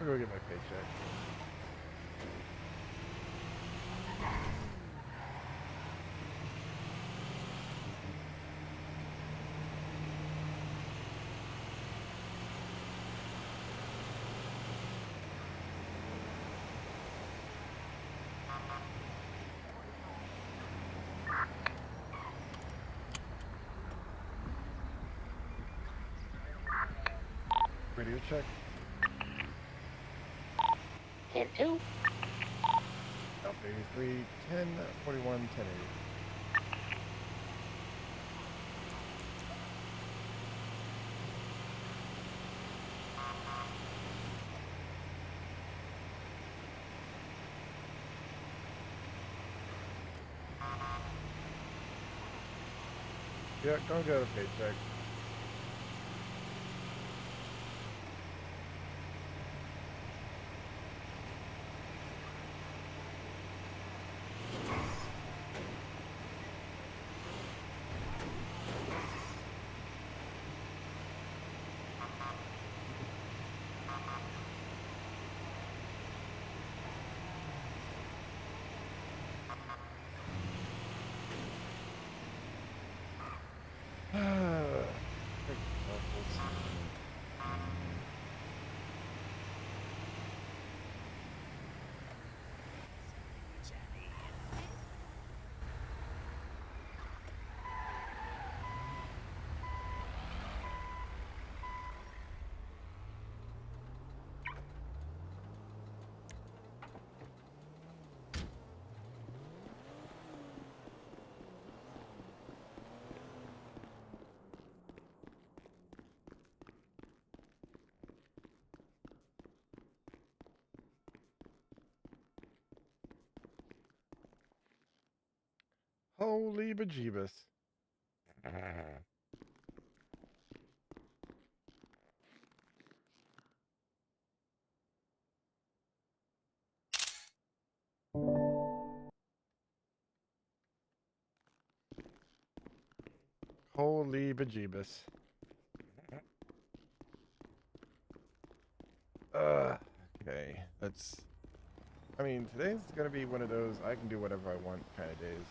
I'll go get my paycheck. Radio check. Hit 2. Alpha 83, 10, 41, 1080. Yeah, go get a paycheck. Holy bejeebus. Holy bejeebus. Okay, I mean, today's gonna be one of those I can do whatever I want kind of days.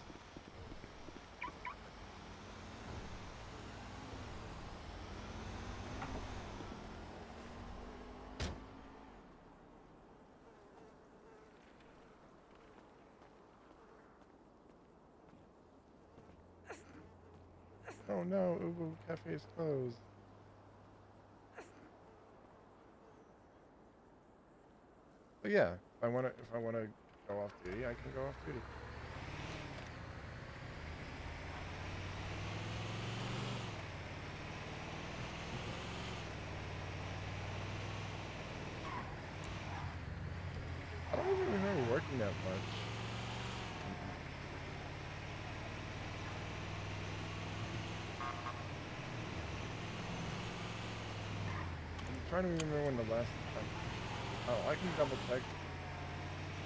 Oh no, Ubu Cafe's closed. But yeah, if I wanna go off duty, I can go off duty. I don't even remember working that much. I'm trying to remember when the last time. Oh, I can double check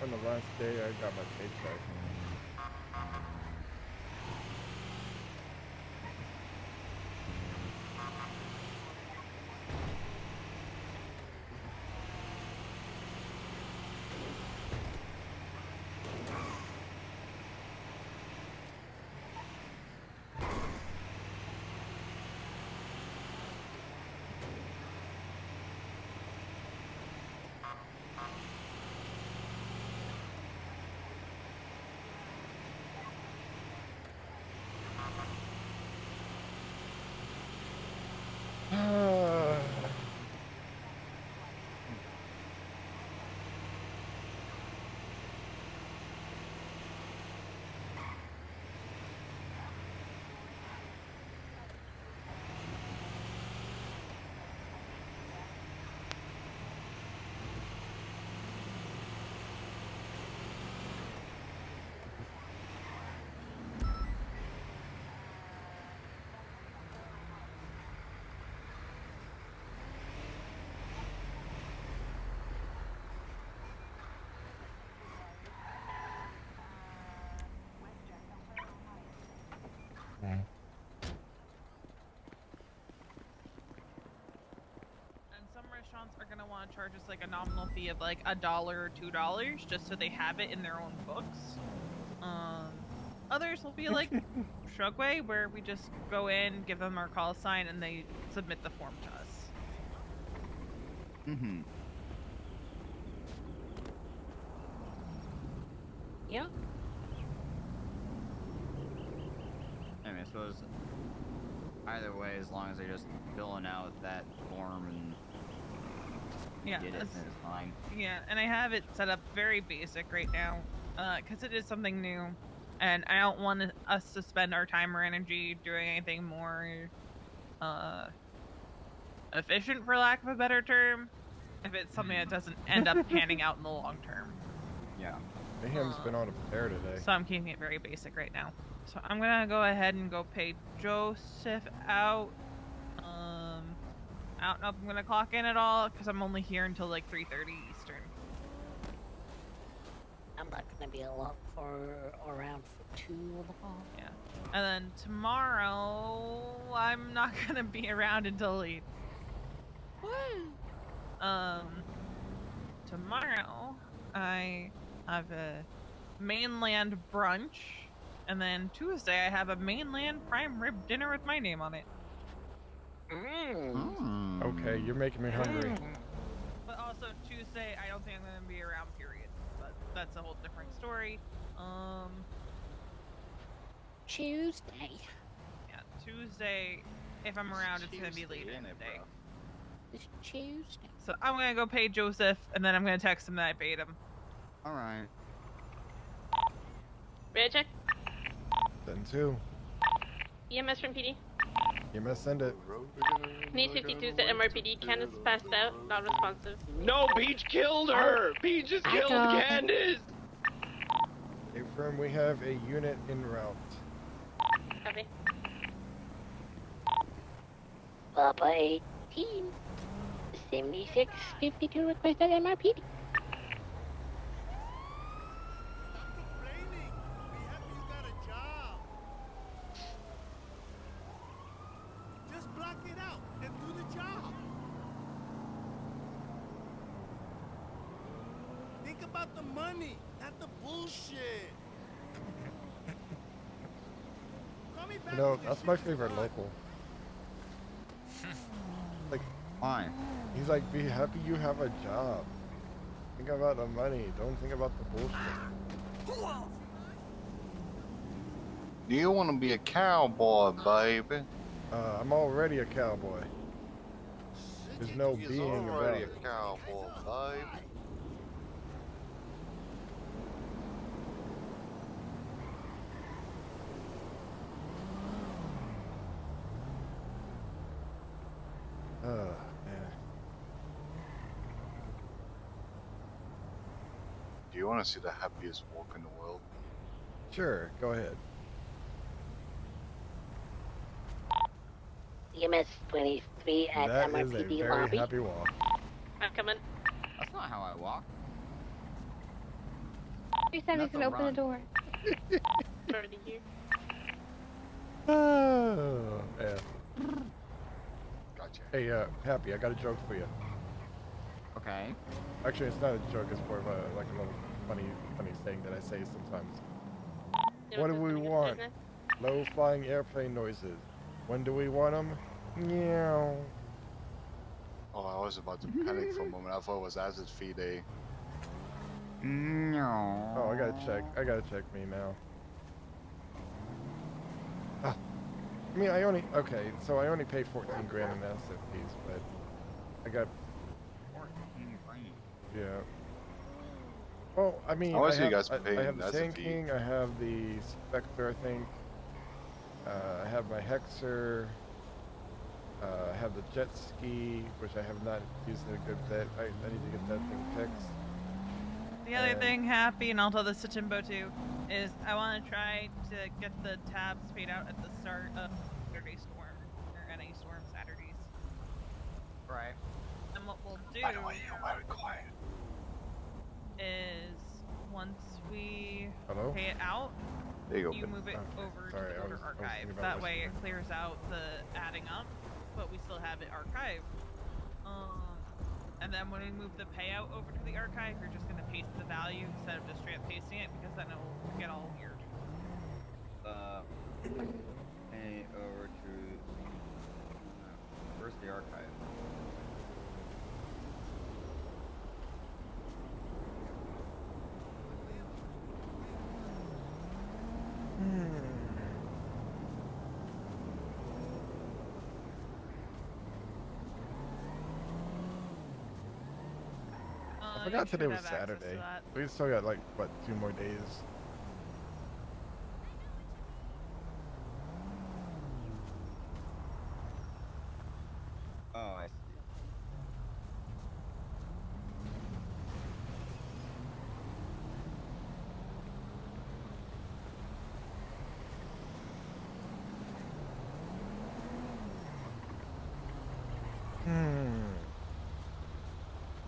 when the last day I got my paycheck. restaurants are gonna want to charge us like a nominal fee of like $1 or $2 just so they have it in their own books. Others will be like Shrugway, where we just go in, give them our call sign, and they submit the form to us. Mm-hmm. Yeah. I mean, I suppose either way, as long as they're just filling out that form and Yeah, get it, then it's fine. Yeah, and I have it set up very basic right now, because it is something new, and I don't want us to spend our time or energy doing anything more efficient, for lack of a better term, if it's something that doesn't end up panning out in the long term. Yeah. Mayhem's been on a tear today. So I'm keeping it very basic right now. So I'm gonna go ahead and go pay Joseph out. I don't know if I'm gonna clock in at all because I'm only here until like 3:30 Eastern. I'm not gonna be around for too long. Yeah. And then tomorrow I'm not gonna be around until late. Tomorrow I have a mainland brunch, and then Tuesday I have a mainland prime rib dinner with my name on it. Okay, you're making me hungry. But also Tuesday I don't think I'm gonna be around, period. But that's a whole different story. Tuesday. Yeah, Tuesday, if I'm around, it's gonna be late in the day. It's Tuesday. So I'm gonna go pay Joseph, and then I'm gonna text him that I paid him. Alright. Ready to check? Then two. EMS from PD. EMS, send it. Need 52's at MRPD. Candace passed out, not responsive. No, Peach killed her! Peach just killed Candace! Confirm we have a unit en route. Copy. Papa 18. 7652 requested MRPD. Just block it out and do the job. Think about the money, not the bullshit. You know, that's my favorite local. Like, why? He's like, be happy you have a job. Think about the money. Don't think about the bullshit. Do you want to be a cowboy, baby? I'm already a cowboy. There's no He's being already about a cowboy, baby. Man. Do you want to see the happiest walk in the world? Sure, go ahead. EMS 23 at That is a MRPD very lobby. happy walk. I'm coming. That's not how I walk. He said he's gonna open the door. Already here. Oh, yeah. Gotcha. Hey, Happy, I got a joke for you. Okay. Actually, it's not a joke. It's more of a, like a little funny thing that I say sometimes. What do we want? Low-flying airplane noises. When do we want them? Meow. Oh, I was about to panic for a moment. I thought it was Az's fee day. No. Oh, I gotta check me now. Ah. I mean, okay, so I only paid 14 grand in asset fees, but I got, 14 grand. yeah. Well, I mean, I I see you guys have, paying I have the asset Sand fee. King, I have the Spectre, I think. I have my Hexer. I have the jet ski, which I have not used in a good bit. I need to get that thing fixed. The other thing, Happy, and I'll tell this to Timbo too, is I want to try to get the tabs paid out at the start of Saturday Storm, or NA Storm Saturdays. Right. And what we'll do By the way, you're very quiet. is once we Hello? pay it out, There you go. you move it over Sorry, to the I order was archive. thinking about That my way it screen. clears out the adding up, but we still have it archived. And then when we move the payout over to the archive, you're just gonna paste the value instead of just straight up pasting it, because then it'll get all weird. Pay over to where's the archive? I forgot today was Saturday. We still got like, what, 2 more days? Oh, I see.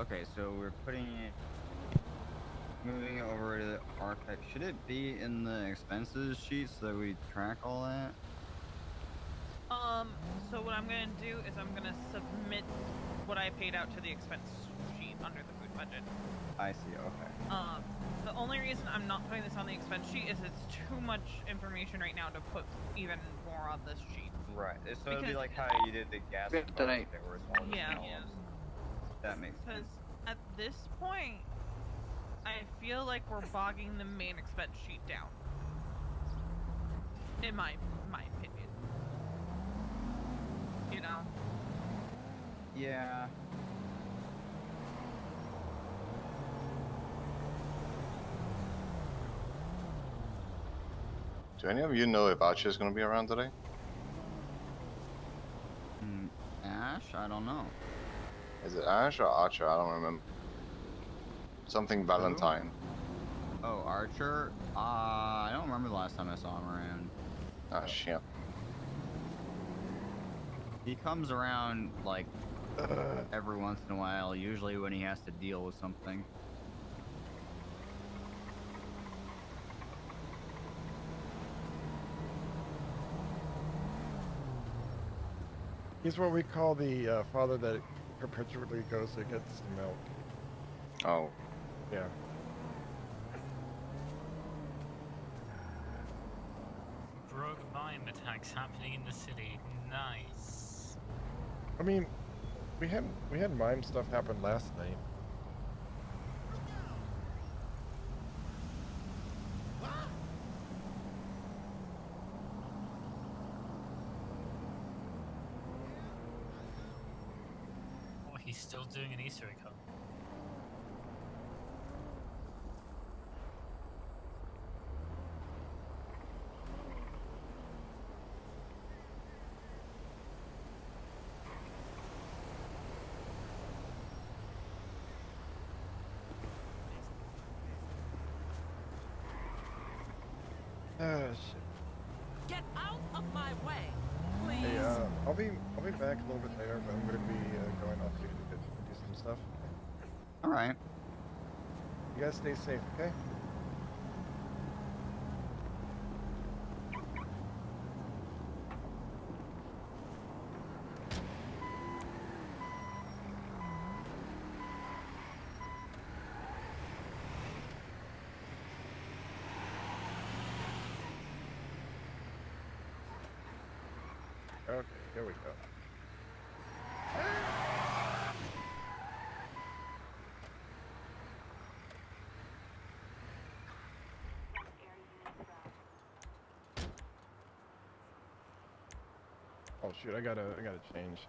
Okay, so we're putting it, moving it over to the archive. Should it be in the expenses sheet so that we track all that? So what I'm gonna do is I'm gonna submit what I paid out to the expense sheet under the food budget. I see, okay. The only reason I'm not putting this on the expense sheet is it's too much information right now to put even more on this sheet. Right, so it'll be like how you did the gas tonight. thing where it's all just Yeah. columns. That makes sense. Because at this point, I feel like we're bogging the main expense sheet down. In my opinion. You know? Yeah. Do any of you know if Archer is going to be around today? Ash? I don't know. Is it Ash or Archer? I don't remember. Something Valentine. Oh, Archer? I don't remember the last time I saw him around. Ah, shit. He comes around, like, every once in a while, usually when he has to deal with something. He's what we call the father that perpetually goes and gets the milk. Oh. Yeah. Rogue mime attacks happening in the city. Nice. I mean, we had mime stuff happen last night. Oh, he's still doing an Easter egg hunt. Shit. Get out of my way, please. Hey, I'll be back a little bit later, but I'm gonna be going off to do some stuff. All right. You guys stay safe, okay? Okay, here we go. Oh shoot, I gotta change.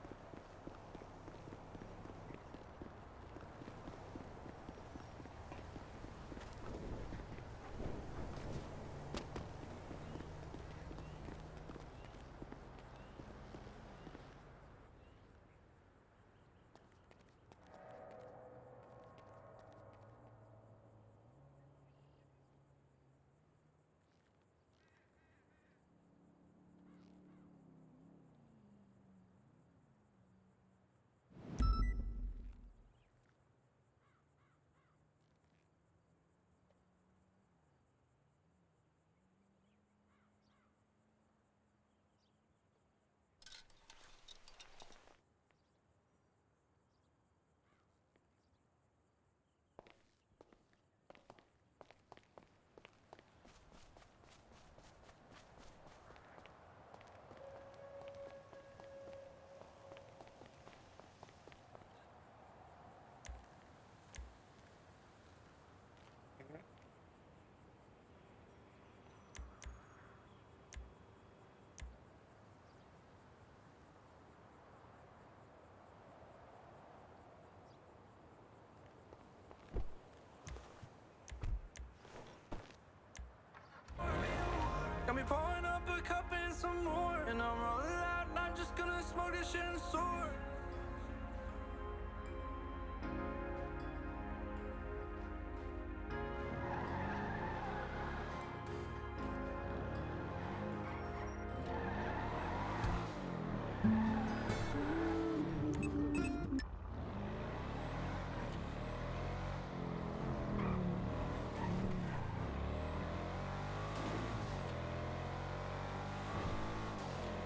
And I'm rolling out, and I'm just gonna smoke this shit and soar.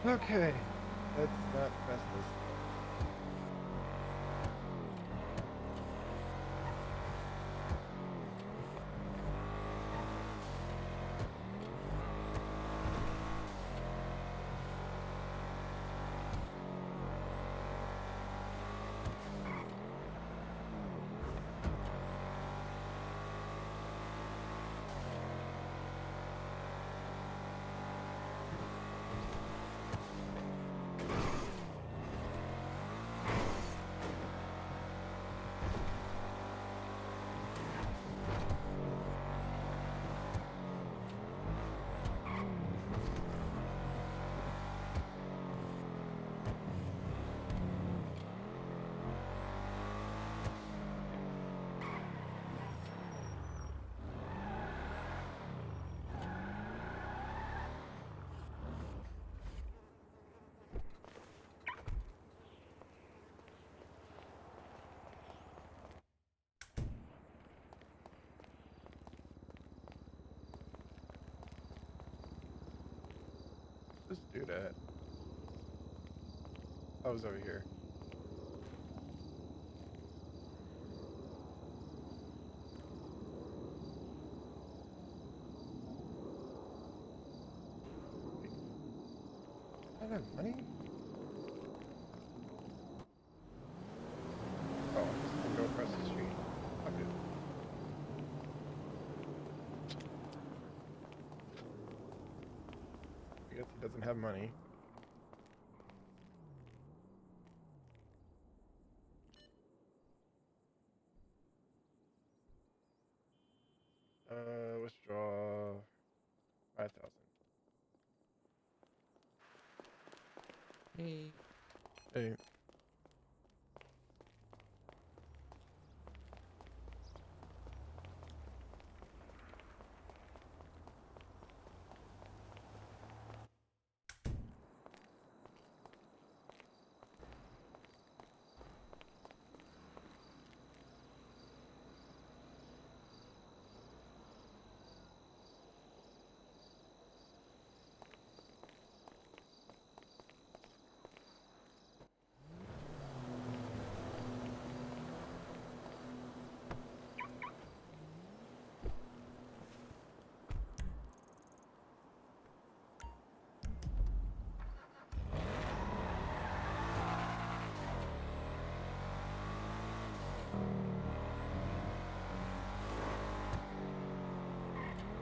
Okay, let's not mess this up. Just do that. I was over here. I don't have money? Oh, I'm just gonna go across the street. Okay. I guess he doesn't have money. Withdraw 5,000. Hey. Hey.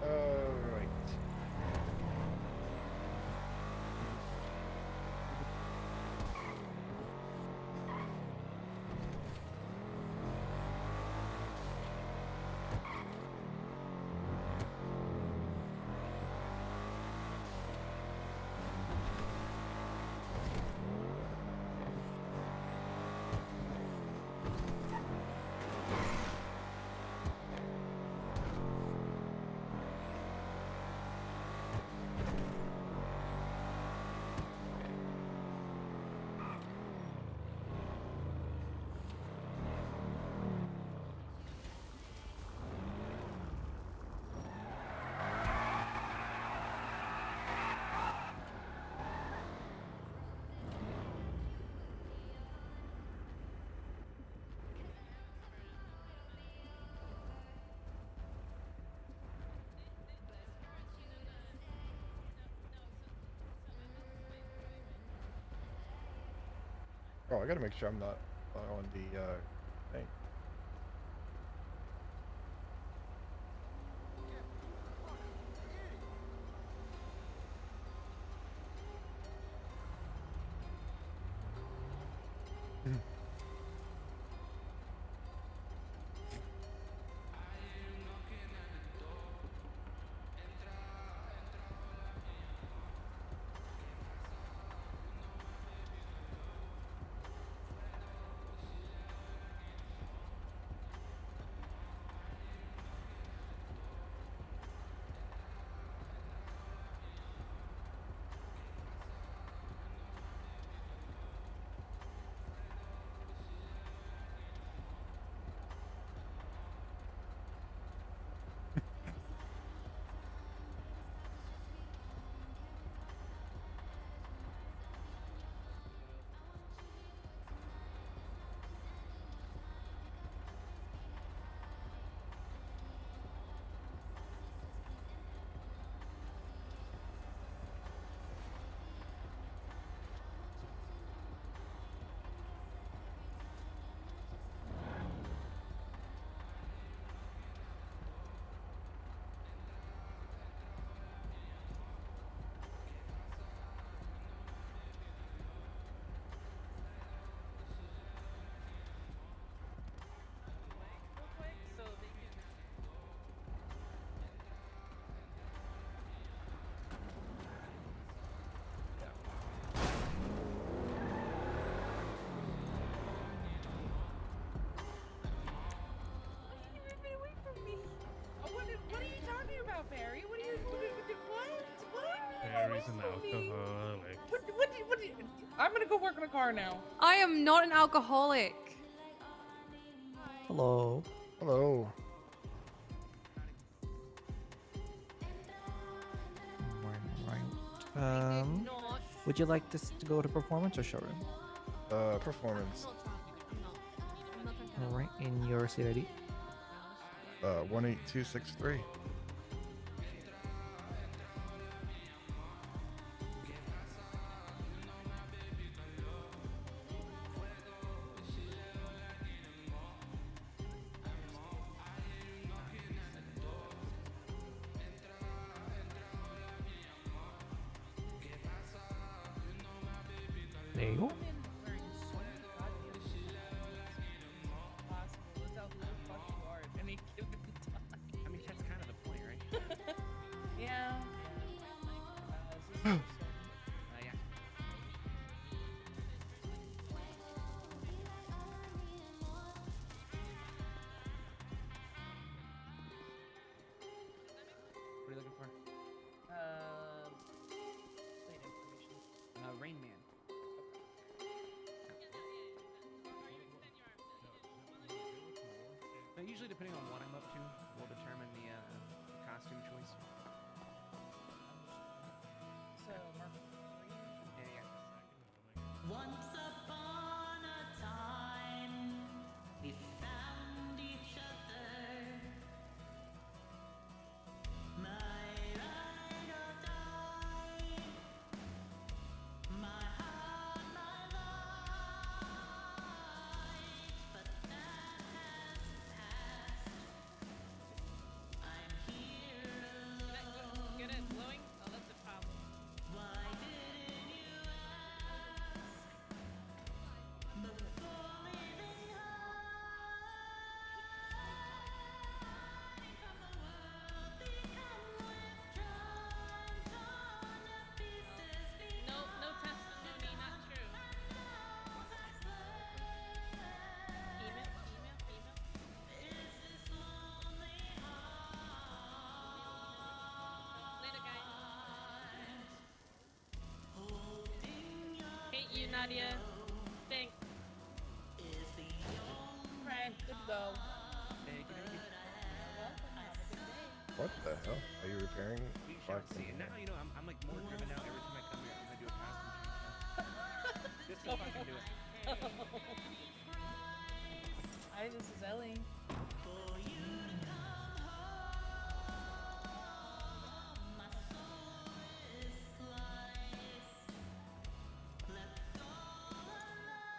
Right. Oh, I gotta make sure I'm not on the thing. about, Barry? What are you? What? Barry's an alcoholic. I'm gonna go work on a car now. I am not an alcoholic. Hello. Hello. Right. Would you like this to go to performance or showroom? Performance. All right. In your seat ID. 18263. There you go. I mean, that's kind of the point, right? Yeah. Yeah. What are you looking for? Plate information. Rain Man. But usually, depending on what I'm up to, will determine the costume choice. So, Mark. Yeah. Once upon a time, we found each other. My ride or die, my heart, my life. But that has passed. I'm here alone. Get it blowing? Oh, that's a problem. Why didn't you ask before leaving hiding from the world? Become withdrawn, torn to pieces. No testimony, not true. Email. Is this lonely Later, guys. holding your Hate you, Nadia. Thanks. is the Right, good to go. Thank you. What the hell? Are you repairing? We shall see. And now, you know, I'm like more driven now. Every time I come here, I'm gonna do a costume change now. Just so I can do it. Hi, this is Ellie. for you to come home. My soul is sliced, left all alone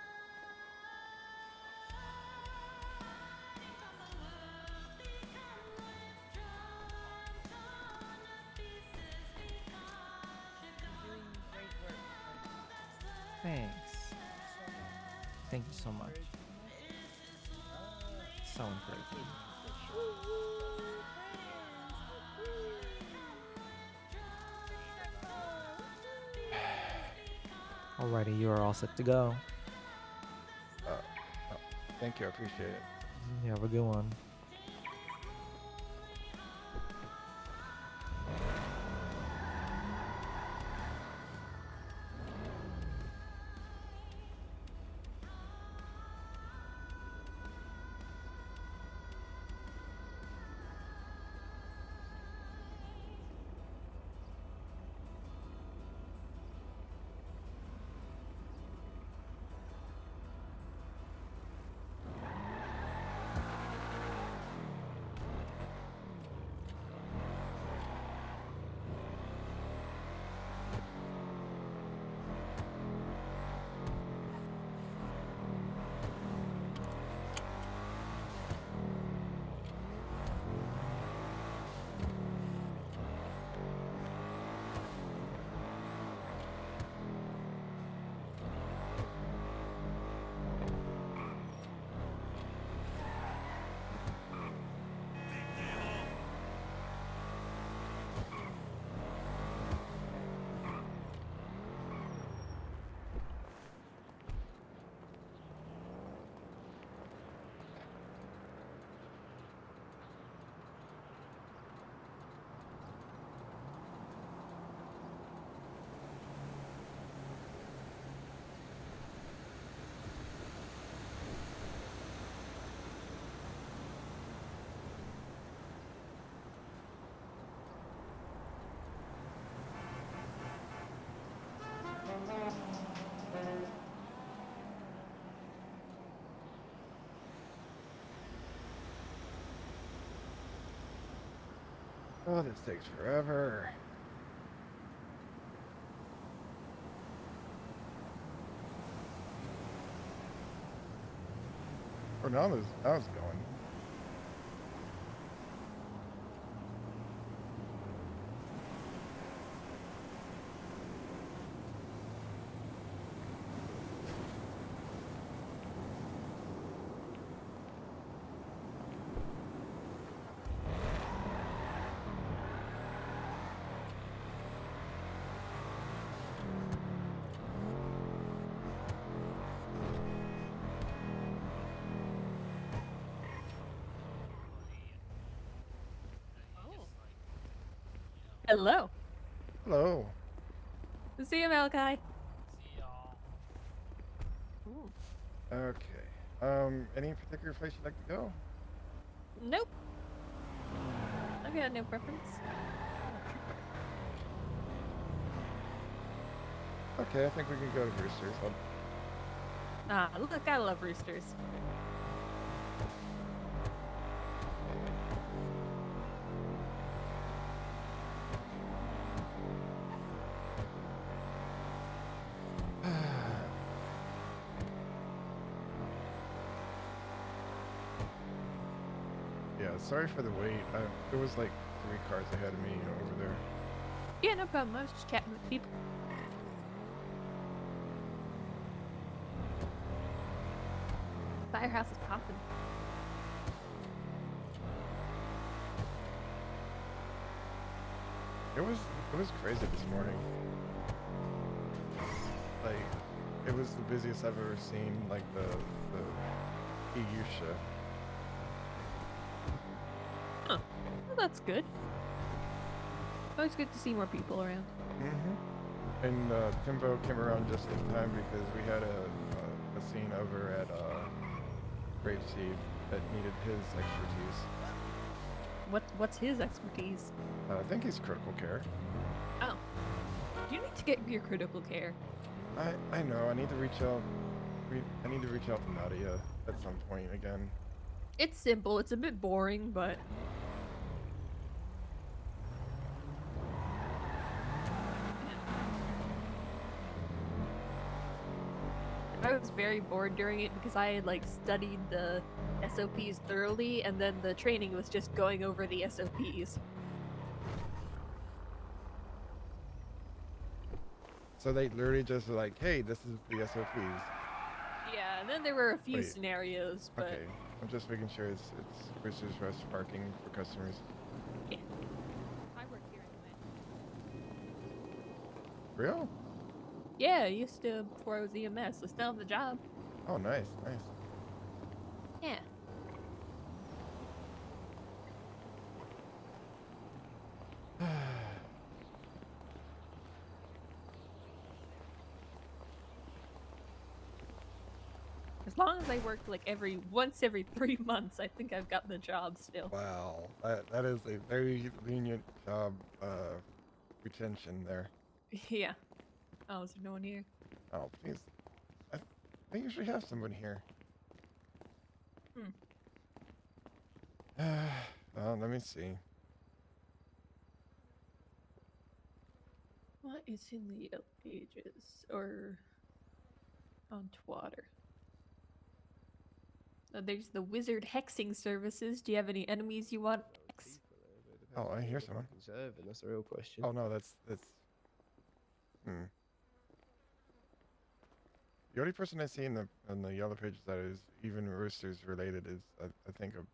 from the world. Become withdrawn, torn to pieces because you're Doing great work. Thanks. Thank you so much. So encouraging. Alrighty, you are all set to go. Thank you. I appreciate it. You have a good one. Oh, this takes forever. Oh, now it's going. Hello. Hello. See you, Malachi. See y'all. Ooh. Okay. Any particular place you'd like to go? Nope. I've got no preference. Okay, I think we can go to Roosters. Ah, look, I love roosters. Yeah, sorry for the wait. There was like 3 cars ahead of me over there. Yeah, no problem. I was just chatting with people. Firehouse is popping. It was crazy this morning. Like, it was the busiest I've ever seen. Like the EU shift. Huh. Well, that's good. Always good to see more people around. Mm-hmm. And Timbo came around just in time because we had a scene over at Grapeseed that needed his expertise. What's his expertise? I think he's critical care. Oh. You need to get your critical care. I know. I need to reach out. I need to reach out to Nadia at some point again. It's simple. It's a bit boring, but I was very bored during it because I had like studied the SOPs thoroughly, and then the training was just going over the SOPs. So they literally just were like, hey, this is the SOPs. Yeah, and then there were a few Wait. scenarios, but Okay, I'm just making sure it's Roosters Rest parking for customers. yeah. I work here anyway. Real? Yeah, I used to before I was EMS. I still have the job. Oh, nice, nice. Yeah. As long as I work like once every 3 months, I think I've got the job still. Wow, that is a very lenient job retention there. Yeah. Oh, is there no one here? Oh, please. I usually have someone here. Let me see. What is in the Yellow Pages or on Twatter? Oh, there's the wizard hexing services. Do you have any enemies you want? Oh, I hear someone. Serving, that's the real question. Oh no, that's. The only person I see in the Yellow Pages that is even Roosters related is I think a.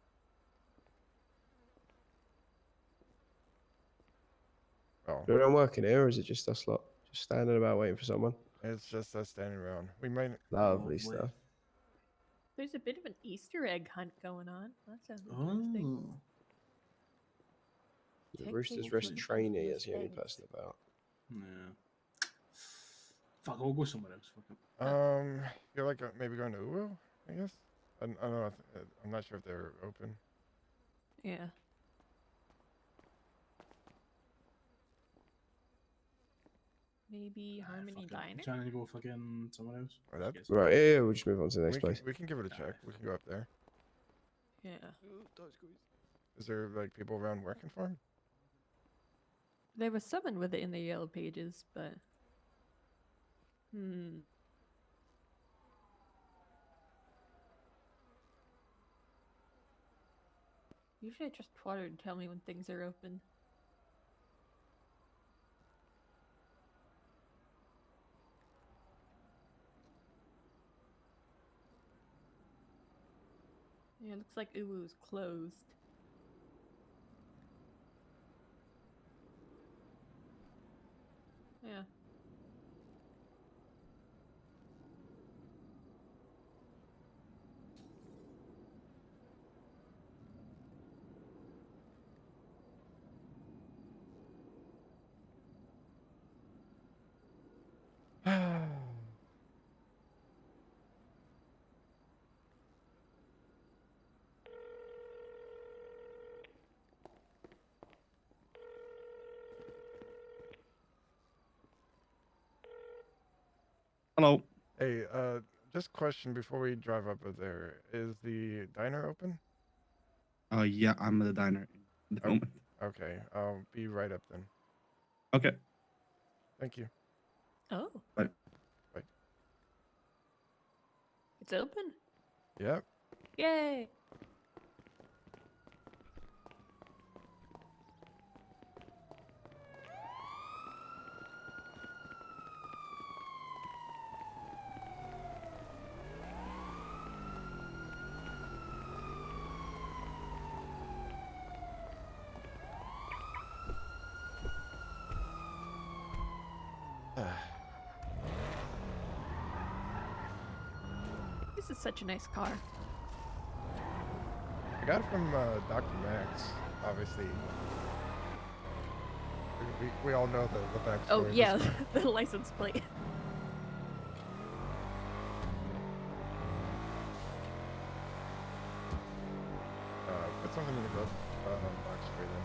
Oh. Are anyone working here, or is it just us lot just standing about waiting for someone? It's just us standing around. We might. Lovely stuff. There's a bit of an Easter egg hunt going on. That sounds interesting. The Roosters Rest trainee is the only person about. Yeah. Fuck, I'll go somewhere else. Fuck it. Feel like maybe going to Uwo, I guess. I don't know. I'm not sure if they're open. Yeah. Maybe Harmony Diner? Trying to go fucking somewhere else. Right, yeah, we'll just move on to the next place. We can give it a check. We can go up there. Yeah. Is there like people around working for him? There was someone with it in the yellow pages, but Usually I trust Twitter to tell me when things are open. Yeah, it looks like Uwu is closed. Yeah. Hello. Hey, just question before we drive up there. Is the diner open? Yeah, I'm at the diner at the moment. Okay, I'll be right up then. Okay. Thank you. Oh. Bye. Bye. It's open? Yep. Yay! This is such a nice car. I got it from Dr. Max, obviously. We all know the backstory. Oh yeah, the license plate. Put something in the glove box for you then.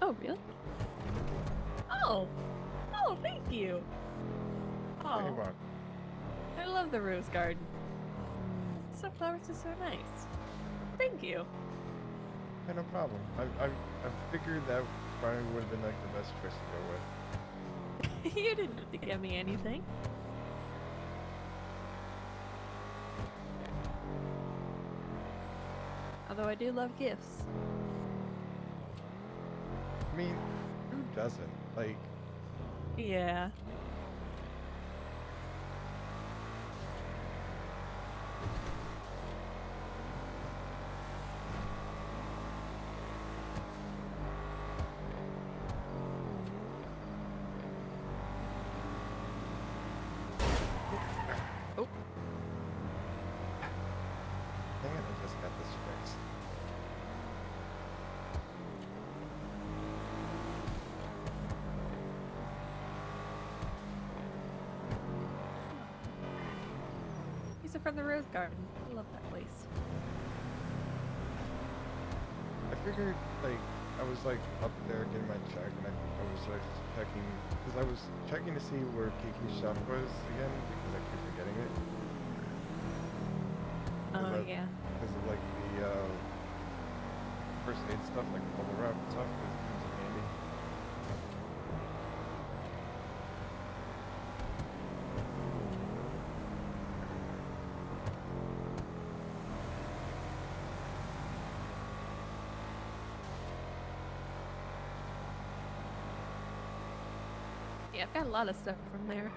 Oh really? Oh! Oh, thank you! Oh. Hey, Ron. I love the rose garden. Sunflowers are so nice. Thank you. Yeah, no problem. I figured that probably would have been like the best choice to go with. You didn't have to give me anything. Although I do love gifts. I mean, who doesn't? Like, yeah. Oh. Dang it, I just got this fixed. These are from the rose garden. I love that place. I figured, like, I was like up there getting my check, and I was like checking, because I was checking to see where Kiki's shop was again, because I keep forgetting it. Oh yeah. Because of like the first aid stuff, like bubble wrap and stuff, it comes in handy. Yeah, I've got a lot of stuff from there.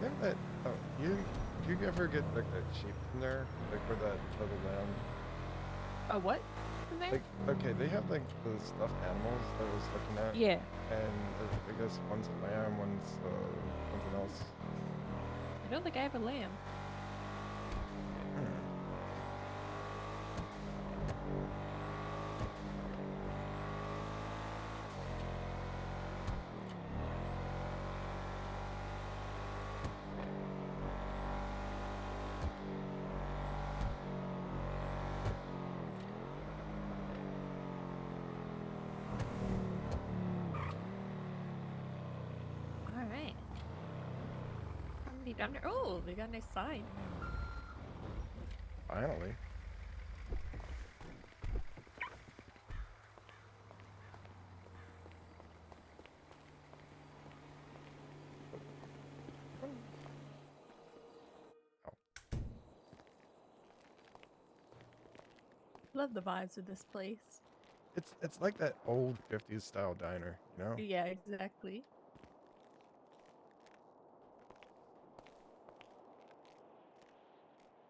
Yeah, that. Oh, do you ever get like that sheep from there, like where that little lamb? A what? From there? Like, okay, they have like the stuffed animals that I was looking at. Yeah. And I guess one's a lamb, one's something else. I don't think I have a lamb. Alright. Pretty under. Oh, they got a nice sign. Finally. Love the vibes of this place. It's like that old 50s style diner, you know? Yeah, exactly.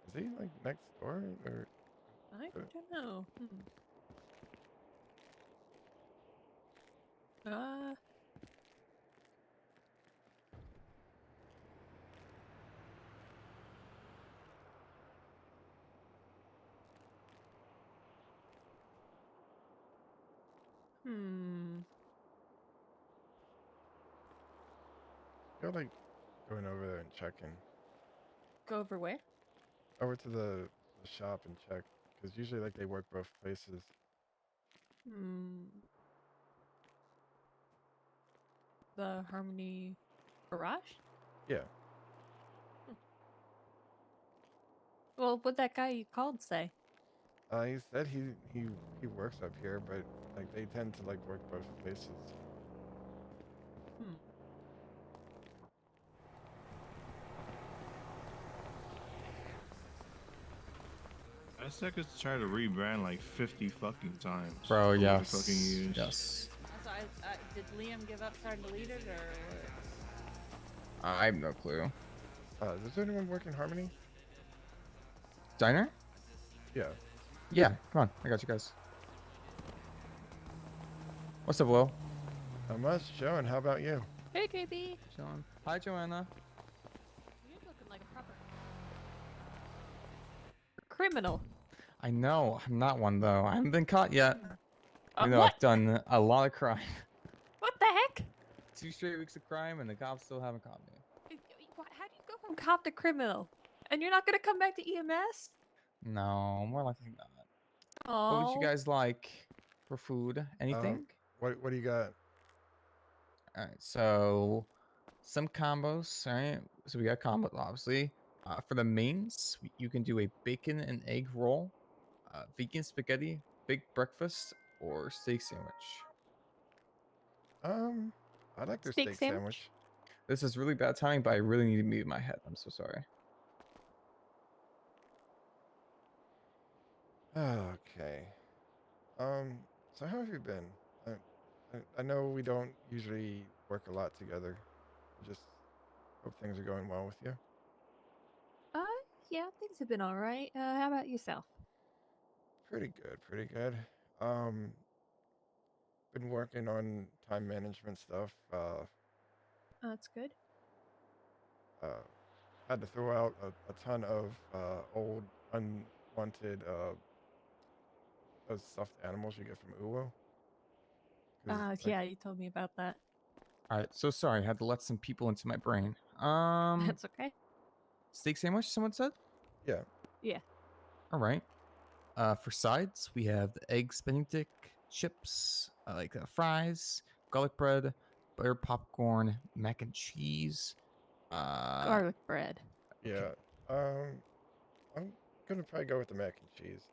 Is he like next door or? I don't know. Uh. I feel like going over there and checking. Go over where? Over to the shop and check, because usually like they work both places. The Harmony Garage? Yeah. Well, what'd that guy you called say? He said he works up here, but like they tend to like work both places. That sucker's tried to rebrand like 50 fucking times. Bro, over the yes. Fucking years. Yes. So did Liam give up trying to lead it, or what? I have no clue. Does anyone work in Harmony? Diner? Yeah. Yeah, come on. I got you guys. What's up, Will? Not much, Joe, and how about you? Hey, JB. Chilling. Hi, Joanna. You're looking like a proper criminal. I know. I'm not one, though. I haven't been caught yet. Even though What? I've done a lot of crime. What the heck? 2 straight weeks of crime, and the cops still haven't caught me. How do you go from cop to criminal? And you're not gonna come back to EMS? No, more likely not. Oh. What would you guys like for food? Anything? What do you got? All right, so some combos. All right, so we got combos, obviously. For the mains, you can do a bacon and egg roll, vegan spaghetti, big breakfast, or steak sandwich. I like their steak sandwich. This is really bad timing, but I really need to mute my head. I'm so sorry. Okay. So how have you been? I know we don't usually work a lot together. Just hope things are going well with you. Yeah, things have been all right. How about yourself? Pretty good, pretty good. Been working on time management stuff. That's good. Had to throw out a ton of old unwanted those stuffed animals you get from Uwo. Yeah, you told me about that. All right, so sorry. I had to let some people into my brain. That's okay. Steak sandwich, someone said? Yeah. Yeah. All right. For sides, we have the egg Benedict chips, like fries, garlic bread, butter popcorn, mac and cheese. Garlic bread. Yeah. I'm gonna probably go with the mac and cheese.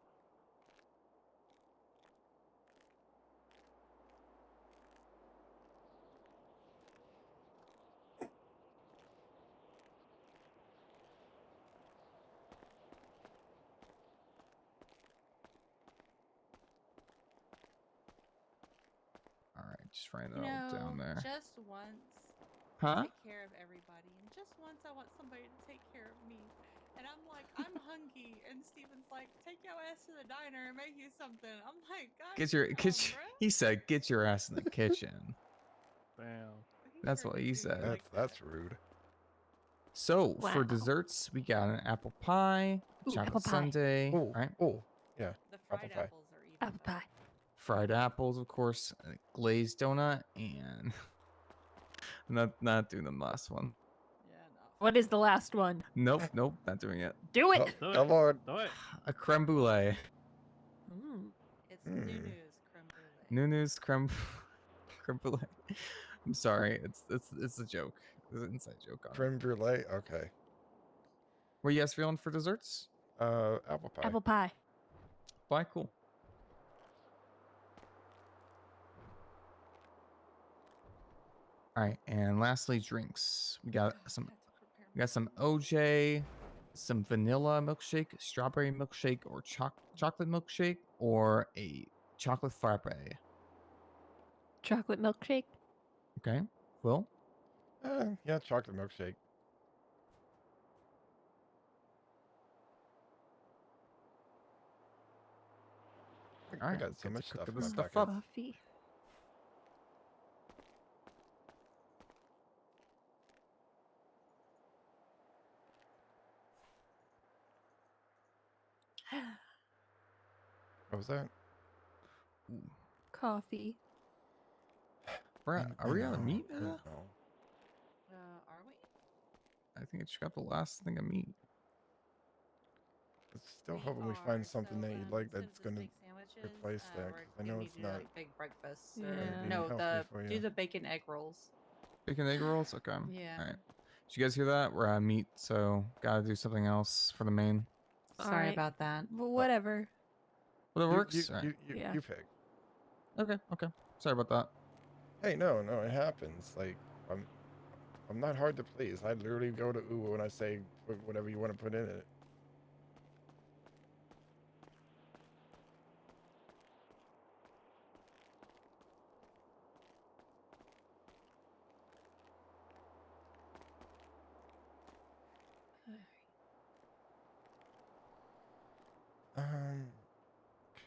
All right, just write that all down there. Just once. Huh? Take care of everybody, and just once I want somebody to take care of me. And I'm like, I'm hungry, and Steven's like, take your ass to the diner and make you something. I'm like, God, He said, get your ass in the kitchen. Damn. That's what he said. That's rude. So for Wow. desserts, we got an apple pie, chocolate apple pie. sundae. Oh, right? oh, yeah. The fried apples are even Apple pie. Fried apples, of course, a glazed donut, and not doing the last one. What is the last one? Nope, not doing it. Do it. Come on. Do it. A creme brulee. It's Nunu's creme brulee. Nunu's creme brulee. I'm sorry, it's a joke. There's an inside joke on it. Creme brulee. Okay. What are you guys feeling for desserts? Apple pie. Apple pie. Pie, cool. All right, and lastly, drinks. We got some OJ, some vanilla milkshake, strawberry milkshake, or chocolate milkshake, or a chocolate frappe. Chocolate milkshake. Okay, Will. Yeah, chocolate milkshake. All I right, got so much stuff in my this stuff pocket. up. Coffee. What was that? Coffee. Brett, are we out of meat? I know. Are we? I think I just got the last thing of meat. Still hoping we find something that you like that's gonna replace that. 'Cause I know it's not like big breakfasts. Yeah. Or, be no, healthy for do you. the bacon egg rolls. Bacon egg rolls? Okay. Yeah. All right. Did you guys hear that? We're out of meat, so gotta do something else for the main. Sorry about that. Well, whatever. Whatever You- works? You, All you, right. you, Yeah. you pick. Okay, okay. Sorry about that. Hey, no, it happens. Like, I'm not hard to please. I literally go to Uber when I say put whatever you want to put in it.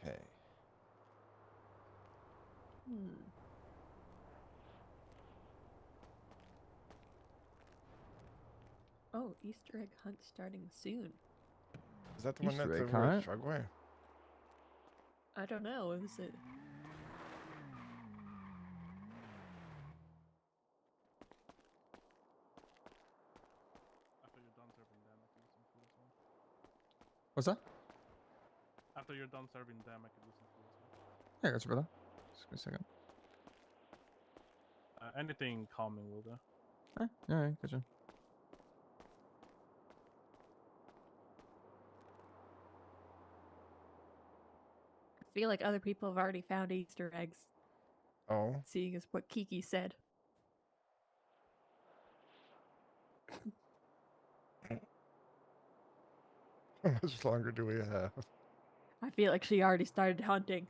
Okay. Oh, Easter egg hunt starting soon. Is that the one Easter that's egg over at hunt? Frogway? I don't know. Is it? After you're done serving them, I can do some food as well. What's that? After you're done serving them, I can do some food as well. Yeah, gotcha, brother. Just give me a second. Anything calming will do. Yeah, gotcha. I feel like other people have already found Easter eggs. Oh. Seeing as what Kiki said. How much longer do we have? I feel like she already started hunting.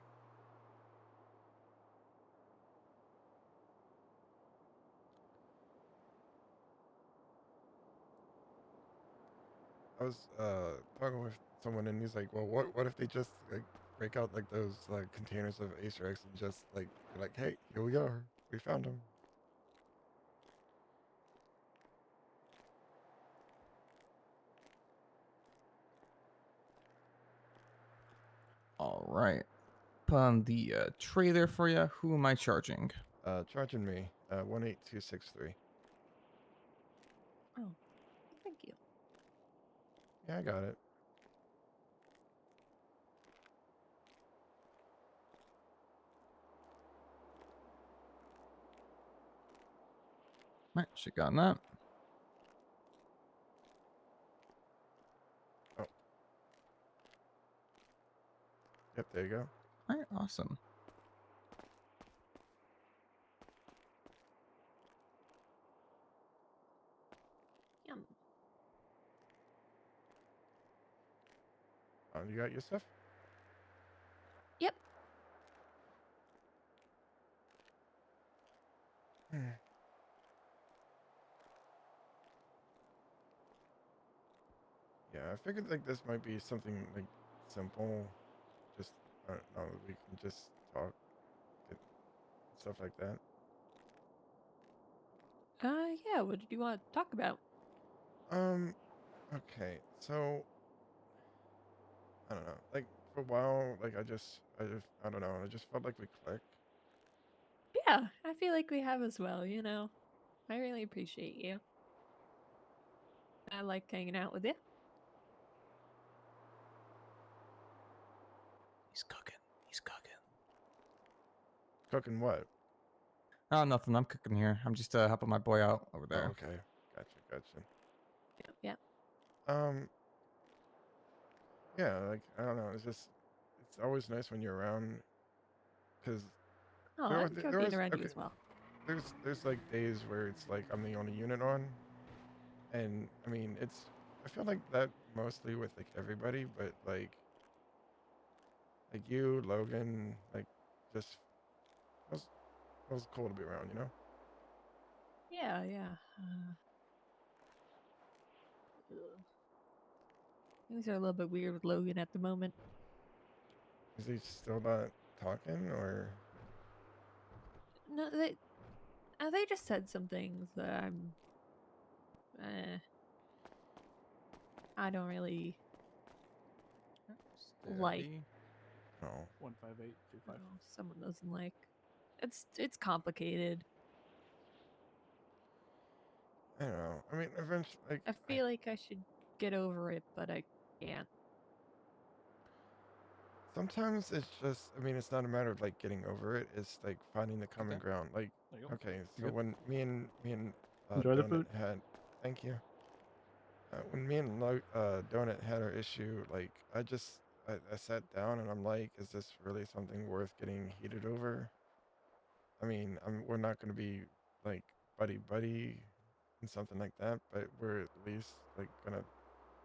I was talking with someone and he's like, well, what if they just like break out like those like containers of Easter eggs and just like be like, hey, here we are, we found them. All right. Put on the tray there for you. Who am I charging? Charging me 18263. Oh, thank you. Yeah, I got it. All right, she got that. Oh. Yep, there you go. All right, awesome. Yum. You got your stuff? Yep. Yeah, I figured like this might be something like simple. Just I don't know, we can just talk, get stuff like that. Yeah, what did you want to talk about? Okay, so I don't know. Like for a while, like I don't know. I just felt like we clicked. Yeah, I feel like we have as well, you know. I really appreciate you. I like hanging out with you. He's cooking. He's cooking. Cooking what? Oh, nothing. I'm cooking here. I'm just helping my boy out over Oh, there. okay. Gotcha. Yeah. Yeah, like, I don't know, it's always nice when you're around, because Oh, I enjoy being around you as well. there's like days where it's like I'm the only unit on, and I mean, I feel like that mostly with like everybody, but like you, Logan, like, just, it was cool to be around, you know? Yeah. Things are a little bit weird with Logan at the moment. Is he still not talking, or? No, they just said some things that I don't really like. No. 15825. Someone doesn't like. It's complicated. I don't know. I mean, eventually, like, I feel like I should get over it, but I can't. sometimes it's just, I mean, it's not a matter of like getting over it. It's like finding the common Okay. ground. Like, There you go. okay, You so good? when me and Enjoy the Donut food. had, thank you. When me and Donut had our issue, like, I sat down and I'm like, is this really something worth getting heated over? I mean, we're not going to be like buddy and something like that, but we're at least like gonna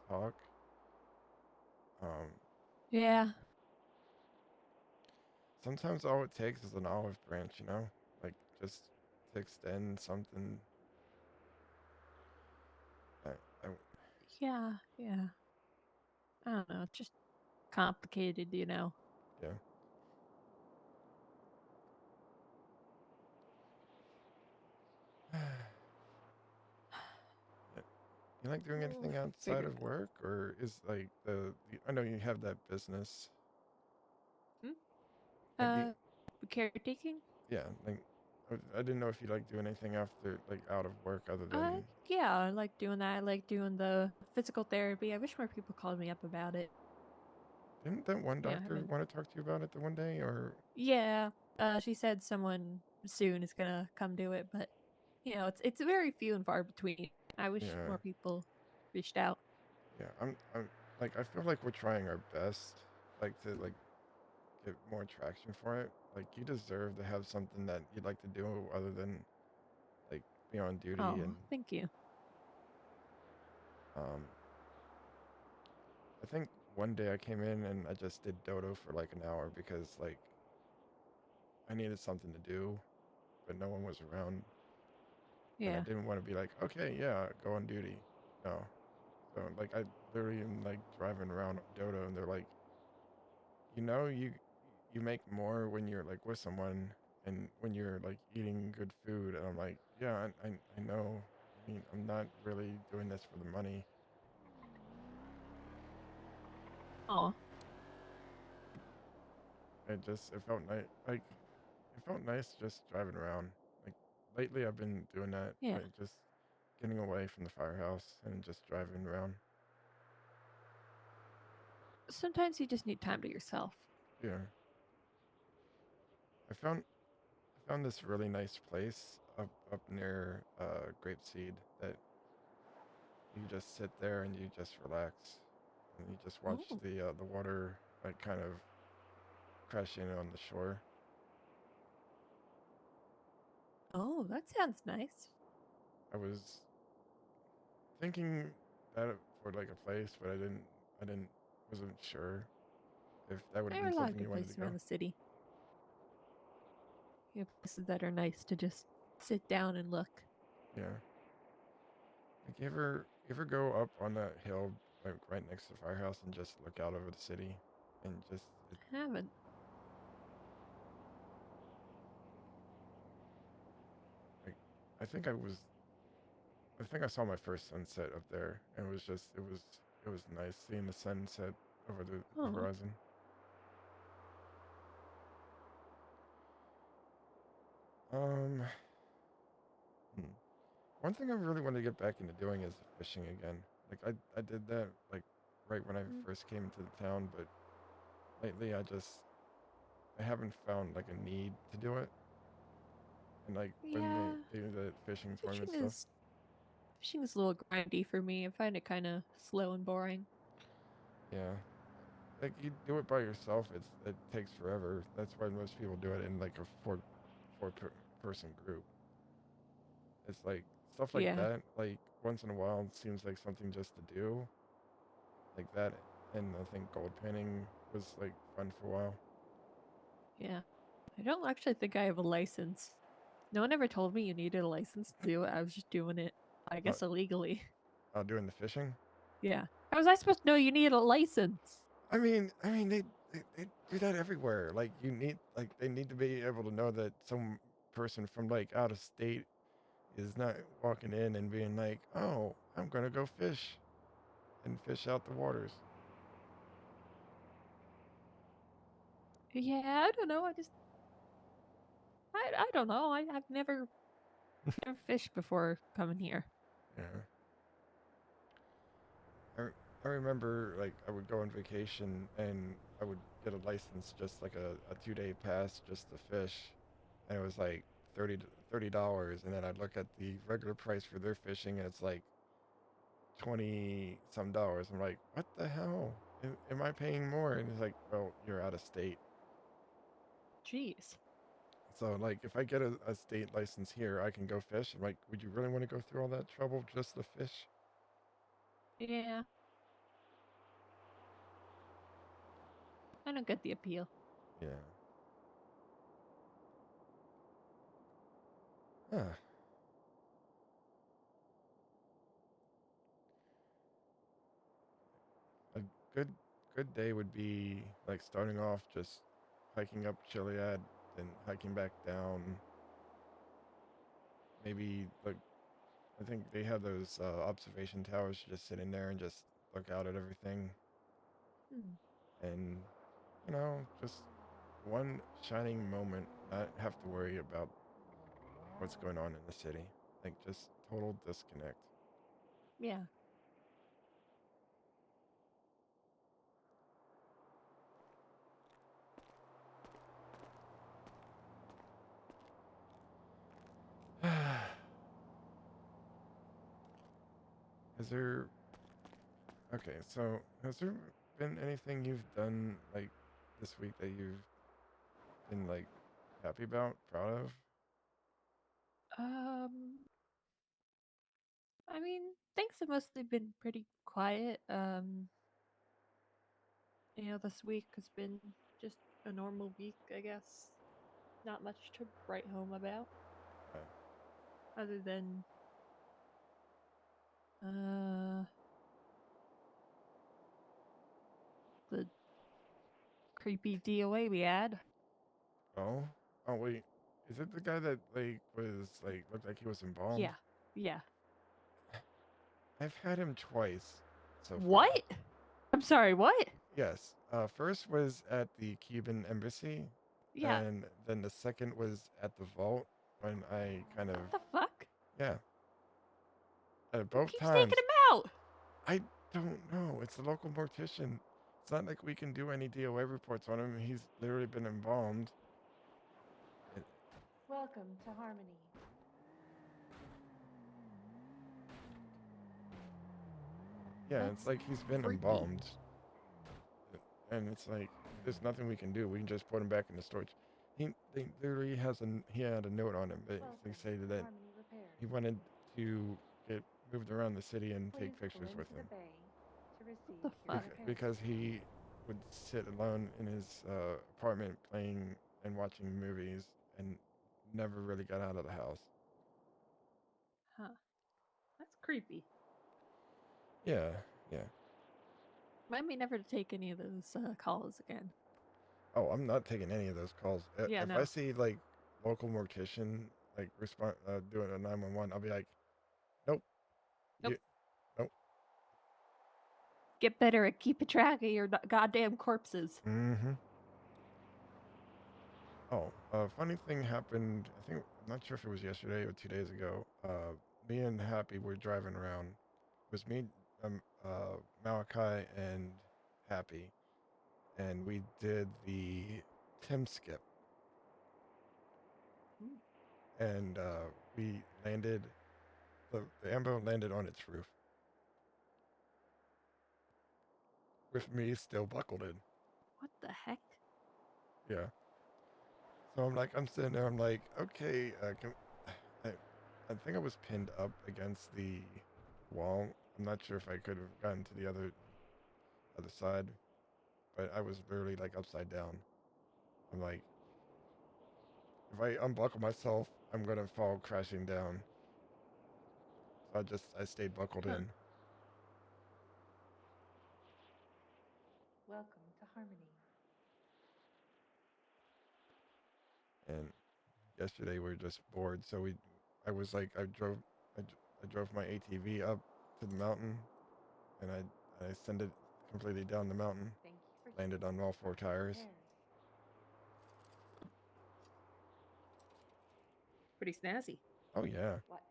talk. Yeah. Sometimes all it takes is an olive branch, you know, like, just to extend something. I Yeah. I don't know. It's just complicated, you know. yeah. You like doing anything outside Figured. of work, or is like I know you have that business. Caretaking? Yeah, like, I didn't know if you like doing anything after, like, out of work other than. Yeah, I like doing that. I like doing the physical therapy. I wish more people called me up about it. Didn't that one Yeah, I doctor haven't. want to talk to you about it the one day, or? Yeah, she said someone soon is gonna come do it, but you know, it's very few and far between. I wish Yeah. more people reached out. Yeah, I'm like, I feel like we're trying our best, like, to like get more traction for it. Like, you deserve to have something that you'd like to do other than like be on duty. Oh, And thank you. I think one day I came in and I just did dodo for like an hour because, like, I needed something to do, but no one was around, and I Yeah. didn't want to be like, okay, yeah, go on duty. No. So, like, I literally am like driving around dodo, and they're like, you know, you make more when you're like with someone and when you're like eating good food. And I'm like, yeah, I know. I mean, I'm not really doing this for the money. Oh. It felt nice. Like, it felt nice just driving around. Like, lately I've been doing that. Yeah. Like, just getting away from the firehouse and just driving around. Sometimes you just need time to yourself. Yeah. I found this really nice place up near Grapeseed that you just sit there and you just relax, and you just watch Ooh. the water like kind of crash in on the shore. Oh, that sounds nice. I was thinking that for like a place, but I didn't wasn't sure if that would have There are been a lot of something good you wanted places to go. around the city. You have places that are nice to just sit down and look. Yeah. Like, you ever go up on that hill like right next to the firehouse and just look out over the city and just I haven't. like, I think I saw my first sunset up there, and it was nice seeing the sunset over the Oh. horizon. Um, One thing I really want to get back into doing is fishing again. Like, I did that like right when I first came to the town, but lately I haven't found like a need to do it. and like when Yeah. they do the fishing tournament Fishing stuff. is a little grindy for me. I find it kind of slow and boring. Yeah. Like you do it by yourself, it takes forever. That's why most people do it in like a person group. It's like stuff like Yeah. that. Like once in a while, it seems like something just to do, like that. And I think gold painting was like fun for a while. Yeah. I don't actually think I have a license. No one ever told me you needed a license to do it. I was just doing it, I guess, illegally. Doing the fishing. Yeah. How was I supposed to know you needed a license? I mean, they do that everywhere. Like they need to be able to know that some person from like out of state is not walking in and being like, "Oh, I'm gonna go fish," and fish out the waters. Yeah, I don't know. I don't know. I've never fished before coming here. Yeah. I remember like I would go on vacation and I would get a license, just like a 2-day pass just to fish, and it was like $30, and then I'd look at the regular price for their fishing and it's like 20 some dollars. I'm like, what the hell? Am I paying more? And it's like, well, you're out of state. Jeez. So like if I get a state license here, I can go fish. I'm like, would you really want to go through all that trouble just to fish? Yeah. I don't get the appeal. Yeah. Huh. A good day would be like starting off just hiking up Chiliad, then hiking back down. Maybe like I think they have those observation towers, just sit in there and just look out at everything. And just one shining moment, not have to worry about what's going on in the city. Like just total disconnect. Yeah. Has there Okay, so has there been anything you've done like this week that you've been like happy about, proud of? I mean, things have mostly been pretty quiet. This week has been just a normal week, I guess. Not much to write home about. Other than the creepy DOA we had. Oh? Oh wait. Is it the guy that like was like looked like he was embalmed? Yeah. Yeah. I've had him twice so far. What? I'm sorry, what? Yes. First was at the Cuban embassy. Yeah. And then the second was at the vault when I kind of. What the fuck? Yeah. Both Who keeps times. taking him out? I don't know. It's the local mortician. It's not like we can do any DOA reports on him. He's literally been embalmed. Welcome to Harmony. Yeah, it's like he's been embalmed. And it's like, there's nothing we can do. We can just put him back in the storage. He literally he had a note on him. They say that he wanted to get moved around the city and take pictures with him. What the fuck? Because he would sit alone in his apartment playing and watching movies and never really got out of the house. Huh. That's creepy. Yeah, yeah. Remind me never to take any of those calls again. Oh, I'm not taking any of those calls. Yeah, if no. I see like local mortician like doing a 911, I'll be like, nope. Nope. Nope. Get better at keeping track of your goddamn corpses. Mm-hmm. Oh, a funny thing happened. I'm not sure if it was yesterday or 2 days ago. Me and Happy were driving around. It was me, Malachi, and Happy, and we did the Tim skip. and we landed. The ambo landed on its roof, with me still buckled in. What the heck? Yeah. So I'm sitting there. I'm like, okay, I think I was pinned up against the wall. I'm not sure if I could have gotten to the other side, but I was literally like upside down. I'm like, if I unbuckle myself, I'm gonna fall crashing down. So I stayed buckled in. Welcome to Harmony. And yesterday we were just bored, so I was like, I drove my ATV up to the mountain, and I sent it completely down the mountain. Landed on all 4 tires. Pretty snazzy. Oh yeah. What?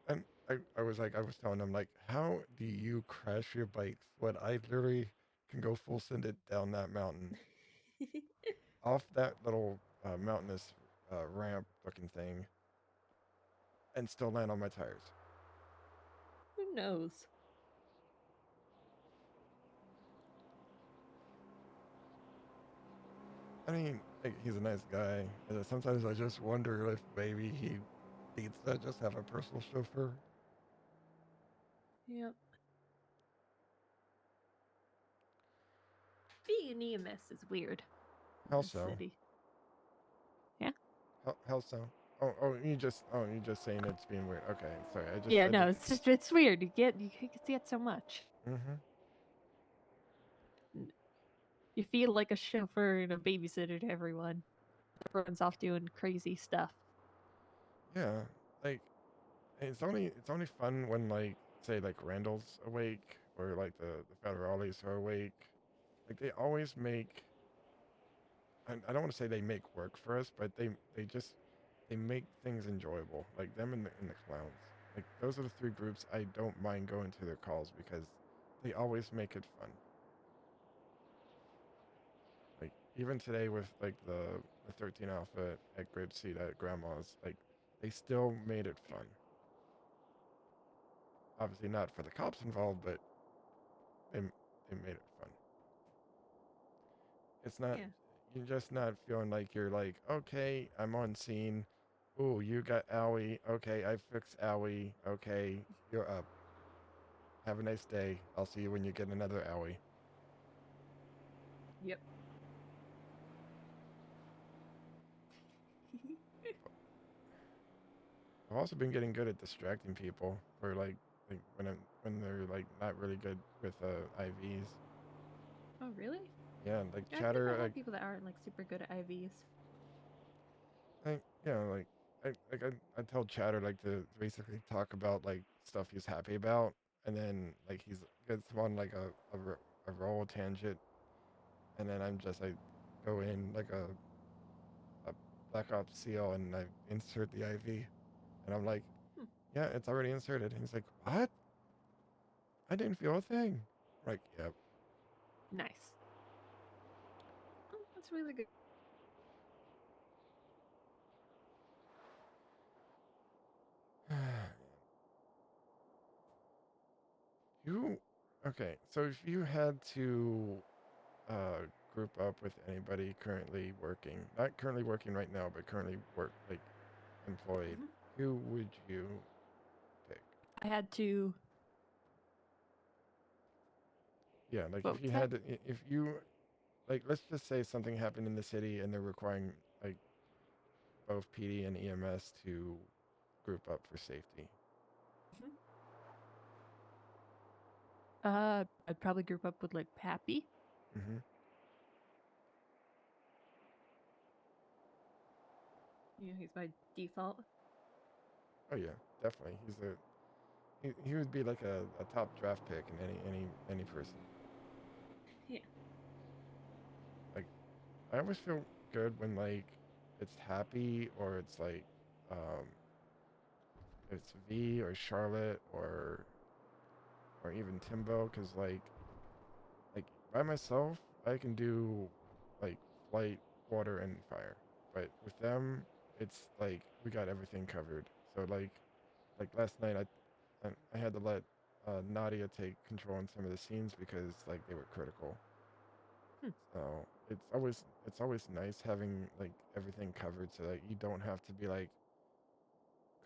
And I was telling them like, how do you crash your bikes when I literally can go full send it down that mountain, off that little mountainous ramp looking thing, and still land on my tires? Who knows? I mean, like, he's a nice guy. And sometimes I just wonder if maybe he needs to just have a personal chauffeur. Yep. Being an EMS is weird. How so? City. Yeah. How so? You're just saying it's being weird. Okay, sorry. Yeah, no, it's weird. You get so much. Mm-hmm. You feel like a chauffeur and a babysitter to everyone. Everyone's off doing crazy stuff. Yeah, like it's only fun when, like, say, like Randall's awake, or like the federales are awake. Like they always make. I don't want to say they make work for us, but they make things enjoyable. Like them and the clowns. Like those are the 3 groups I don't mind going to their calls because they always make it fun. Like even today with like the 13 Alpha at Grapeseed at Grandma's, like they still made it fun. Obviously not for the cops involved, but they made it fun. It's not, you're just not feeling like you're like, okay, I'm on scene. Ooh, you got owie. Okay, I fixed owie. Okay, you're up. Have a nice day. I'll see you when you get another owie. Yep. I've also been getting good at distracting people, or like when they're like not really good with IVs. Oh, really? Yeah, like Yeah, chatter. I think people that aren't like super good at IVs. I tell Chatter like to basically talk about like stuff he's happy about, and then like he's gets on like a roll tangent, and then I'm just like go in like a Black Ops seal, and I insert the IV, and I'm like, yeah, it's already inserted. And he's like, what? I didn't feel a thing. I'm like, yep. Nice. Oh, that's really good. Okay, so if you had to group up with anybody currently working, not currently working right now, but currently employed, who would you pick? I had to. Yeah, like What if you was had that? to, if you, like, let's just say something happened in the city and they're requiring like both PD and EMS to group up for safety. I'd probably group up with like Pappy. Mm-hmm. Yeah, he's my default. Oh yeah, definitely. He would be like a top draft pick in any person. Yeah. Like, I always feel good when like it's Happy or it's like it's V or Charlotte or even Timbo, because like by myself I can do like flight, water, and fire, but with them it's like we got everything covered. So like last night I had to let Nadia take control in some of the scenes because like they were critical. So it's always nice having like everything covered so that you don't have to be like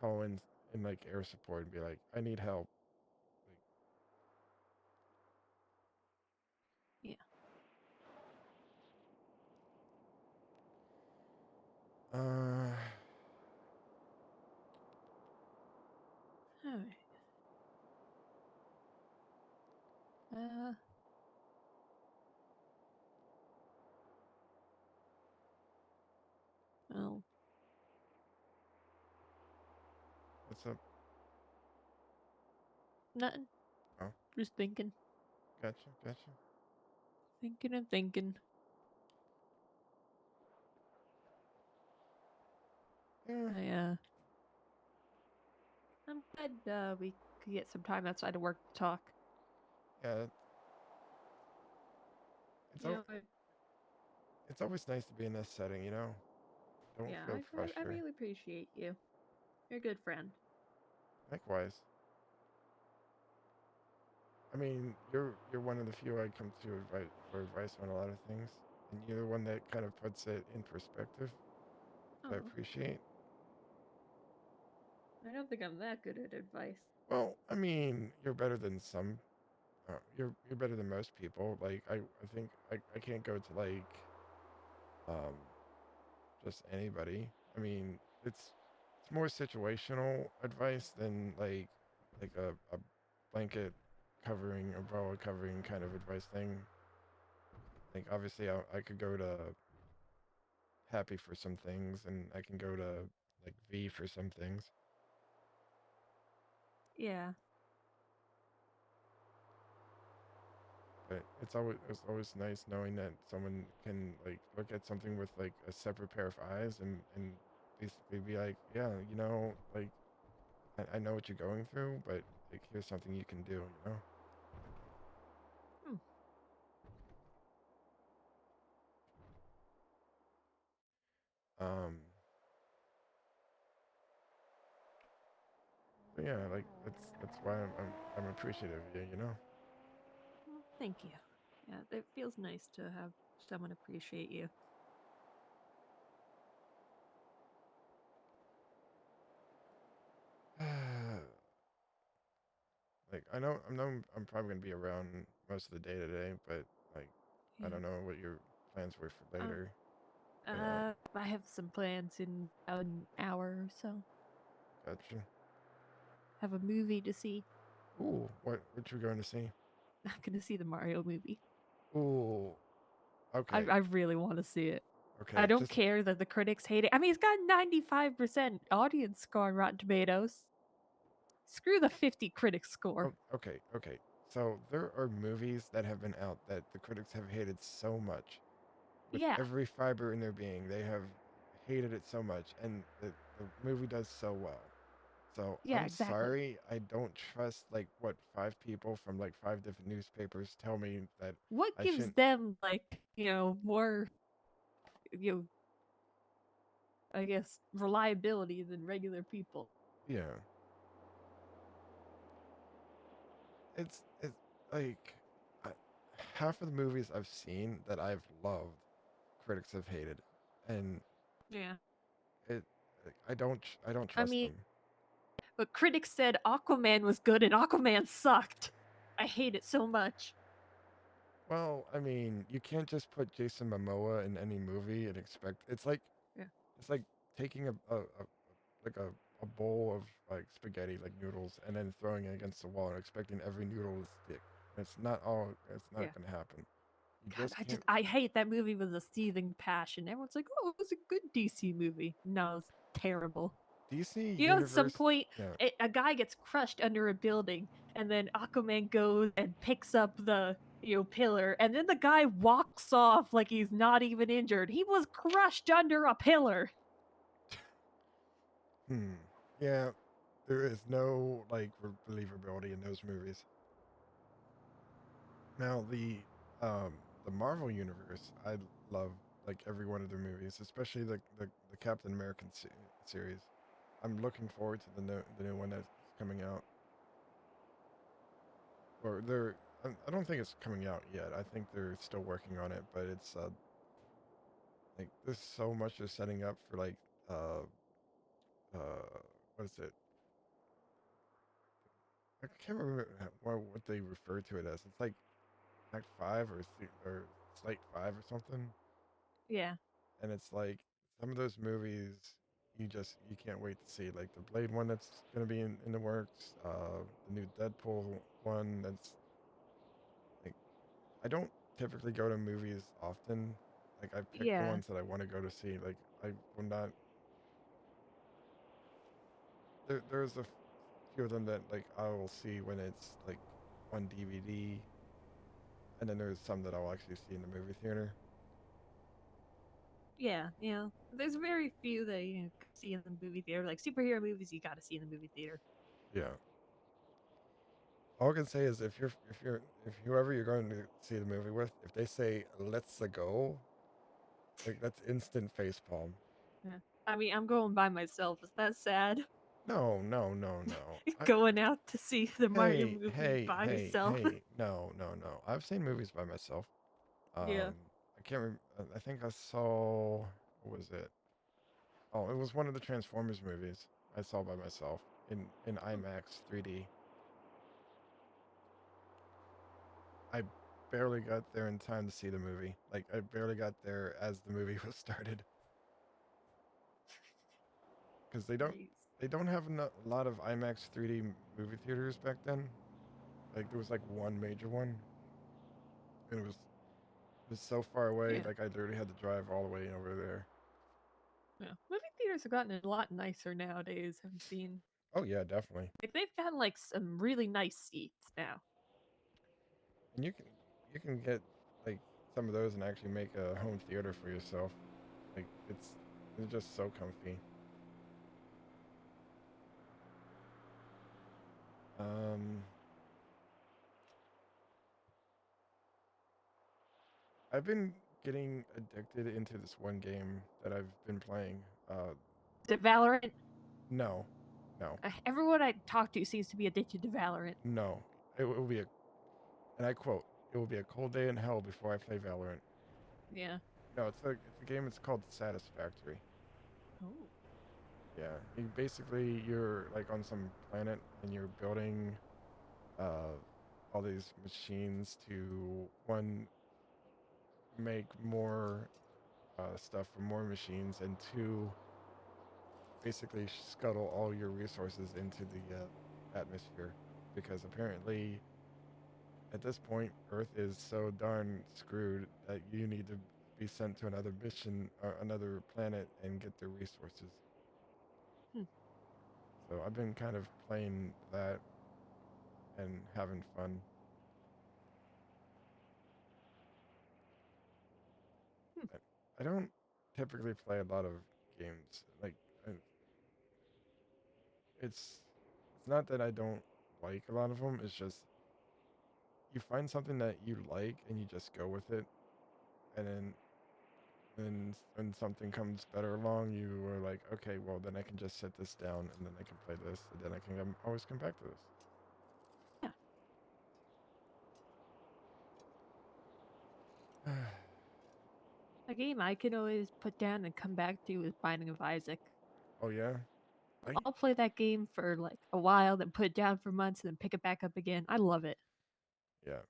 call in like air support and be like, I need help. Yeah. Uh, Alright. Oh. what's up? Nothing. Oh. Just thinking. Gotcha. Thinking and thinking. Yeah. I'm glad we could get some time outside of work to talk. Yeah. It's always nice to be in this setting, you know? Don't Yeah, feel I pressure. really appreciate you. You're a good friend. Likewise. I mean, you're one of the few I come to for advice on a lot of things, and you're the one that kind of puts it in perspective. I Oh. appreciate. I don't think I'm that good at advice. Well, I mean, you're better than some. You're better than most people. Like I think I can't go to like just anybody. I mean, it's more situational advice than like a blanket covering, umbrella covering kind of advice thing. Like obviously I could go to Happy for some things, and I can go to like V for some things. Yeah. But it's always nice knowing that someone can like look at something with like a separate pair of eyes and basically be like, yeah, you know, like I know what you're going through, but like here's something you can do, you know. Um. But yeah, like that's why I'm appreciative of you, you know. Well, thank you. Yeah, it feels nice to have someone appreciate you. Like I know I'm probably gonna be around most of the day today, but like I don't know what your plans were for later. I have some plans in an hour or so. Gotcha. Have a movie to see. Ooh, what you going to see? I'm gonna see the Mario movie. Ooh, okay. I really want to see it. Okay, I don't care that the critics hate it. I mean, it's got 95% audience score on Rotten Tomatoes. Screw the 50 critic score. Okay. So there are movies that have been out that the critics have hated so much. With every fiber in their being, they have hated it so much, and the movie does so well. So Yeah, I'm exactly. sorry, I don't trust like what 5 people from like 5 different newspapers tell me that What I gives shouldn't. them, like, more, I guess, reliability than regular people? Yeah. It's like half of the movies I've seen that I've loved, critics have hated, and Yeah. I don't trust them. But critics said Aquaman was good and Aquaman sucked. I hate it so much. Well, I mean, you can't just put Jason Momoa in any movie and expect it's like taking a bowl of like spaghetti like noodles and then throwing it against the wall and expecting every noodle to stick. It's not gonna happen. You God, just can't. I hate that movie with a seething passion. Everyone's like, oh, it was a good DC movie. No, it's terrible. DC At some universe. point, Yeah. a guy gets crushed under a building, and then Aquaman goes and picks up the pillar, and then the guy walks off like he's not even injured. He was crushed under a pillar. Yeah, there is no like believability in those movies. Now the Marvel universe, I love like every one of their movies, especially the Captain American series. I'm looking forward to the new one that's coming out. Or they're I don't think it's coming out yet. I think they're still working on it, but it's like there's so much they're setting up for like uh what is it? I can't remember what they refer to it as. It's like Act 5 or Slate 5 or something. Yeah. And it's like some of those movies you can't wait to see. Like the Blade one that's gonna be in the works, the new Deadpool one that's like I don't typically go to movies often. Like I pick the Yeah. ones that I want to go to see. Like I will not there's a few of them that like I will see when it's like on DVD, and then there's some that I'll actually see in the movie theater. Yeah, there's very few that you see in the movie theater. Like superhero movies, you got to see in the movie theater. Yeah. All I can say is if whoever you're going to see the movie with, if they say "let's go," like that's instant facepalm. Yeah. I mean, I'm going by myself. Is that sad? No. Going out to see the Mario movie by Hey, yourself. no. I've seen movies by myself. Yeah. I can't remember. I think I saw. What was it? Oh, it was one of the Transformers movies I saw by myself in IMAX 3D. I barely got there in time to see the movie. Like I barely got there as the movie was started. Because they don't have a lot of IMAX 3D movie theaters back then. Like there was like one major one, and it was so far away. Yeah. Like I literally had to drive all the way over there. Yeah. Movie theaters have gotten a lot nicer nowadays. I've seen. Oh yeah, definitely. Like they've gotten like some really nice seats now. And you can get like some of those and actually make a home theater for yourself. Like it's just so comfy. I've been getting addicted into this one game that I've been playing. Is it Valorant? No. Everyone I talk to seems to be addicted to Valorant. No. It will be and I quote, it will be a cold day in hell before I play Valorant. Yeah. No, it's a game. It's called Satisfactory. Oh. Yeah, you're like on some planet and you're building all these machines to one make more stuff for more machines, and two basically scuttle all your resources into the atmosphere, because apparently at this point Earth is so darn screwed that you need to be sent to another mission or another planet and get their resources. So I've been kind of playing that and having fun. I don't typically play a lot of games. Like, it's not that I don't like a lot of them. It's just you find something that you like and you just go with it, and then when something comes better along, you are like, okay, well then I can just set this down and then I can play this, and then I can always come back to this. Yeah. A game I can always put down and come back to is Binding of Isaac. Oh yeah. I'll play that game for like a while, then put it down for months, and then pick it back up again. I love it. Yeah.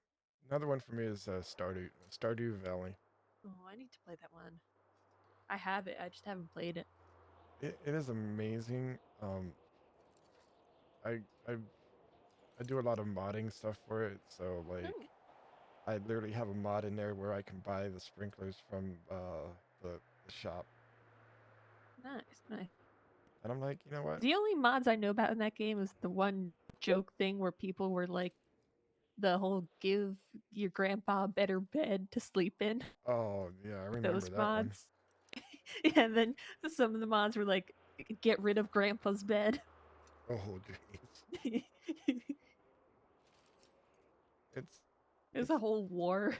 Another one for me is Stardew Valley. Oh, I need to play that one. I have it. I just haven't played it. It is amazing. I do a lot of modding stuff for it, so like I literally have a mod in there where I can buy the sprinklers from the shop. Nice. And I'm like, you know what? The only mods I know about in that game is the one joke thing where people were like, the whole give your grandpa a better bed to sleep in. Oh yeah, I remember Those that mods. Yeah, and then some of the mods were like, get rid of grandpa's bed. one. Oh jeez. It's a whole war.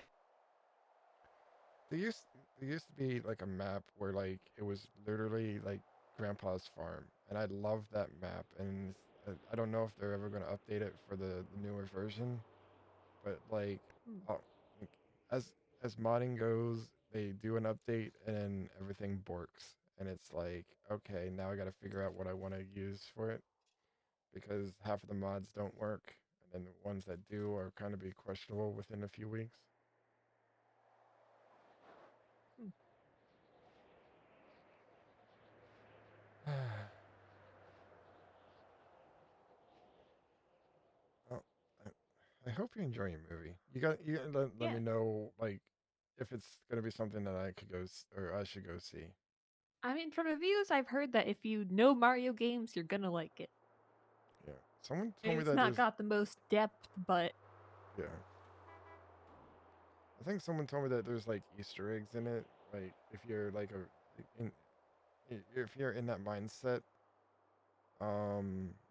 there used to be like a map where like it was literally like Grandpa's farm, and I love that map. And I don't know if they're ever gonna update it for the newer version, but like, uh, like as as modding goes, they do an update and then everything borks, and it's like, okay, now I got to figure out what I want to use for it because half of the mods don't work, and then the ones that do are kind of be questionable within a few weeks. Well, I hope you enjoy your movie. You gotta let Yeah. me know like if it's gonna be something that I could or I should go see. I mean, from reviews, I've heard that if you know Mario games, you're gonna like it. Yeah, someone told me It's that not there's got the most depth, but yeah. I think someone told me that there's like Easter eggs in it. Like if you're like if you're in that mindset,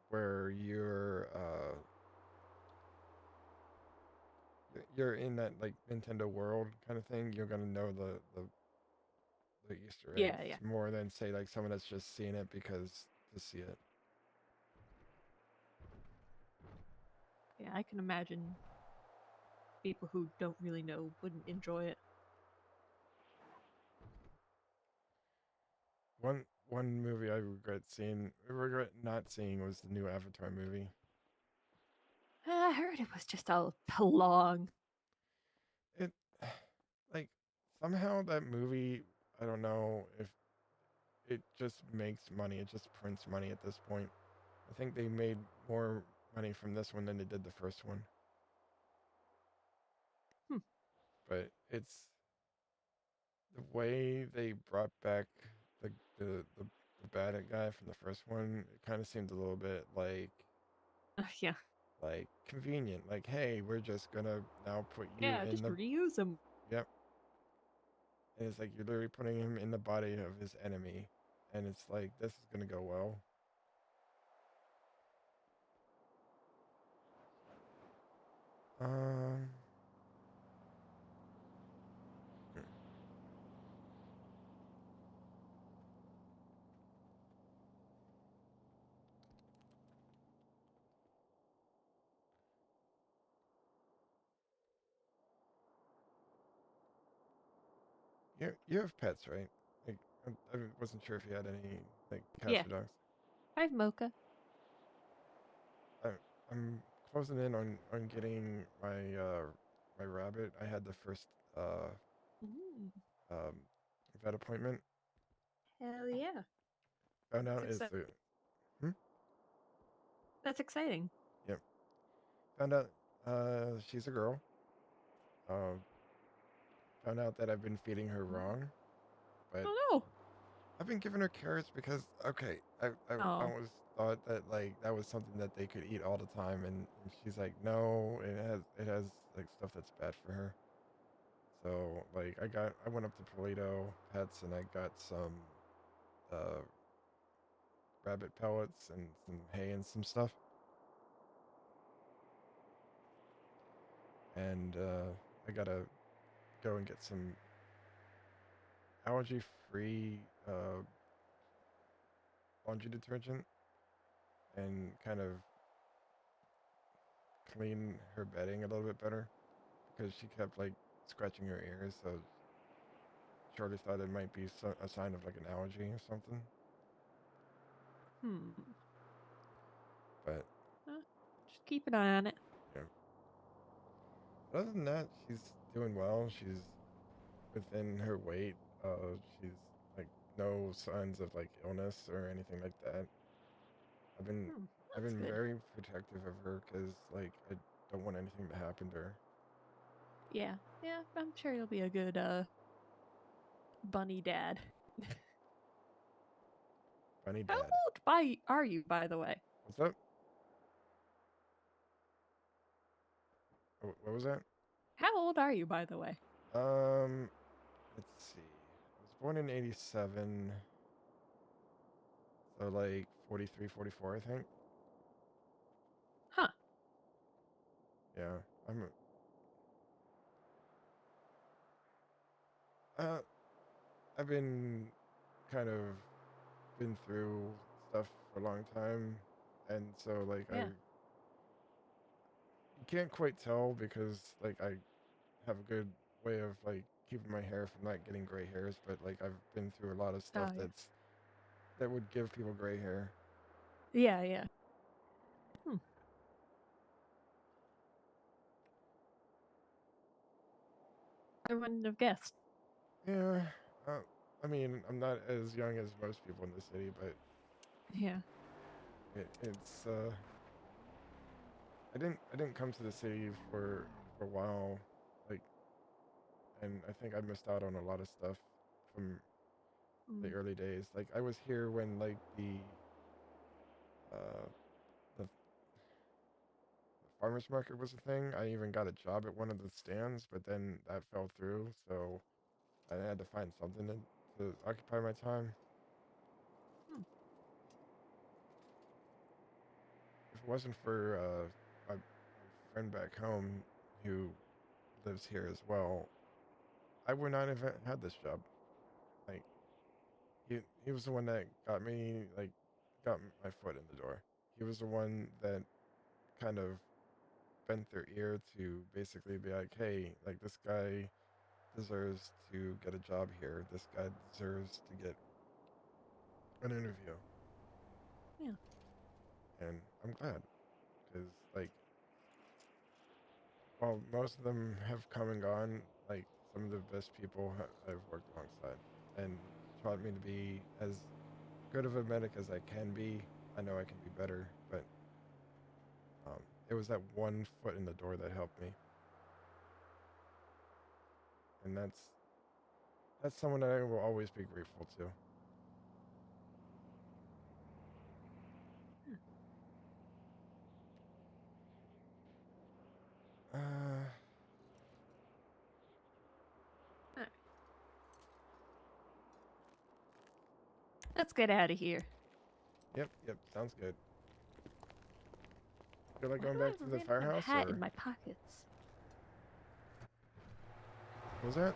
where you're in that like Nintendo world kind of thing, you're gonna know the Easter eggs yeah, yeah, more than say like someone that's just seeing it because to see it. yeah. I can imagine people who don't really know wouldn't enjoy it. One movie I regret not seeing was the new Avatar movie. I heard it was just all long. It like somehow that movie, I don't know if it just makes money. It just prints money at this point. I think they made more money from this one than they did the first one. But it's the way they brought back the the the, the bad guy from the first one. It kind of seemed a little bit Yeah, like convenient. Like, hey, we're just gonna now put you yeah. in Just the reuse them. yep. And it's like you're literally putting him in the body of his enemy, and it's like this is gonna go well. Um, you have pets, right? Like, I wasn't sure if you had any like cats Yeah, or dogs. I have Mocha. I, I'm closing in on getting my rabbit. I had the first Ooh, um vet appointment. hell yeah! Found That's out it's exciting. the That's exciting. yep. Found out she's a girl. Uh, Found out that I've been feeding her wrong, but Oh no! I've been giving her carrots because okay, I Oh, always thought that like that was something that they could eat all the time, and she's like, no, it has like stuff that's bad for her. So like I went up to Polito Pets and I got some uh rabbit pellets and some hay and some stuff, and I gotta go and get some allergy free laundry detergent and kind of clean her bedding a little bit better because she kept like scratching her ears, so Shorty thought it might be a sign of like an allergy or something. But just keep an eye on it. yeah, other than that, she's doing well. She's within her weight. She's like no signs of like illness or anything like that. I've been I've That's been good. very protective of her because like I don't want anything to happen to her. Yeah, yeah. I'm sure you'll be a good bunny dad. Bunny How dad. old are you, by the way? What's up? What was that? How old are you, by the way? Let's see. I was born in '87, so like 43, 44, I think. Huh. Yeah, I'm. I've been kind of been through stuff for a long time, and so like Yeah. you can't quite tell because like I have a good way of like keeping my hair from not getting gray hairs, but like I've been through a lot of stuff Oh, yeah. that would give people gray hair. Yeah, yeah. Hmm. I wouldn't have guessed. Yeah, I mean, I'm not as young as most people in the city, but Yeah. it's I didn't come to the city for a while, like, and I think I missed out on a lot of stuff from the early days. Like I was here when like uh the farmers market was a thing. I even got a job at one of the stands, but then that fell through, so I had to find something to occupy my time. If it wasn't for my friend back home who lives here as well, I would not have had this job. Like he was the one that got me like got my foot in the door. He was the one that kind of bent their ear to basically be like, hey, like this guy deserves to get a job here. This guy deserves to get an interview. Yeah. And I'm glad because like while most of them have come and gone, like some of the best people I've worked alongside and taught me to be as good of a medic as I can be. I know I can be better, but it was that one foot in the door that helped me. And that's someone that I will always be grateful to. Let's get out of here. Yep, sounds good. Feel like Why going do I back have to a the random firehouse, hat or in my pockets? what was that?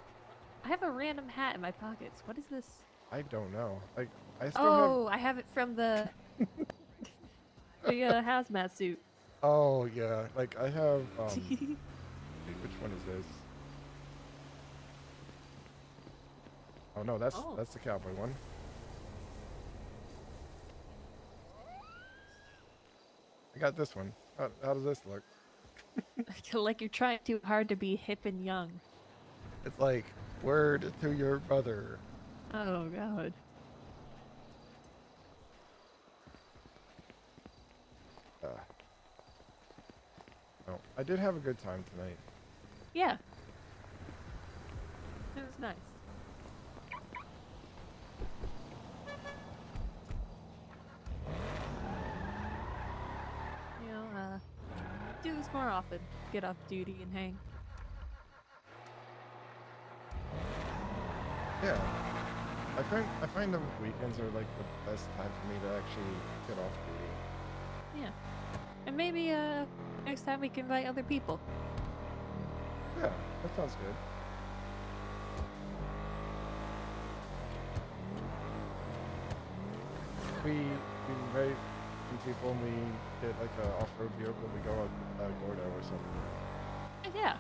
I have a random hat in my pockets. What is this? I don't know. Like I still Oh, I have it from the the hazmat suit. Oh yeah, like I have wait, which one is this? Oh no, that's the cowboy one. I got this one. How does this look? Like you're trying too hard to be hip and young. It's like word to your mother. Oh god. Oh, I did have a good time tonight. Yeah. It was nice. You know, do this more often. Get off duty and hang. Yeah. I find the weekends are like the best time for me to actually get off duty. Yeah. And maybe next time we can invite other people. Yeah, that sounds good. We invite some people and we get like an off-road vehicle. We go on Gordo or something. Yeah.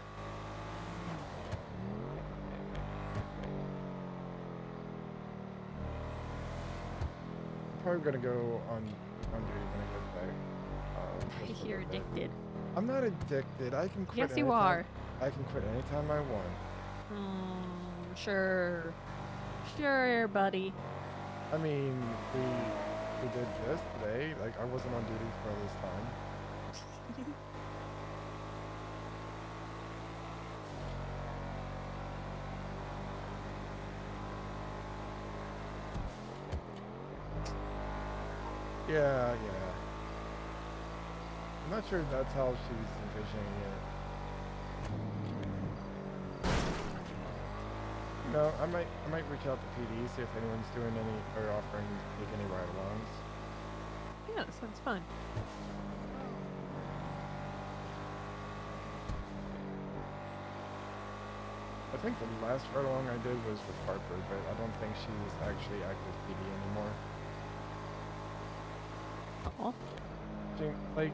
I'm probably gonna go on duty when I get back. just for a You're little bit. addicted. I'm not addicted. I can quit. Yes, you anytime. are. I can quit anytime I want. Sure. Sure, buddy. I mean, we did this today. Like I wasn't on duty for all this time. Yeah. I'm not sure that's how she's envisioning it. You know, I might reach out to PD, see if anyone's doing any or offering to take any ride-alongs. Yeah, that sounds fun. But think the last ride along I did was with Harper, but I don't think she's actually active PD anymore. Oh. She, like,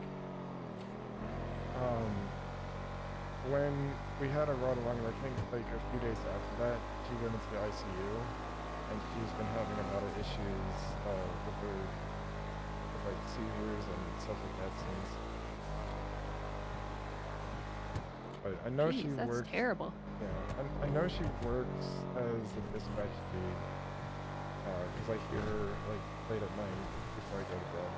when we had a ride along, I think like a few days after that, she went into the ICU, and she's been having a lot of issues with her, with like seizures and stuff like that since. But I know Jeez, she that's works. terrible. Yeah, I know she works as a dispatch lead, because I hear her like late at night before I go to bed.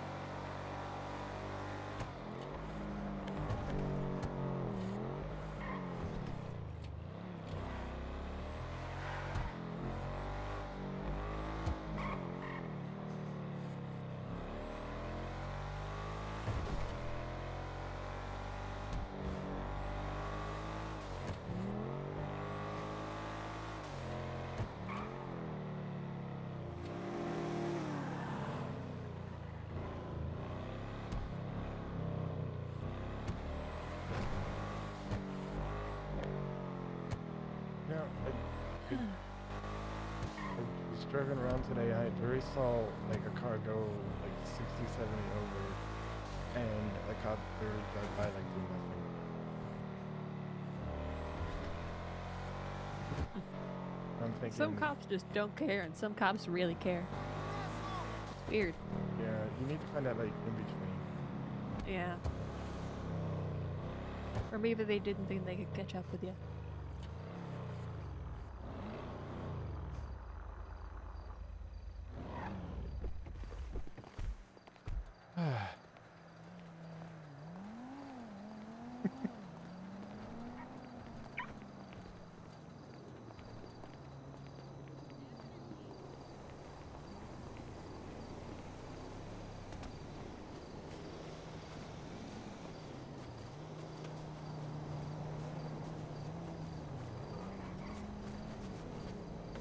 I was driving around today, I already saw like a car go like 60, 70 over, and the cop literally drive by like doing nothing. I'm thinking, Some cops just don't care, and some cops really care. It's weird. yeah, you need to find that like in between. Yeah. Or maybe they didn't think they could catch up with you.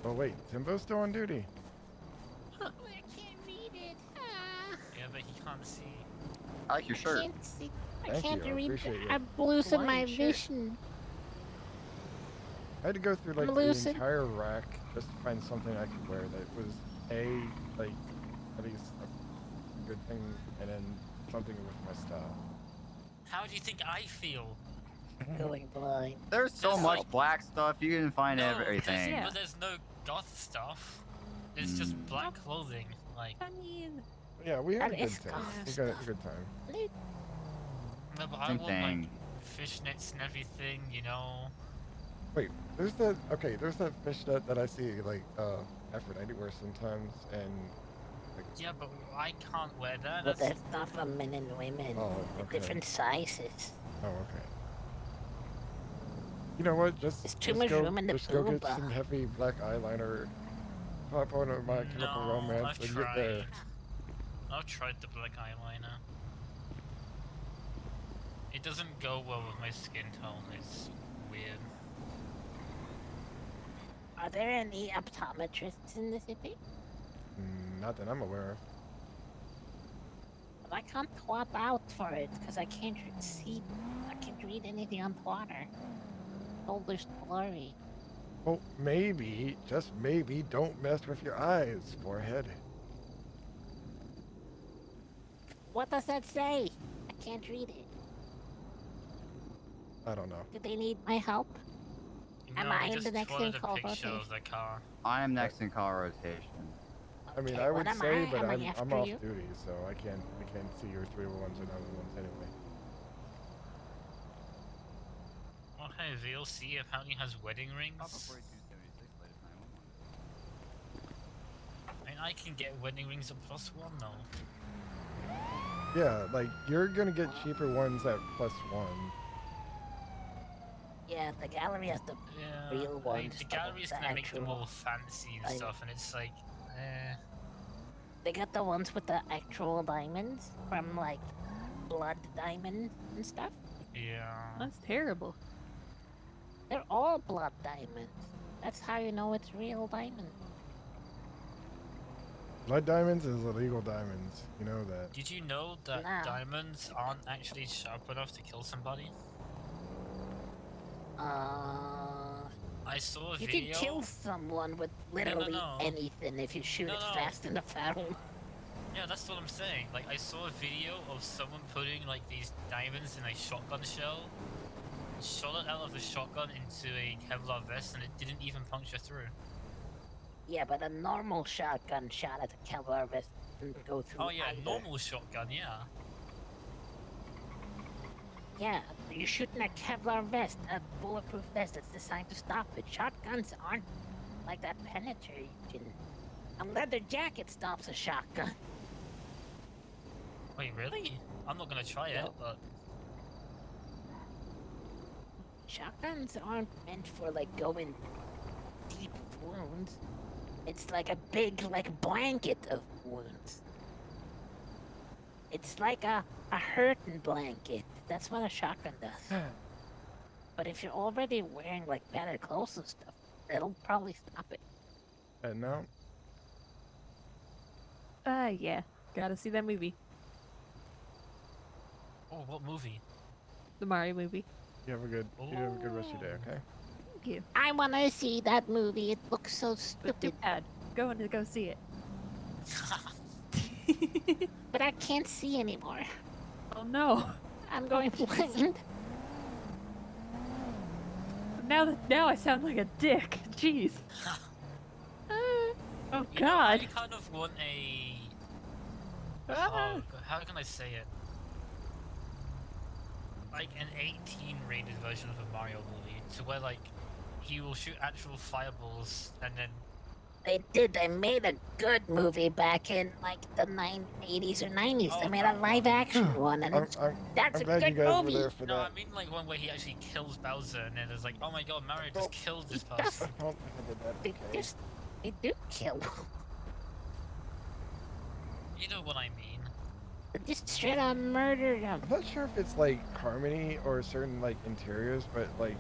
Oh wait, Timbo's still on duty. I can't read it. Yeah, but he can't see. I like your shirt. I can't see. I Thank can't you, I read. appreciate it. I'm losing my Hawaiian shirt. vision. I had to go through like I'm the losing. entire rack just to find something I could wear that was like at least a good thing, and then something with my style. How do you think I feel? Going blind. There's so There's much like- black stuff, you can find everything. Yeah. But there's no goth stuff. It's just black clothing. Like, I mean, Yeah, we had a That good is time. goth We got a stuff. good time. no, but I Same want like thing. fishnets and everything, you know. Wait, there's that fishnet that I see like Aphrodite wear sometimes, and like, Yeah, but I can't wear that. But That's there's not for men and women. Oh, They're okay. different sizes. oh okay. You know what? Just There's too just much go, room in the just go get booba. some heavy black eyeliner, pop on My Chemical no, Romance, I've and get there. tried. I've tried the black eyeliner. It doesn't go well with my skin tone. It's weird. Are there any optometrists in the city? Not that I'm aware of. But I can't swap out for it because I can't see. I can't read anything on Twitter. Shoulder's blurry. Well, maybe, just maybe, don't mess with your eyes, forehead. What does that say? I can't read it. I don't know. Do they need my help? Am No, I in just the next wanted in a call picture rotation? of the car. I am next in call rotation. I mean, Okay, I what would am say, I? but Am I I'm after off you? duty, so I can't see your 301s or 911s anyway. Okay, VLC apparently has wedding rings. I mean, I can get wedding rings at +1 though. Yeah, like you're gonna get cheaper ones at +1. Yeah, the gallery has the Yeah, real I mean, ones. the but gallery's the gonna make them actual- all fancy and I- stuff, and it's like, eh. They got the ones with the actual diamonds from like blood diamond and stuff. Yeah. that's terrible. They're all blood diamonds. That's how you know it's real diamond. Blood diamonds is illegal diamonds. You know that. Did you know that Nah. diamonds aren't actually sharp enough to kill somebody? Uh, I I saw a You video. can kill someone with literally anything if you shoot it fast enough at them. Yeah, that's what I'm saying. Like, I saw a video of someone putting, like, these diamonds in a shotgun shell, shot it out of a shotgun into a Kevlar vest, and it didn't even puncture through. Yeah, but a normal shotgun shot at a Kevlar vest didn't go through Oh, yeah, either. normal shotgun, yeah. Yeah, you're shooting a Kevlar vest, a bulletproof vest that's designed to stop it. Shotguns aren't like that penetrating. A leather jacket stops a shotgun. Wait, really? I'm not gonna try it, but... Shotguns aren't meant for, like, going deep wounds. It's like a big, like, blanket of wounds. It's like a hurting blanket. That's what a shotgun does. But if you're already wearing, like, better clothes and stuff, it'll probably stop it. And now? Yeah. Gotta see that movie. Oh, what movie? The Mario movie. You have a good rest of your day, okay? Thank you. I wanna see that movie. It looks so But too stupid. bad. Go see it. But I can't see anymore. Oh no. I'm going blind. Now I sound like a dick. Jeez. Oh You God. know, I kind of want a... Ah. Oh, how can I say it? Like an 18 rated version of a Mario movie, to where like he will shoot actual fireballs and then... They did. They made a good movie back in like the 80s or 90s. They made a live action one, and that's a glad you good guys were movie. there for No, that. I mean like one where he actually kills Bowser, and then it's like, oh my god, Mario just killed this person. They do kill. You know what I mean. They just straight up murdered him. I'm not sure if it's like Harmony or certain like interiors, but like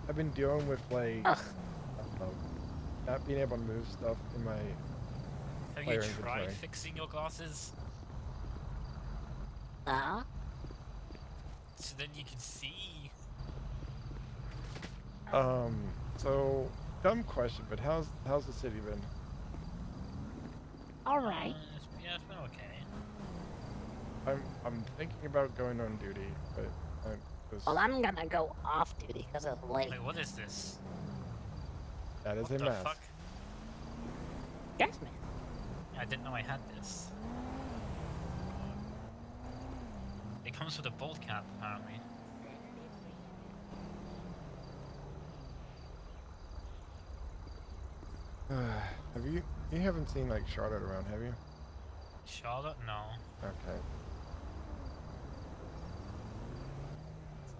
I've been dealing with like not being able to move stuff in my Have player you tried inventory. fixing your glasses? So then you can see. So dumb question, but how's the city been? All right. Yeah, it's been okay. I'm thinking about going on duty, but I'm just... Well, I'm gonna go off duty because it's late. Wait, what is this? That is What a the mask. fuck? Yes, man. I didn't know I had this. It comes with a bolt cap, apparently. You haven't seen like Charlotte around, have you? Charlotte? No. Okay.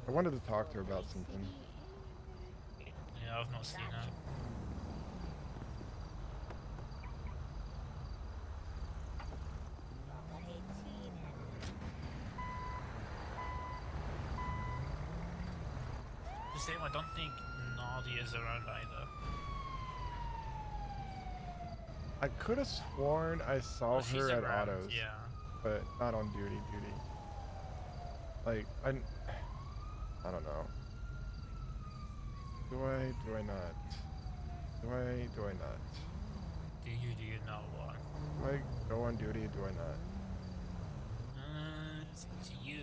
I wanted to talk to her about something. Yeah, I've not seen her. The same, I don't think Nadia's around either. I could have sworn I saw Oh, she's her at around, Autos, yeah. but not on duty. Like I don't know. Do I not? Do I not? Do you know what? Do I go on duty? Do I not? It's up to you.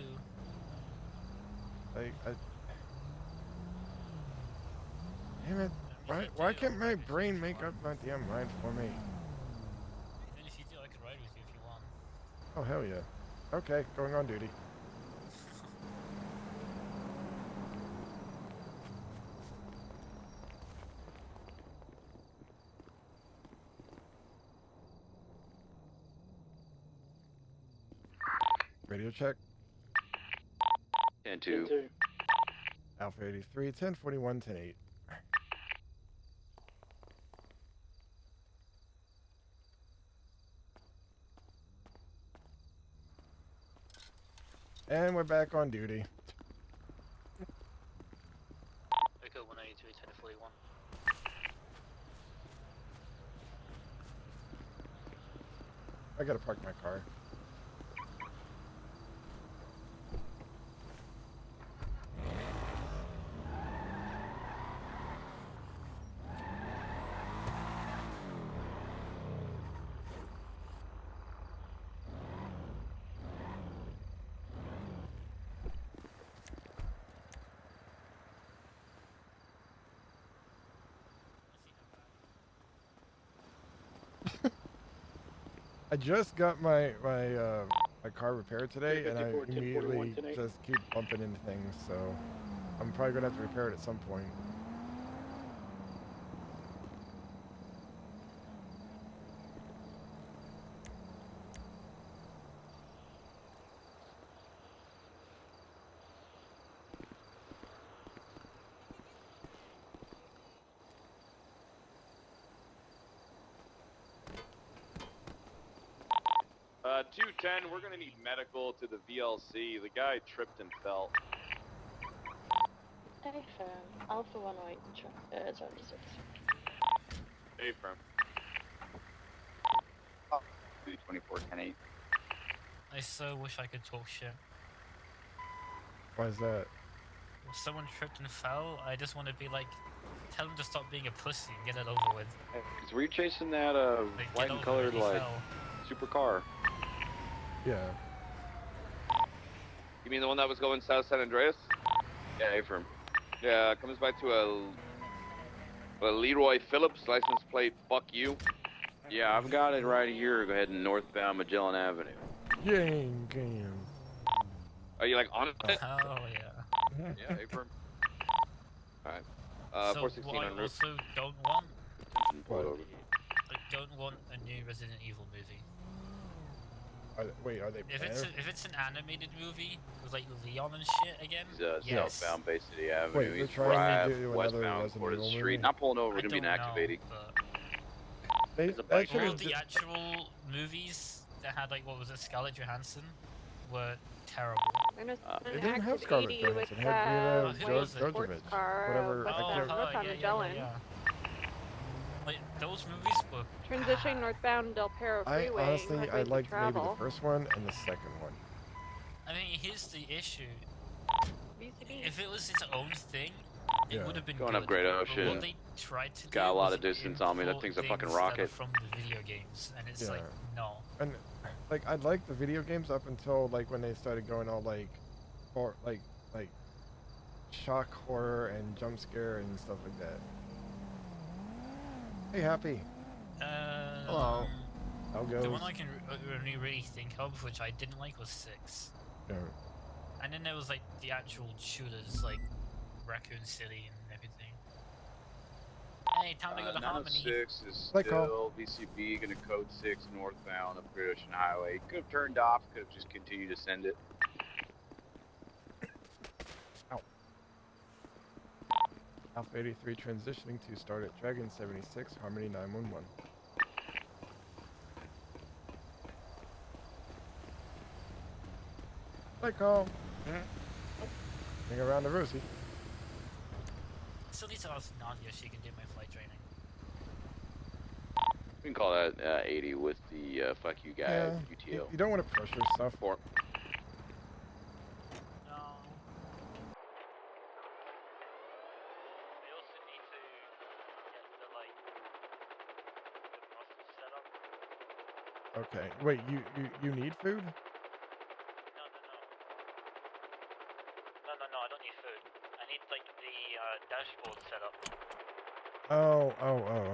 Like damn it! Why can't my brain make up my damn mind for me? Even if you do, I could ride with you if you want. Oh hell yeah! Okay, going on duty. Radio check. 10-2. Alpha 83, 1041, 10-8. And we're back on duty. Echo 183, 1041. I gotta park my car. I just got my car repaired today, and I immediately just keep bumping into things. So I'm probably gonna have to repair it at some point. 210, we're gonna need medical to the VLC. The guy tripped and fell. Affirm. Alpha 108, zone 6. Affirm. 24-10-8. I so wish I could talk shit. Why is that? If someone tripped and fell, I just want to be like, tell them to stop being a pussy and get it over with. Cause were you chasing that Like, white and colored like supercar? Yeah. You mean the one that was going south San Andreas? Yeah, Affirm. Yeah, comes by to a Leroy Phillips license plate. Fuck you. Yeah, I've got it right here. Go ahead and northbound Magellan Avenue. Game. Are you like on it? Oh yeah. Yeah, Affirm. Alright. So 416 what I on route. also don't want, What? I don't want a new Resident Evil movie. Wait, are they If it's an animated movie with like Leon and shit again, He's yes. southbound Bay City Avenue. Wait, they're He's trying to do another westbound Resident Florida Evil Street. movie? Not pulling over, I gonna be don't know, activating. but There's a bike all lane. of the actual movies that had like what was it, Scarlett Johansson, were terrible. It didn't have Scarlett Johansson. It had Mila Jovovich. Whatever. Yeah. Like those movies were. Transitioning northbound Del Perro I Freeway. honestly, I liked maybe the travel. first one and the second one. I mean, here's the issue. BCB. If it was its own thing, it Yeah. would have been Going good. up Great But Ocean. what they tried to Got do a lot was of distance on me. That import thing's a fucking things that are rocket. from the video games, and it's Yeah. like no. And like I liked the video games up until like when they started going all like, or like shock horror and jump scare and stuff like that. Hey, Happy. Hello. How goes? The one I can only really think of, which I didn't like, was 6. Yeah. And then there was like the actual shooters, like Raccoon City and everything. Hey, time to go to Harmony. 906 is Like still VCB, gonna code 6 northbound up Great Ocean Highway. Could have turned off, could have just continued to send it. Ow. Alpha 83 transitioning to start at Dragon 76, Harmony 911. Hi, Call. Hang around the Rosie. Still need to ask Nadia if she can do my flight training. We can call that 80 with the fuck you guy Yeah, UTO. you don't want to pressure stuff. For No. We also need to get the like the muscle set up. Okay. Wait, you need food? No, I don't need food. I need like the dashboard set up. Oh,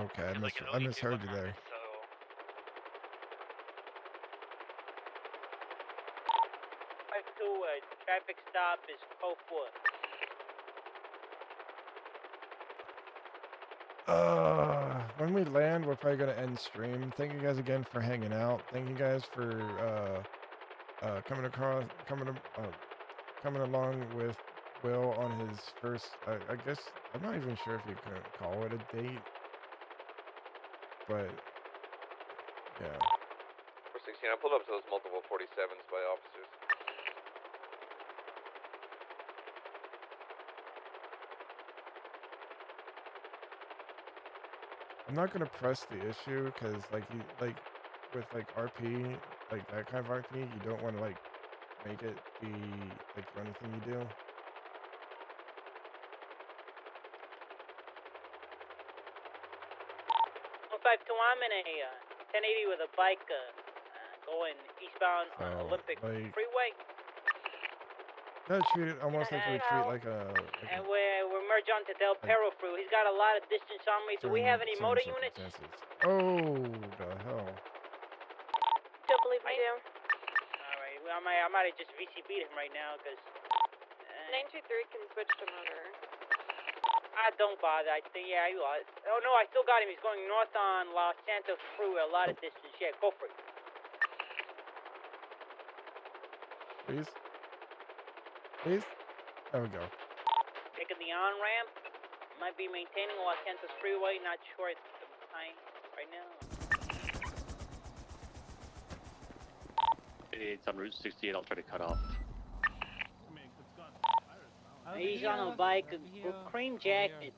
okay. I misheard you there. So traffic stop is Copewood. When we land, we're probably gonna end stream. Thank you guys again for hanging out. Thank you guys for coming along with Will on his first. I guess I'm not even sure if you can call it a date, but yeah. 416, I pulled up to those multiple 47s by officers. I'm not gonna press the issue because with RP, like that kind of RP, you don't want to like make it be like the only thing you do. 152, I'm in a 1080 with a bike going eastbound So, Olympic like- Freeway. Gotta treat it almost like we treat like a. And we're merged onto Del Perro Freeway. He's got a lot of distance on me. Do we have any motor units? Oh, the hell. if you do. Alright, well, I might have just VCB'd him right now, because... 923 can switch to murder. Don't bother. I think, yeah, he was. Oh, no, I still got him. He's going north on Los Santos through a lot of distance. Yeah, go for it. Please. Please. There we go. Taking the on-ramp. Might be maintaining Los Santos Freeway. Not sure it's the time right now. It's on Route 68. I'll try to cut off. He's on a bike, cream jacket.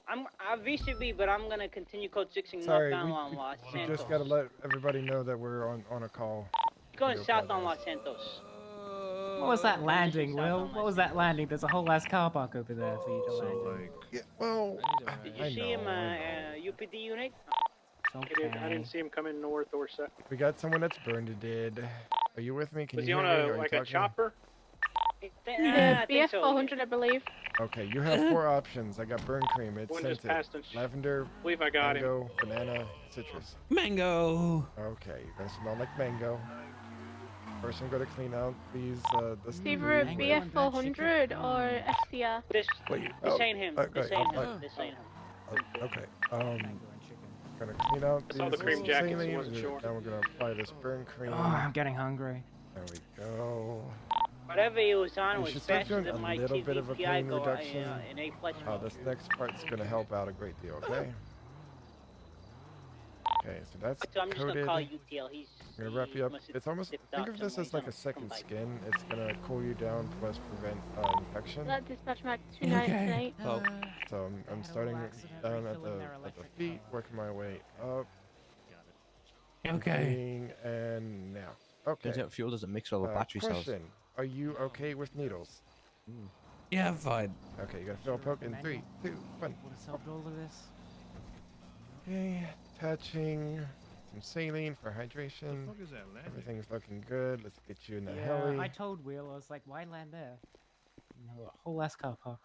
I'm VCB, but I'm gonna continue code 6ing Sorry, northbound on Los we Santos. just gotta let everybody know that we're on a call. Going south on Los Santos. What was that landing, Will? What was that landing? There's a whole ass car park over there for you to land in. Yeah, well, Did you see him, UPD unit? Okay. I didn't see him coming north or south. We got someone that's burned to dead. Are you with me? Can Was you he on hear me? Are a you like talking? a chopper? Yeah, I think BF so. 400, I believe. Okay, you have 4 options. I got burn cream. It's One just scented. passed and Lavender, believe I got mango, banana, citrus. Mango. Okay, you're gonna smell like mango. First, I'm gonna clean out these. It's either a BF 400 or SCR. This ain't him. Okay, This ain't him. This ain't him. Okay. Gonna clean out I saw these the cream jackets, saline. wasn't sure. Now we're gonna apply this burn cream. Oh, I'm getting hungry. There we go. Whatever he was on You was should start faster doing than a my little bit of a TVPI pain go reduction. in A plus mode. This next part's gonna help out a great deal. Okay. Okay, so that's So I'm just coated. gonna call UTL. He's. I'm gonna wrap you up. must have It's almost. dipped Think out of this somewhere. as like a He's on second bike. skin. It's gonna cool you down plus prevent infection. That dispatch mark 298. So I'm starting down at the feet, working my way up. Okay. And now. Okay. Turns out fuel doesn't mix well with battery cells. Question: are you okay with needles? Yeah, I'm fine. Okay, you gotta fill a poke in 3, 2, 1. Would have solved all of this. Okay, touching some saline for hydration. What the fuck is that landing? Everything's looking good. Let's get you in the Yeah, heli. I told Will, I was like, why land there? No, a whole ass car park.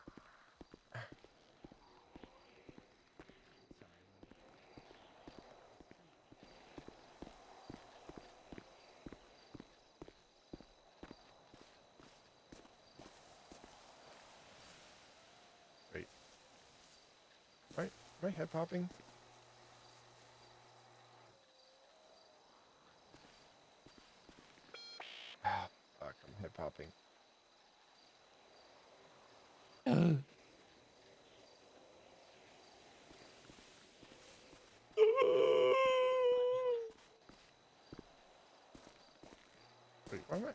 Wait. Right, my head popping. Ah, fuck, I'm head popping. Wait, why am I?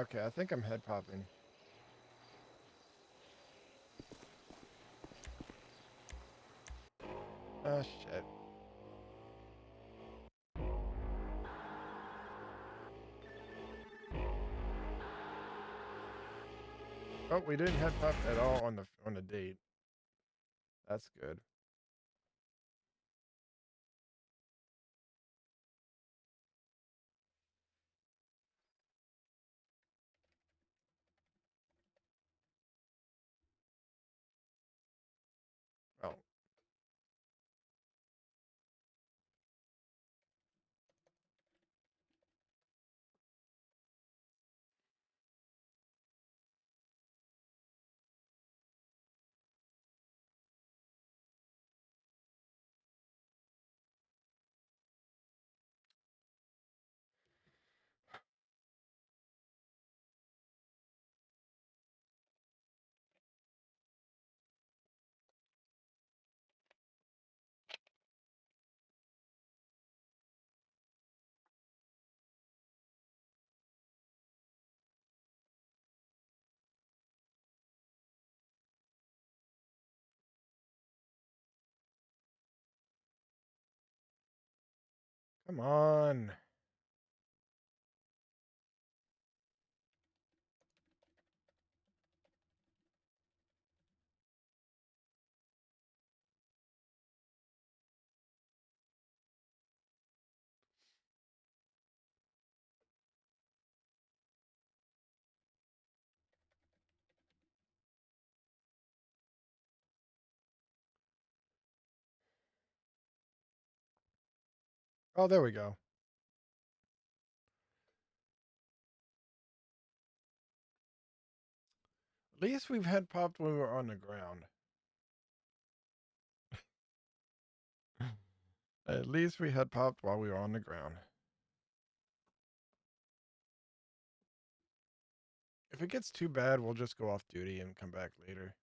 Okay, I think I'm head popping. Ah, shit. Oh, we didn't head pop at all on the date. That's good. Oh. Come on. Oh, there we go. At least we've had popped when we were on the ground. At least we had popped while we were on the ground. If it gets too bad, we'll just go off duty and come back later.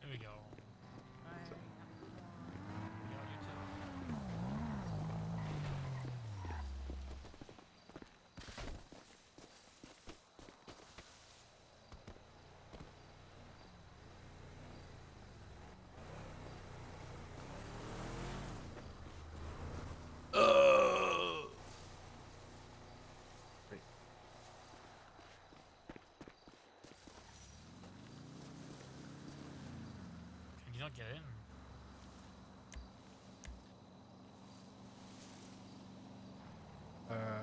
Here we go. Can you not get in?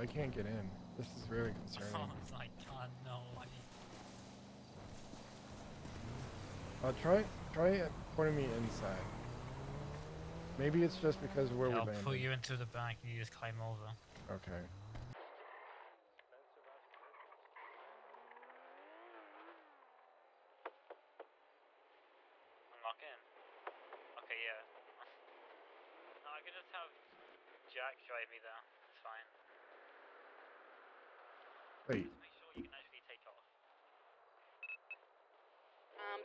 I can't get in. This is very concerning. Oh my god, no way. Try putting me inside. Maybe it's just because of where Yeah, we I'll landed. put you into the back and you just climb over. Okay. Unlock in. Okay, yeah. No, I could just have Jack drive me there. It's fine. Wait. Just make sure you can actually take off.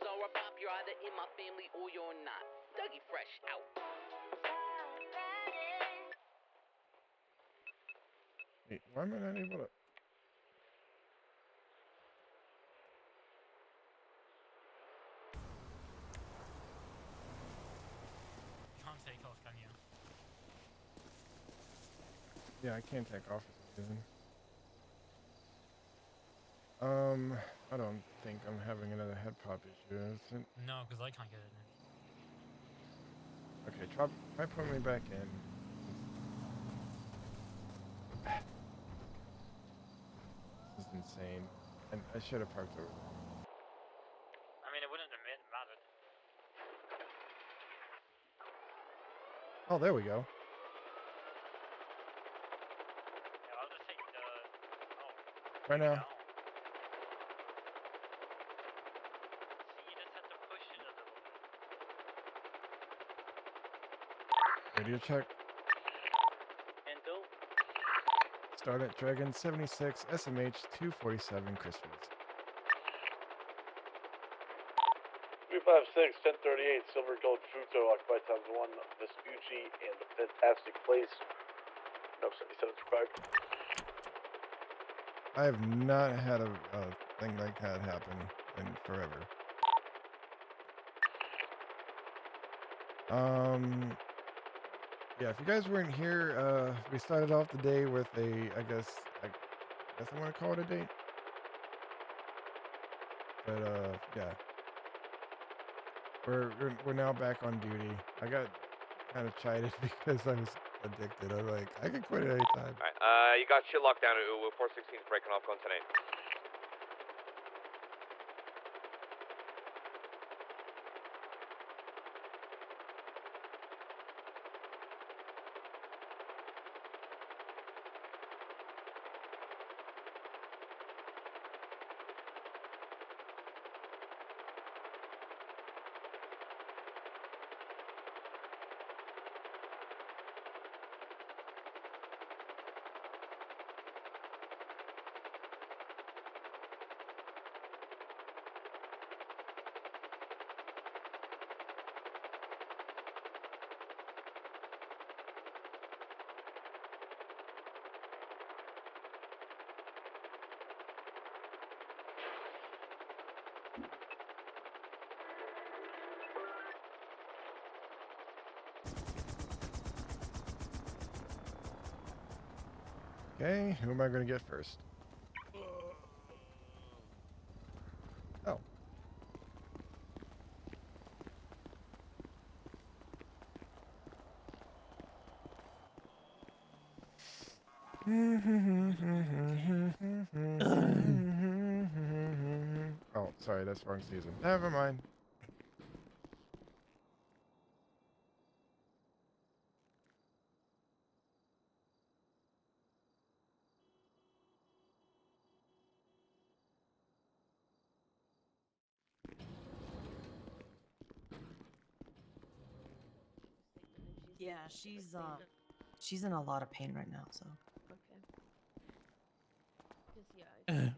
Or a pop, you're either in my family or you're not. Dougie Fresh out. Wait, why am I not able to? You can't take off, can you? Yeah, I can't take off for some reason. I don't think I'm having another head pop issue, is it? No, because I can't get in. Okay, try putting me back in. This is insane. And I should have parked over there. I mean, it wouldn't have mattered. Oh, there we go. Yeah, I'll just take the... Oh. Right now. See, you just have to push it a little bit. Radio check. Endo. Start at Dragon 76, SMH 247 Christmas. 356, 1038, Silver Gold Fruto, occupied times 1, Vespucci, and the Fantastic Place. No, 77 required. I have not had a thing like that happen in forever. Yeah, if you guys weren't here, we started off the day with I guess I want to call it a date. But yeah. We're now back on duty. I got kind of chided because I was addicted. I'm like, I can quit at any time. Alright, you got shit locked down. 416 is breaking off, going 10-8. Okay, who am I going to get first? Oh. Oh, sorry, that's wrong season. Never mind. Yeah, she's in a lot of pain right now, so. Okay. Because yeah, I did.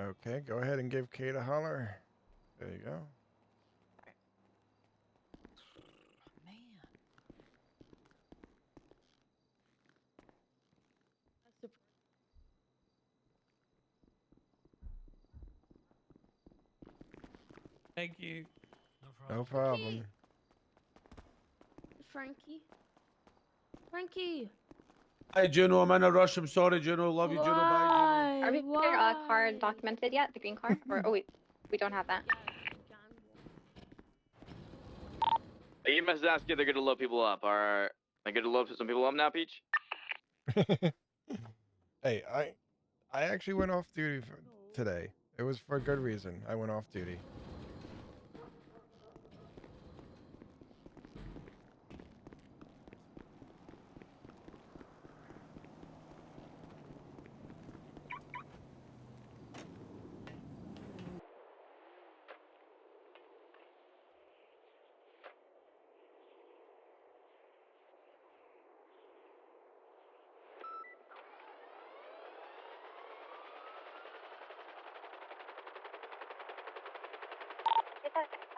Okay, go ahead and give Kate a holler. There you go. Thank you. No problem. Frankie. Frankie. Hi, Juno. I'm in a rush. I'm sorry, Juno. Love you, Juno. Bye, Are we Your car documented yet? The green car? Or oh wait, we don't have that. You must ask if they're gonna load people up. Are they gonna load some people up now, Peach? Hey, I actually went off duty today. It was for a good reason. I went off duty.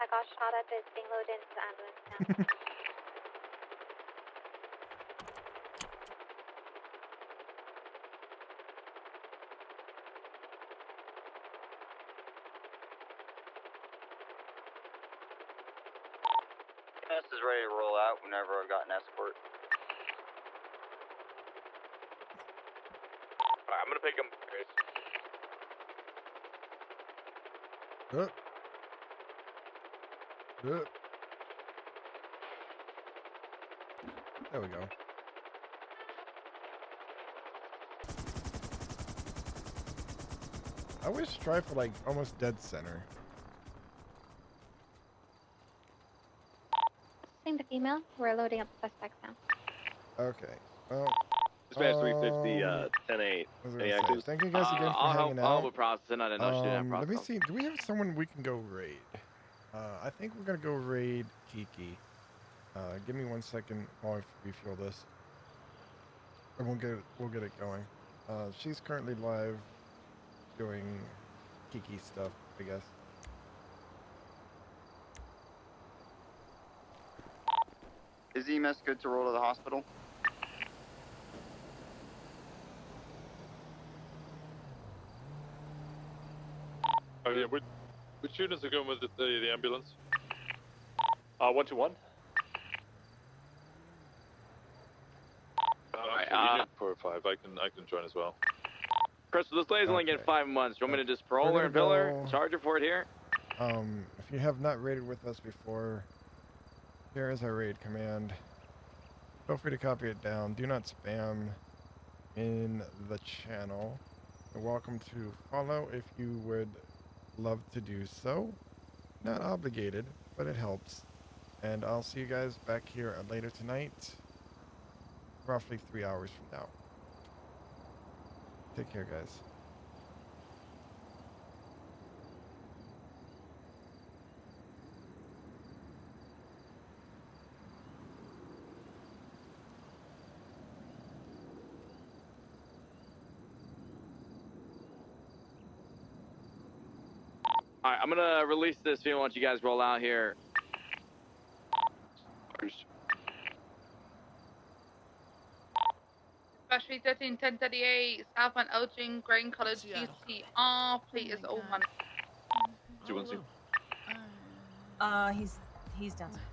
I got shot up is being loaded into the ambulance now. This is ready to roll out whenever I've got an escort. Alright, I'm gonna pick him. There we go. I wish try for like almost dead center. Same the female. We're loading up the suspects now. Okay. Well. Dispatch 350, 10-8. Any actives? Thank you guys again for I'll hanging help, I'll out. help with processing. I didn't know she didn't have Let me processing. see. Do we have someone we can go raid? I think we're gonna go raid Kiki. Give me 1 second while I refuel this, and we'll get it going. She's currently live doing Kiki stuff, I guess. Is EMS good to roll to the hospital? Oh yeah, which students are going with the ambulance? 121. Agent 405. I can join as well. Crystal, this lady's only getting 5 months. Do you want me to just parole her and bill her? Charge her for it here? If you have not raided with us before, Share as I raid command. Feel free to copy it down. Do not spam in the channel. You're welcome to follow if you would love to do so. Not obligated, but it helps. And I'll see you guys back here later tonight, roughly 3 hours from now. Take care, guys. All right, I'm gonna release this video once you guys roll out here. Battery 13, 1038, southbound Elgin, Grain College, UTR, plate is 01. 212. He's downstairs.